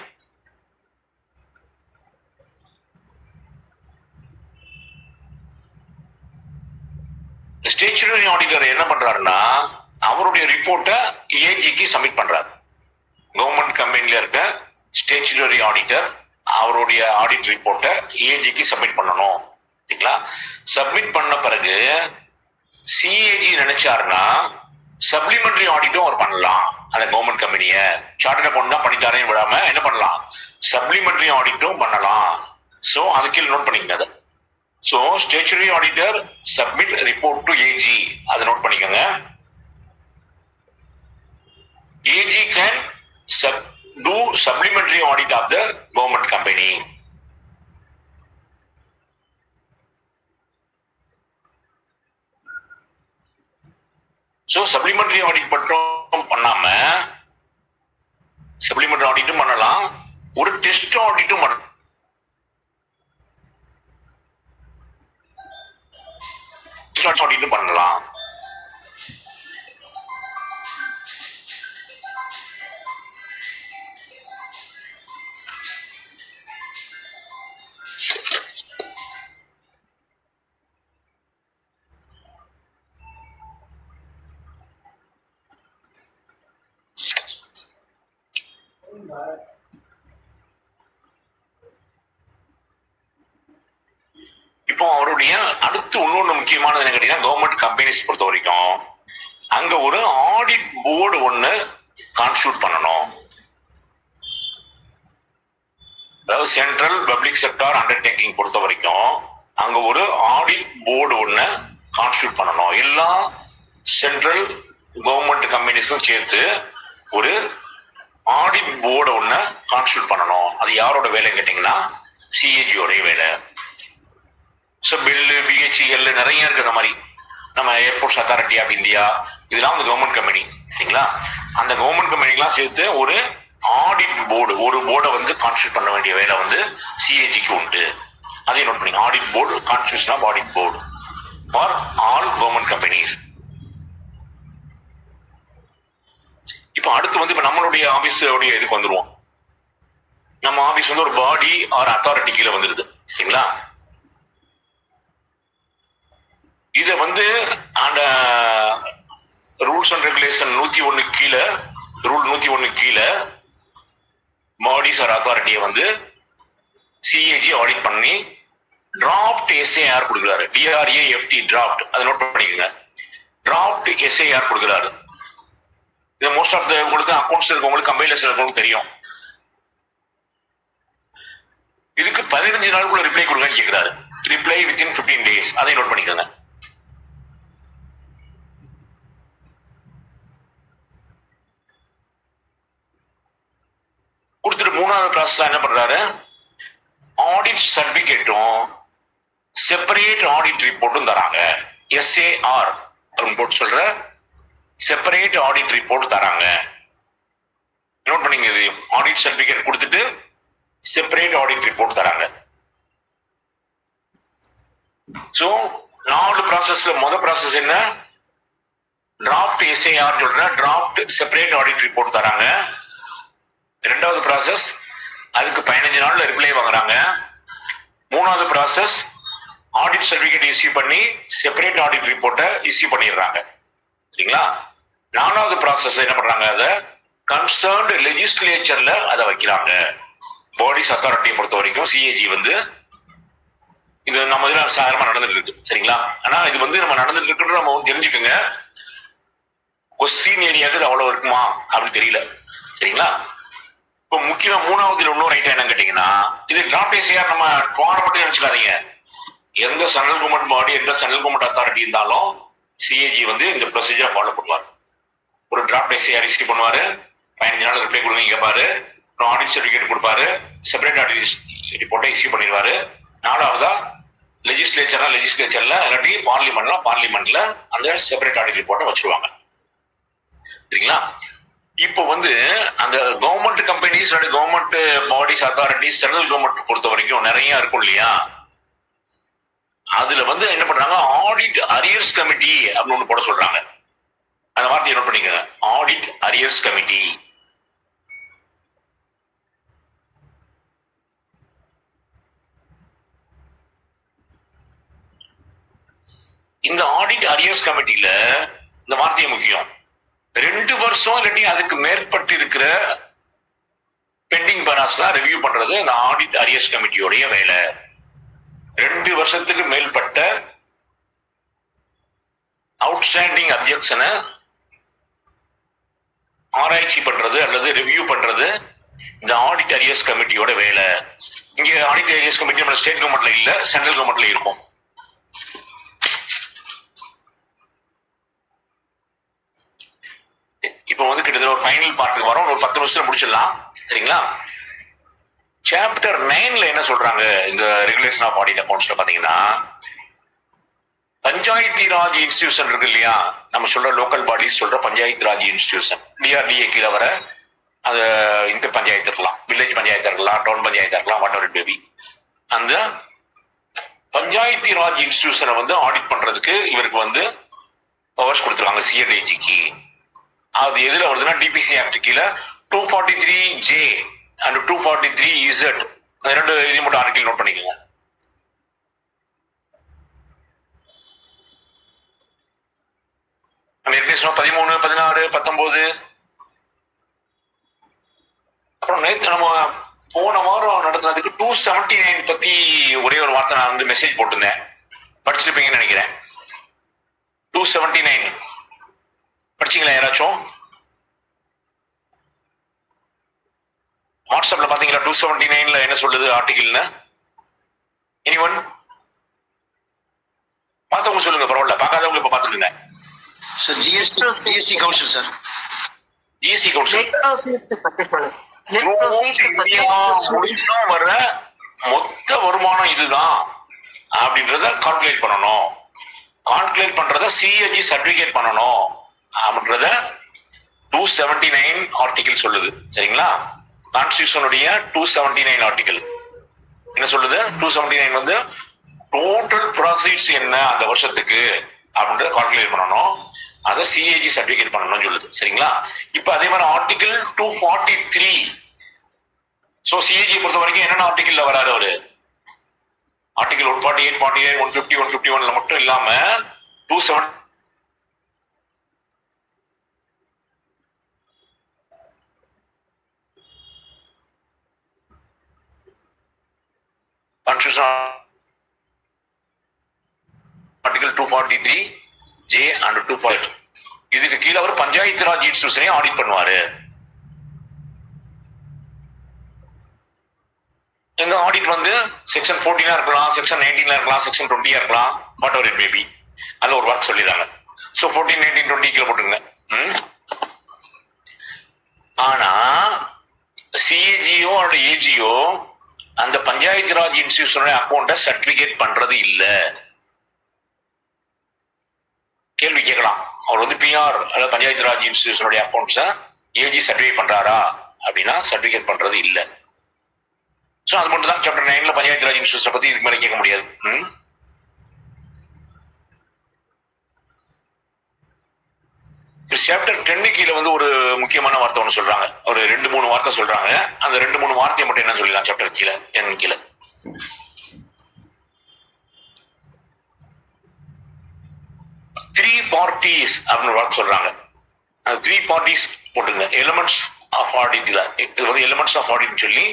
S1: ஸ்டேச்சுட்டரி ஆடிட்டர் என்ன பண்றாருன்னா, அவருடைய ரிப்போர்ட்டை ஏஜிக்கு சப்மிட் பண்றாரு. கவர்மெண்ட் கம்பெனில இருக்க ஸ்டேச்சுட்டரி ஆடிட்டர் அவருடைய ஆடிட் ரிப்போர்ட்டை ஏஜிக்கு சப்மிட் பண்ணணும். சரிங்களா? சப்மிட் பண்ண பிறகு சிஏஜி நினைச்சாருன்னா சப்ளிமெண்டரி ஆடிட்டும் அவர் பண்ணலாம். அந்த கவர்மெண்ட் கம்பெனிய சார்ட்டர்ட் அக்கௌண்ட் தான் பண்ணிட்டாரே விடாம என்ன பண்ணலாம், சப்ளிமெண்டரி ஆடிட்டும் பண்ணலாம். ஸோ அது கீழே நோட் பண்ணிக்கங்க. அதை so statutory auditor submit report to AG, அதை நோட் பண்ணிக்கோங்க. AG can do supplementary audit of the government company. So supplementary audit மட்டும் பண்ணாம supplementary auditum பண்ணலாம், ஒரு டெஸ்ட் ஆடிட்டும் பண்ணலாம். ஆடிட்டும் பண்ணலாம். இப்போ அவருடைய அடுத்து இன்னொன்னு முக்கியமானது என்ன கேட்டீங்கன்னா, கவர்மெண்ட் கம்பெனிஸ் பொறுத்த வரைக்கும் அங்க ஒரு ஆடிட் போர்டு ஒண்ணு கான்ஸ்டிடியூட் பண்ணணும். அதாவது சென்ட்ரல் பப்ளிக் செக்டார் அண்டர்டேக்கிங் பொறுத்த வரைக்கும் அங்க ஒரு ஆடிட் போர்டு ஒண்ணு கான்ஸ்டிடியூட் பண்ணணும். எல்லா சென்ட்ரல் கவர்மெண்ட் கம்பெனிஸ்க்கும் சேர்த்து ஒரு ஆடிட் போர்டு ஒண்ணு கான்ஸ்டிடியூட் பண்ணணும். அது யாரோட வேலைன்னு கேட்டீங்கன்னா, சிஏஜியோடைய வேலை. ஸோ பில்லு, பிஹெச்இஎல் நிறைய இருக்கு. அந்த மாதிரி நம்ம ஏர்போர்ட்ஸ் அத்தாரிட்டி ஆஃப் இந்தியா, இதெல்லாம் வந்து கவர்மெண்ட் கம்பெனி. சரிங்களா? அந்த கவர்மெண்ட் கம்பெனிக்கெல்லாம் சேர்த்து ஒரு ஆடிட் போர்டு, ஒரு போர்டை வந்து கான்ஸ்டிடியூட் பண்ண வேண்டிய வேலை வந்து சிஏஜிக்கு உண்டு. அதை நோட் பண்ணி audit board, constitution of audit board for all government companies. இப்ப அடுத்து வந்து இப்ப நம்மளுடைய ஆபீஸ் இதுக்கு வந்துருவோம். நம்ம ஆபீஸ் வந்து ஒரு பாடி ஆர் அத்தாரிட்டி கீழே வந்துருது சரிங்களா. இத வந்து அந்த ரூல்ஸ் அண்ட் ரெகுலேஷன் 101 கீழே, ரூல் 101 கீழே பாடிஸ் ஆர் அத்தாரிட்டியை வந்து சிஏஜி ஆடிட் பண்ணி டிராப்ட் எஸ்ஏஆர் கொடுக்குறாரு. டிஆர்ஏஎஃப்டி டிராப்ட், அதை நோட் பண்ணிக்கோங்க. டிராப்ட் எஸ்ஏஆர் கொடுக்குறாரு. இது மோஸ்ட் ஆஃப் த உங்களுக்கு அக்கௌண்ட்ஸ் இருக்கவங்களுக்கு, கம்பெனிஸ் இருக்கவங்களுக்கு தெரியும். இதுக்கு 15 நாளுக்குள்ள ரிப்ளை கொடுங்கன்னு கேட்கிறாரு. ரிப்ளை வித்தின் 15 days, அதை நோட் பண்ணிக்கோங்க. கொடுத்துட்டு மூணாவது ப்ராசஸ் என்ன பண்றாரு, ஆடிட் சர்டிபிகேட்டும் செப்பரேட் ஆடிட் ரிப்போர்ட்டும் தராங்க. எஸ்ஏஆர் போட்டு சொல்ற செப்பரேட் ஆடிட் ரிப்போர்ட் தராங்க. நோட் பண்ணிங்க. ஆடிட் சர்டிபிகேட் கொடுத்துட்டு செப்பரேட் ஆடிட் ரிப்போர்ட் தராங்க. சோ 4 ப்ராசஸ்ல முதல் ப்ராசஸ் என்ன, டிராப்ட் எஸ்ஏஆர் சொல்ற டிராப்ட் செப்பரேட் ஆடிட் ரிப்போர்ட் தராங்க. இரண்டாவது ப்ராசஸ் அதுக்கு 15 நாள்ல ரிப்ளை வாங்குறாங்க. மூணாவது ப்ராசஸ் ஆடிட் சர்டிபிகேட் இஷ்யூ பண்ணி செப்பரேட் ஆடிட் ரிப்போர்ட்டை இஷ்யூ பண்ணிடுறாங்க சரிங்களா. நாலாவது ப்ராசஸ் என்ன பண்றாங்க, அதை கன்சர்ன்டு லெஜிஸ்லேச்சர்ல அதை வைக்கிறாங்க. பாடிஸ் அத்தாரிட்டியை பொறுத்த வரைக்கும் சிஏஜி வந்து இது நம்ம இதுல சாதாரணமா நடந்துட்டு இருக்கு சரிங்களா. ஆனா இது வந்து நம்ம நடந்துட்டு இருக்குன்னு நம்ம தெரிஞ்சுக்கோங்க. கொஸ்டின் ஏரியாவுக்கு அவ்வளவு இருக்குமா அப்படின்னு தெரியல சரிங்களா. இப்போ முக்கியமா மூணாவது இன்னொரு ஐட்டம் என்னன்னு கேட்டீங்கன்னா, இது டிராப்ட் எஸ்ஏஆர் நம்ம மட்டும் நினைச்சுக்காதீங்க. எந்த சென்ட்ரல் கவர்மெண்ட் பாடி, எந்த சென்ட்ரல் கவர்மெண்ட் அத்தாரிட்டி இருந்தாலும் சிஏஜி வந்து இந்த ப்ரொசீஜரை ஃபாலோ பண்ணுவார். ஒரு டிராப்ட் எஸ்ஏஆர் இஷ்யூ பண்ணுவாரு, 15 நாள் ரிப்ளை கொடுங்க கேட்பாரு, ஆடிட் சர்டிபிகேட் கொடுப்பாரு, செப்பரேட் ஆடிட் ரிப்போர்ட்டை இஷ்யூ பண்ணிடுவாரு. நாலாவதா லெஜிஸ்லேச்சர்ல இல்லாட்டி பார்லிமெண்ட்ல அந்த செப்பரேட் ஆடிட் ரிப்போர்ட்டை வச்சிருவாங்க சரிங்களா. இப்போ வந்து அந்த government companies, government bodies, authorities, central government பொறுத்த வரைக்கும் நிறைய இருக்கும் இல்லையா. அதுல வந்து என்ன பண்றாங்க, ஆடிட் அரியர்ஸ் கமிட்டி அப்படின்னு ஒண்ணு போட சொல்றாங்க. அந்த வார்த்தையை நோட் பண்ணிக்கோங்க, ஆடிட் அரியர்ஸ் கமிட்டி. இந்த ஆடிட் அரியர்ஸ் கமிட்டியில இந்த வார்த்தையை முக்கியம், 2 வருஷம் இல்லாட்டி அதுக்கு மேற்பட்டு இருக்கிற பெண்டிங் பேனாஸ்லாம் ரிவ்யூ பண்றது இந்த ஆடிட் அரியர்ஸ் கமிட்டியோடைய வேலை. 2 வருஷத்துக்கு மேற்பட்ட அவுட்ஸ்டாண்டிங் அப்ஜெக்ஷனை ஆராய்ச்சி பண்றது அல்லது ரிவ்யூ பண்றது இந்த ஆடிட் அரியர்ஸ் கமிட்டியோட வேலை. இங்க ஆடிட் அரியர்ஸ் கமிட்டி நம்ம ஸ்டேட் கவர்மெண்ட்ல இல்ல, சென்ட்ரல் கவர்மெண்ட்ல இருக்கும். இப்போ வந்து கிட்டத்தட்ட ஒரு ஃபைனல் பார்ட்டுக்கு வரோம், ஒரு 10 நிமிஷத்துல முடிச்சிடலாம் சரிங்களா. சாப்டர் 9ல என்ன சொல்றாங்க, இந்த ரெகுலேஷன் ஆஃப் ஆடிட் அக்கவுண்ட்ஸ்ல பாத்தீங்கன்னா, பஞ்சாயத்து ராஜ் இன்ஸ்டிடியூஷன் இருக்கு இல்லையா, நம்ம சொல்ற லோக்கல் பாடிஸ் சொல்ற பஞ்சாயத்து ராஜ் இன்ஸ்டிடியூஷன், டிஆர்டிஏ கீழே வர அது இந்த பஞ்சாயத்து இருக்கலாம், வில்லேஜ் பஞ்சாயத்து இருக்கலாம், டவுன் பஞ்சாயத்து இருக்கலாம், வாட் எவர் பேபி. அந்த பஞ்சாயத்து ராஜ் இன்ஸ்டிடியூஷனை வந்து ஆடிட் பண்றதுக்கு இவருக்கு வந்து பவர்ஸ் கொடுத்துருக்காங்க சிஎல்ஐஜிக்கு. அது எதுல வருதுன்னா டிபிசி ஆக்ட் கீழே 243J and 243Z, 2 இது மட்டும் ஆர்டிகல் நோட் பண்ணிக்கோங்க. நம்ம ஏற்கனவே 13, 16, 19. அப்புறம் நேற்று நம்ம போன வாரம் நடத்துனதுக்கு 279 பத்தி ஒரே ஒரு வார்த்தை நான் வந்து மெசேஜ் போட்டிருந்தேன், படிச்சிருப்பீங்கன்னு நினைக்கிறேன். 279 படிச்சீங்களா யாராச்சும்? வாட்ஸ்அப்ல பாத்தீங்களா 279ல என்ன சொல்லுது ஆர்டிகிள்னு? எனிவன் பார்த்தவங்க சொல்லுங்க, பரவாயில்ல. பார்க்காதவங்க இப்ப பாத்துக்கங்க.
S2: Sir, GST Council, sir.
S1: GST Council முழுசும் வர்ற மொத்த வருமானம் இதுதான் அப்படின்றத கால்குலேட் பண்ணணும். கால்குலேட் பண்றத சிஏஜி சர்டிபிகேட் பண்ணணும் அப்படின்றத 279 ஆர்டிகிள் சொல்லுது சரிங்களா. கான்ஸ்டிடியூஷனுடைய 279 ஆர்டிகிள். என்ன சொல்லுது 279 வந்து டோட்டல் ப்ராசீட்ஸ் என்ன அந்த வருஷத்துக்கு அப்படின்றத கால்குலேட் பண்ணணும், அதை சிஏஜி சர்டிபிகேட் பண்ணணும்னு சொல்லுது. சரிங்களா? இப்ப அதே மாதிரி ஆர்டிகிள் 243. சோ சிஏஜி பொறுத்த வரைக்கும் என்னென்ன ஆர்டிகிள்ல வராது அவரு? ஆர்டிகிள் 148, 49, 150, 151 மட்டும் இல்லாம 27 Constitution Article 243 J and 240. இதுக்கு கீழே அவர் பஞ்சாயத்து ராஜ் இன்ஸ்டிடியூஷனையும் ஆடிட் பண்ணுவாரு. இந்த ஆடிட் வந்து செக்ஷன் 14 இருக்கலாம், செக்ஷன் 19 இருக்கலாம், செக்ஷன் 20 இருக்கலாம், what ever it may B. அதுல ஒரு வார்த்தை சொல்லிடுறாங்க. சோ 14, 19, 20 கீழே போட்டுருங்க. ஆனா சிஏஜியோ அல்லது ஏஜியோ அந்த பஞ்சாயத்து ராஜ் இன்ஸ்டிடியூஷனோட அக்கௌண்ட்டை சர்டிபிகேட் பண்றது இல்ல. கேள்வி கேட்கலாம், அவர் வந்து பிஆர் அல்லது பஞ்சாயத்து ராஜ் இன்ஸ்டிடியூஷனுடைய அக்கௌண்ட்ஸை ஏஜி சர்டிபிகேட் பண்றாரா அப்படின்னா சர்டிபிகேட் பண்றது இல்ல. சோ அது மட்டும் தான் சாப்டர் 9ல பஞ்சாயத்து ராஜ் இன்ஸ்டிடியூஷன் பத்தி இதுக்கு மேல கேட்க முடியாது. சாப்டர் 10 கீழே வந்து ஒரு முக்கியமான வார்த்தை ஒன்று சொல்றாங்க, ஒரு 2-3 வார்த்தை சொல்றாங்க. அந்த 2-3 வார்த்தையை மட்டும் என்ன சொல்லலாம் சாப்டர் கீழே என் கீழே? த்ரீ பார்ட்டிஸ் அப்படின்னு வார்த்தை சொல்றாங்க. அந்த 3 பார்ட்டிஸ் போட்டுங்க. எலிமெண்ட்ஸ் ஆஃப் ஆடிட்ல இது வந்து எலிமெண்ட்ஸ் ஆஃப் ஆடிட் சொல்லி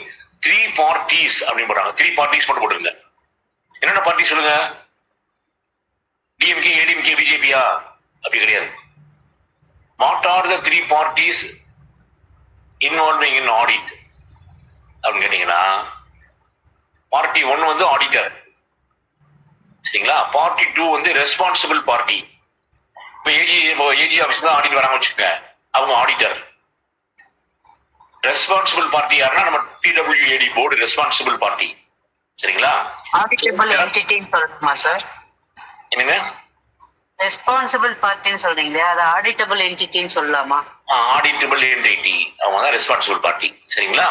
S1: 3 பார்ட்டிஸ் அப்படின்னு போடுறாங்க. 3 பார்ட்டிஸ் மட்டும் போட்டுருங்க. என்னென்ன பார்ட்டி சொல்லுங்க? டிஎம்கே, ஏடிஎம்கே, பிஜேபியா? அப்படி கிடையாது. What are the 3 parties involving in audit அப்படின்னு கேட்டீங்கன்னா, பார்ட்டி 1 வந்து ஆடிட்டர். சரிங்களா? பார்ட்டி 2 வந்து ரெஸ்பான்சிபிள் பார்ட்டி. இப்ப ஏஜி ஆபீஸ் தான் ஆடிட் வராம வச்சுக்க, அவங்க ஆடிட்டர். ரெஸ்பான்சிபிள் பார்ட்டி யாருன்னா நம்ம டிடபிள்யூஏடி போர்டு ரெஸ்பான்சிபிள் பார்ட்டி. சரிங்களா?
S6: ஆடிட்டபிள் என்டிட்டின்னு சொல்லணுமா சார்?
S1: என்னங்க
S6: ரெஸ்பான்சிபிள் பார்ட்டின்னு சொல்றீங்களே, அது ஆடிட்டபிள் என்டிட்டின்னு சொல்லலாமா?
S1: ஆடிட்டபிள் என்டிட்டி, அவங்க தான் ரெஸ்பான்சிபிள் பார்ட்டி. சரிங்களா?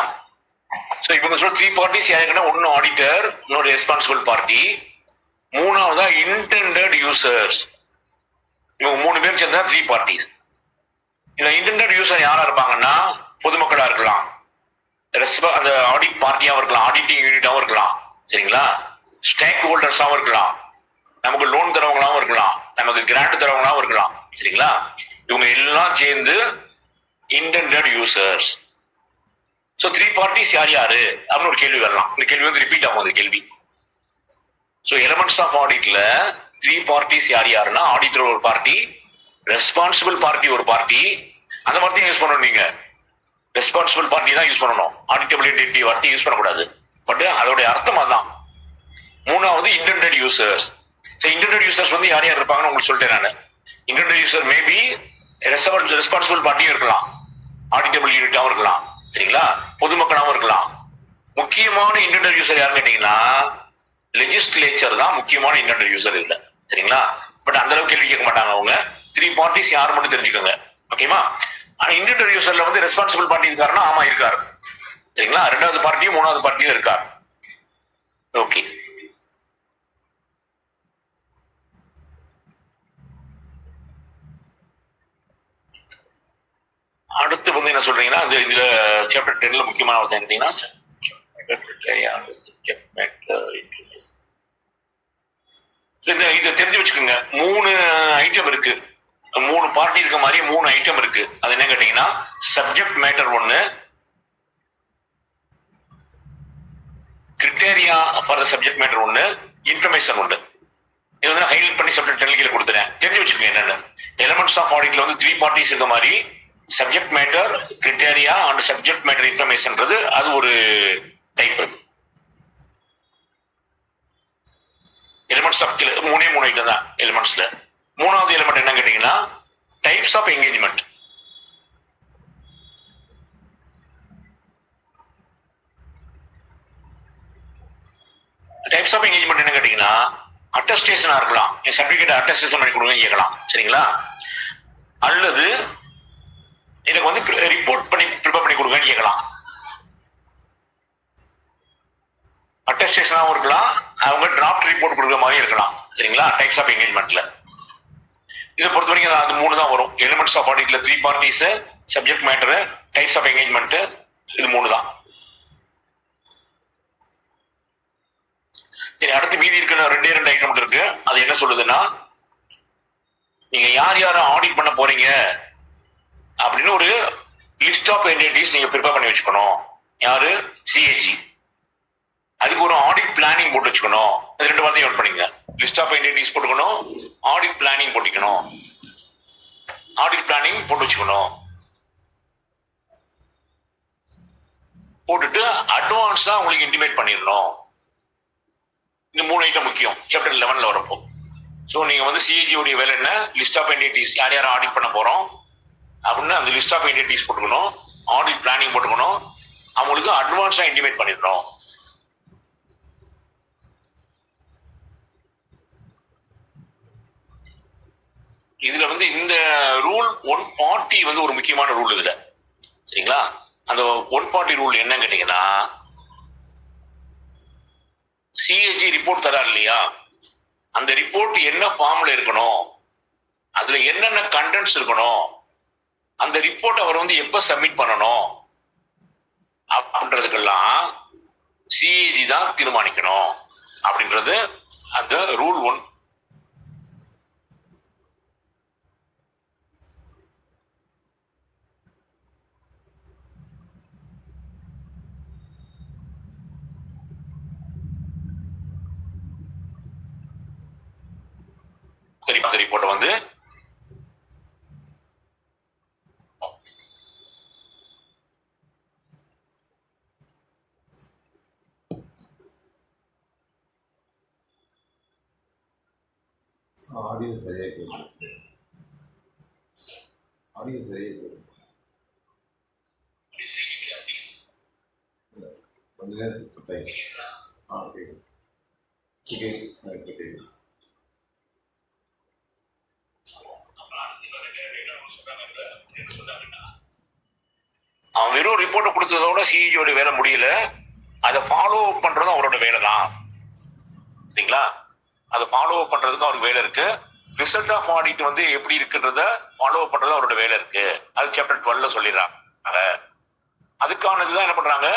S1: சோ இவங்க சொல்ற 3 பார்ட்டிஸ் யாருக்குன்னா, ஒன்னு ஆடிட்டர், இன்னொரு ரெஸ்பான்சிபிள் பார்ட்டி, மூணாவதா இன்டெண்டட் யூசர்ஸ். இவங்க 3 பேர் சேர்ந்தா 3 பார்ட்டிஸ். இந்த இன்டெண்டட் யூசர் யாரா இருப்பாங்கன்னா, பொதுமக்களா இருக்கலாம், அந்த ஆடிட் பார்ட்டியாவும் இருக்கலாம், ஆடிட்டிங் யூனிட்டாவும் இருக்கலாம். சரிங்களா? ஸ்டேக் ஹோல்டர்ஸாவும் இருக்கலாம், நமக்கு லோன் தரவங்களாவும் இருக்கலாம், நமக்கு கிராண்ட் தரவங்களாவும் இருக்கலாம். சரிங்களா? இவங்க எல்லாம் சேர்ந்து இன்டெண்டட் யூசர்ஸ். சோ 3 பார்ட்டிஸ் யார் யாரு அப்படின்னு ஒரு கேள்வி வரலாம். இந்த கேள்வி வந்து ரிப்பீட் ஆகும். அந்த கேள்வி சோ எலிமெண்ட்ஸ் ஆஃப் ஆடிட்ல 3 பார்ட்டிஸ் யார் யாருன்னா, ஆடிட்டர் ஒரு பார்ட்டி, ரெஸ்பான்சிபிள் பார்ட்டி ஒரு பார்ட்டி. அந்த வார்த்தையும் யூஸ் பண்ணணும். நீங்க ரெஸ்பான்சிபிள் பார்ட்டி தான் யூஸ் பண்ணணும், ஆடிட்டபிள் என்டிட்டி வார்த்தையை யூஸ் பண்ணக்கூடாது. பட் அதோட அர்த்தம் அதான். மூணாவது இன்டெண்டட் யூசர்ஸ். இன்டெண்டட் யூசர்ஸ் வந்து யார் யார் இருப்பாங்கன்னு உங்களுக்கு சொல்லிட்டேன் நான். இன்டெண்டட் யூசர் மேபி ரெஸ்பான்சிபிள் பார்ட்டியும் இருக்கலாம், ஆடிட்டபிள் யூனிட்டாவும் இருக்கலாம். சரிங்களா? பொதுமக்களாவும் இருக்கலாம். முக்கியமான இன்டெண்டட் யூசர் யாருன்னு கேட்டீங்கன்னா, லெஜிஸ்லேச்சர் தான் முக்கியமான இன்டெண்டட் யூசர் இல்ல. சரிங்களா? பட் அந்த அளவுக்கு கேள்வி கேட்க மாட்டாங்க அவங்க. 3 பார்ட்டிஸ் யார் மட்டும் தெரிஞ்சுக்கோங்க. ஓகேமா? இன்டெண்டட் யூசர்ல வந்து ரெஸ்பான்சிபிள் பார்ட்டி இருக்காருன்னா, ஆமா இருக்காரு. சரிங்களா? 2வது பார்ட்டியும் 3வது பார்ட்டியும் இருக்காரு. ஓகே. அடுத்து வந்து என்ன சொல்றீங்கன்னா, இதுல சாப்டர் 10ல முக்கியமான வார்த்தை கேட்டீங்கன்னா, இதை தெரிஞ்சு வச்சுக்கோங்க. 3 ஐட்டம் இருக்கு, 3 பார்ட்டி இருக்க மாதிரி 3 ஐட்டம் இருக்கு. அது என்ன கேட்டீங்கன்னா, subject matter 1, criteria for the subject matter 1, information 1. இது வந்து ஹைலைட் பண்ணி சாப்டர் 10 கீழ கொடுத்துறேன். தெரிஞ்சு வச்சுக்கோங்க என்னென்ன. எலிமெண்ட்ஸ் ஆஃப் ஆடிட்ல வந்து 3 பார்ட்டிஸ் இருக்க மாதிரி subject matter, criteria and subject matter இன்ஃபர்மேஷன்ன்றது அது ஒரு டைப். எலிமெண்ட்ஸ் ஆஃப் 3 ஐட்டம் தான் எலிமெண்ட்ஸ்ல. 3வது எலிமெண்ட் என்ன கேட்டீங்கன்னா, types of engagement. Types of engagement என்ன கேட்டீங்கன்னா, அட்டஸ்டேஷனா இருக்கலாம், என் சர்டிபிகேட் அட்டஸ்டேஷன் பண்ணி கொடுங்க கேட்கலாம். சரிங்களா? அல்லது எனக்கு வந்து ரிப்போர்ட் பண்ணி ப்ரிப்பேர் பண்ணி கொடுங்கன்னு கேட்கலாம். அட்டஸ்டேஷனாகவும் இருக்கலாம், அவங்க டிராஃப்ட் ரிப்போர்ட் கொடுக்குற மாதிரி இருக்கலாம். சரிங்களா? டைப்ஸ் ஆஃப் என்கேஜ்மெண்ட்ல இதை பொறுத்த வரைக்கும் அது 3 தான் வரும். எலிமெண்ட்ஸ் ஆஃப் ஆடிட்ல 3 parties, subject matter, types of engagement, இது 3 தான். சரி, அடுத்து மீதி இருக்கிற 2 ஐட்டம் இருக்கு. அது என்ன சொல்லுதுன்னா, நீங்க யார் யாரை ஆடிட் பண்ண போறீங்க அப்படின்னு ஒரு லிஸ்ட் ஆஃப் என்டிட்டிஸ் நீங்க ப்ரிப்பேர் பண்ணி வச்சுக்கணும். யாரு? சிஏஜி. அதுக்கு ஒரு ஆடிட் பிளானிங் போட்டு வச்சுக்கணும். அது 2 வார்த்தையும் நோட் பண்ணிங்க. லிஸ்ட் ஆஃப் என்டிட்டிஸ் போட்டுக்கணும், ஆடிட் பிளானிங் போட்டுக்கணும். ஆடிட் பிளானிங் போட்டு வச்சுக்கணும். போட்டுட்டு அட்வான்ஸா உங்களுக்கு இன்டிமேட் பண்ணிடணும். இந்த 3 ஐட்டம் முக்கியம் சாப்டர் 11ல வரப்போ. ஸோ நீங்க வந்து சிஏஜி உடைய வேலை என்ன? லிஸ்ட் ஆஃப் என்டிட்டிஸ், யார் யாரை ஆடிட் பண்ண போறோம் அப்படின்னு அந்த லிஸ்ட் ஆஃப் என்டிட்டிஸ் போட்டுக்கணும், ஆடிட் பிளானிங் போட்டுக்கணும், அவங்களுக்கு அட்வான்ஸா இன்டிமேட் பண்ணிடணும். இதுல வந்து இந்த ரூல் 140 வந்து ஒரு முக்கியமான ரூல் இதுல. சரிங்களா? அந்த 140 ரூல் என்னன்னு கேட்டீங்கன்னா, சிஏஜி ரிப்போர்ட் தரார் இல்லையா, அந்த ரிப்போர்ட் என்ன ஃபார்ம்ல இருக்கணும், அதுல என்னென்ன கண்டென்ட்ஸ் இருக்கணும், அந்த ரிப்போர்ட் அவர் வந்து எப்ப சப்மிட் பண்ணணும் அப்படின்றதுக்கெல்லாம் சிஏஜி தான் தீர்மானிக்கணும் அப்படின்றது அந்த ரூல் 1. ரிப்போர்ட் வந்து
S5: ஆடியோ சரியா கேட்குது. ஆடியோ சரியா கேட்குது. கொஞ்ச நேரத்துக்கு டைம். கேட்குது. கேட்குது.
S1: அவன் வெறும் ரிப்போர்ட் கொடுத்ததோட சிஇஜியோட வேலை முடியல, அதை ஃபாலோ அப் பண்றதும் அவரோட வேலை தான். சரிங்களா? அதை ஃபாலோ அப் பண்றதுக்கு அவருக்கு வேலை இருக்கு. ரிசல்ட் ஆஃப் ஆடிட் வந்து எப்படி இருக்குன்றத ஃபாலோ அப் பண்றது அவரோட வேலை இருக்கு. அது சாப்டர் 12ல சொல்லிடுறாங்க. அதுக்கானதுதான் என்ன பண்றாங்க,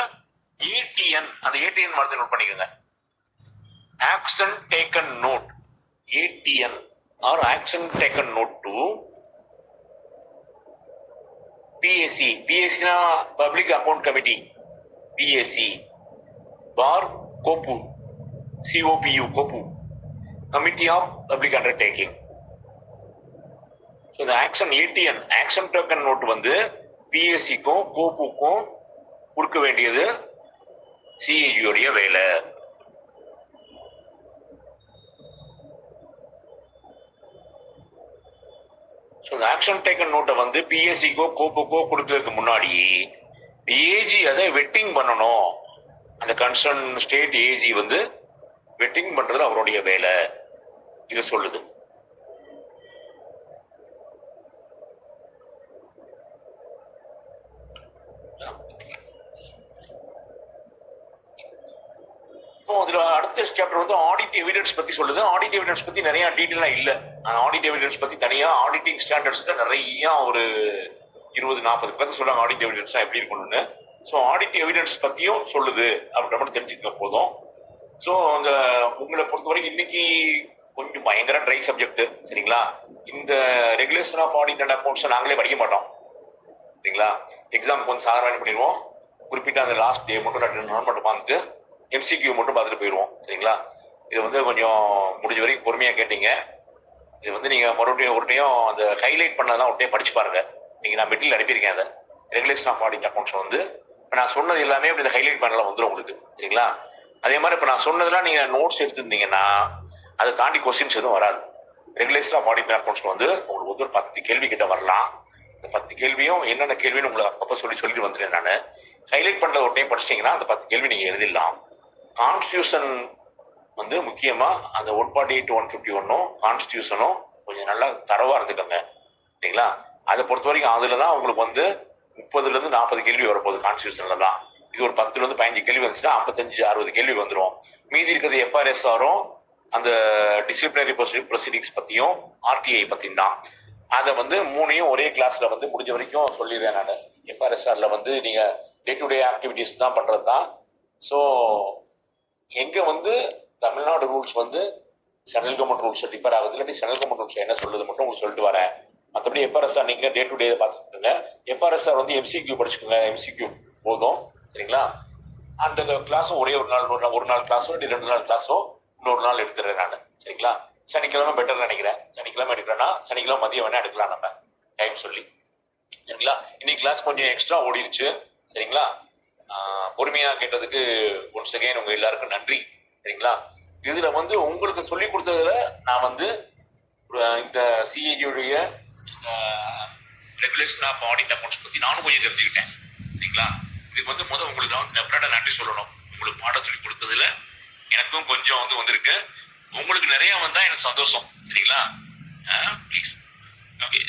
S1: ஏடிஎன். அந்த ஏடிஎன் வார்த்தை நோட் பண்ணிக்கோங்க. Action taken note, ATN or action taken note to PSC. பிஎஸ்சினா public account committee, PSC for COPU, COPU, COPU, committee of public undertaking. So இந்த action ATN, action taken note வந்து பிஎஸ்சிக்கும் கோப்புக்கும் கொடுக்க வேண்டியது சிஏஜியோடைய வேலை. ஸோ இந்த ஆக்ஷன் டேக்கன் நோட்டை வந்து பிஎஸ்சிக்கோ கோப்புக்கோ கொடுக்கறதுக்கு முன்னாடி ஏஜி அதை வெட்டிங் பண்ணணும். அந்த கன்சர்ன் ஸ்டேட் ஏஜி வந்து வெட்டிங் பண்றது அவருடைய வேலை. இது சொல்லுது. அதுல அடுத்த சாப்டர் வந்து ஆடிட் எவிடன்ஸ் பத்தி சொல்லுது. ஆடிட் எவிடன்ஸ் பத்தி நிறைய டீடைலா இல்ல. ஆடிட் எவிடன்ஸ் பத்தி தனியா ஆடிட்டிங் ஸ்டாண்டர்ட்ஸ்ல நிறைய ஒரு 20-40 பேர் சொல்றாங்க ஆடிட் எவிடன்ஸ் எப்படி இருக்கணும்னு. ஸோ ஆடிட் எவிடன்ஸ் பத்தியும் சொல்லுது அப்படின்ற மட்டும் தெரிஞ்சுக்க போதும். ஸோ அந்த உங்களை பொறுத்த வரைக்கும் இன்னைக்கு கொஞ்சம் பயங்கர ட்ரை சப்ஜெக்ட். சரிங்களா? இந்த regulation of audit and accounts நாங்களே படிக்க மாட்டோம். சரிங்களா? எக்ஸாம் கொஞ்சம் சாதாரண பண்ணிடுவோம். குறிப்பிட்ட அந்த லாஸ்ட் டே மட்டும் 2 நாள் மட்டும் பார்த்துட்டு எம்சிக்யூ மட்டும் பார்த்துட்டு போயிடுவோம். சரிங்களா? இது வந்து கொஞ்சம் முடிஞ்ச வரைக்கும் பொறுமையா கேட்டீங்க. இது வந்து நீங்க மறுபடியும் ஒரு டைம் அந்த ஹைலைட் பண்ணதான் ஒரு டைம் படிச்சு பாருங்க. நீங்க நான் மெட்டீரியல் அனுப்பியிருக்கேன். அதை ரெகுலேஷன் ஆஃப் ஆடிட் அக்கௌண்ட்ஸ் வந்து இப்போ நான் சொன்னது எல்லாமே அப்படி இந்த ஹைலைட் பண்ணலாம் வந்துடும் உங்களுக்கு. சரிங்களா? அதே மாதிரி இப்போ நான் சொன்னதெல்லாம் நீங்க நோட்ஸ் எடுத்துருந்தீங்கன்னா அதை தாண்டி கொஸ்டின்ஸ் எதுவும் வராது. ரெகுலேஷன் ஆஃப் ஆடிட் அக்கௌண்ட்ஸ் வந்து உங்களுக்கு வந்து ஒரு 10 கேள்வி கிட்ட வரலாம். இந்த 10 கேள்வியும் என்னென்ன கேள்வின்னு உங்களுக்கு அப்பப்போ சொல்லிட்டு வந்துட்டேன். நான் ஹைலைட் பண்ற ஒரு டைம் படிச்சிட்டீங்கன்னா அந்த 10 கேள்வி நீங்க எழுதிடலாம். கான்ஸ்டியூஷன் வந்து முக்கியமா அந்த 148 151 கான்ஸ்டியூஷனும் கொஞ்சம் நல்லா தரவா இருந்துக்கோங்க. சரிங்களா? அதை பொறுத்த வரைக்கும் அதுலதான் உங்களுக்கு வந்து 30ல இருந்து 40 கேள்வி வரப்போகுது. கான்ஸ்டியூஷன்ல தான் இது ஒரு 10 to 15 கேள்வி வந்துச்சுன்னா 55-60 கேள்வி வந்துடும். மீதி இருக்கிறது எஃப்ஆர்எஸ் வரும், அந்த டிசிப்ளினரி ப்ரொசீடிங்ஸ் பத்தியும் ஆர்டிஐ பத்தியும் தான். அதை வந்து 3ஐயும் ஒரே கிளாஸ்ல வந்து முடிஞ்ச வரைக்கும் சொல்லிடுறேன் நான். எஃப்ஆர்எஸ்ஆர்ல வந்து நீங்க டே டு டே ஆக்டிவிட்டிஸ் தான் பண்றது தான். ஸோ எங்க வந்து தமிழ்நாடு ரூல்ஸ் வந்து சென்ட்ரல் கவர்மெண்ட் ரூல்ஸ் டிஃபர் ஆகுது, இல்லாட்டி சென்ட்ரல் கவர்மெண்ட் ரூல்ஸ் என்ன சொல்லுது மட்டும் உங்களுக்கு சொல்லிட்டு வரேன். மற்றபடி எஃப்ஆர்எஸ்ஆர் நீங்க டே டு டே பார்த்துக்கோங்க. எஃப்ஆர்எஸ்ஆர் வந்து எம்சிக்யூ படிச்சுக்கோங்க, எம்சிக்யூ போதும் சரிங்களா. அந்த கிளாஸும் ஒரே ஒரு நாள் கிளாஸோ 2 நாள் கிளாஸோ இன்னொரு நாள் எடுத்துறேன் நான் சரிங்களா. சனிக்கிழமை பெட்டர் நினைக்கிறேன். சனிக்கிழமை எடுக்கிறேன்னா சனிக்கிழமை மதியம் வேணா எடுக்கலாம் நம்ம டைம் சொல்லி சரிங்களா. இன்னைக்கு கிளாஸ் கொஞ்சம் எக்ஸ்ட்ரா ஓடிடுச்சு சரிங்களா. பொறுமையா கேட்டதுக்கு ஒன்ஸ் அகைன் உங்க எல்லாருக்கும் நன்றி சரிங்களா. இதுல வந்து உங்களுக்கு சொல்லி கொடுத்ததுல நான் வந்து இந்த சிஏஜியுடைய ரெகுலேஷன் ஆஃப் ஆடிட் அக்கௌண்ட்ஸ் பத்தி நானும் கொஞ்சம் தெரிஞ்சுக்கிட்டேன் சரிங்களா. இதுக்கு வந்து உங்களுக்கு வந்து டெஃபினட்டா நன்றி சொல்லணும். உங்களுக்கு பாடம் சொல்லி கொடுத்ததுல எனக்கும் கொஞ்சம் வந்து வந்திருக்கு, உங்களுக்கு நிறைய வந்தா எனக்கு சந்தோஷம் சரிங்களா. Please okay.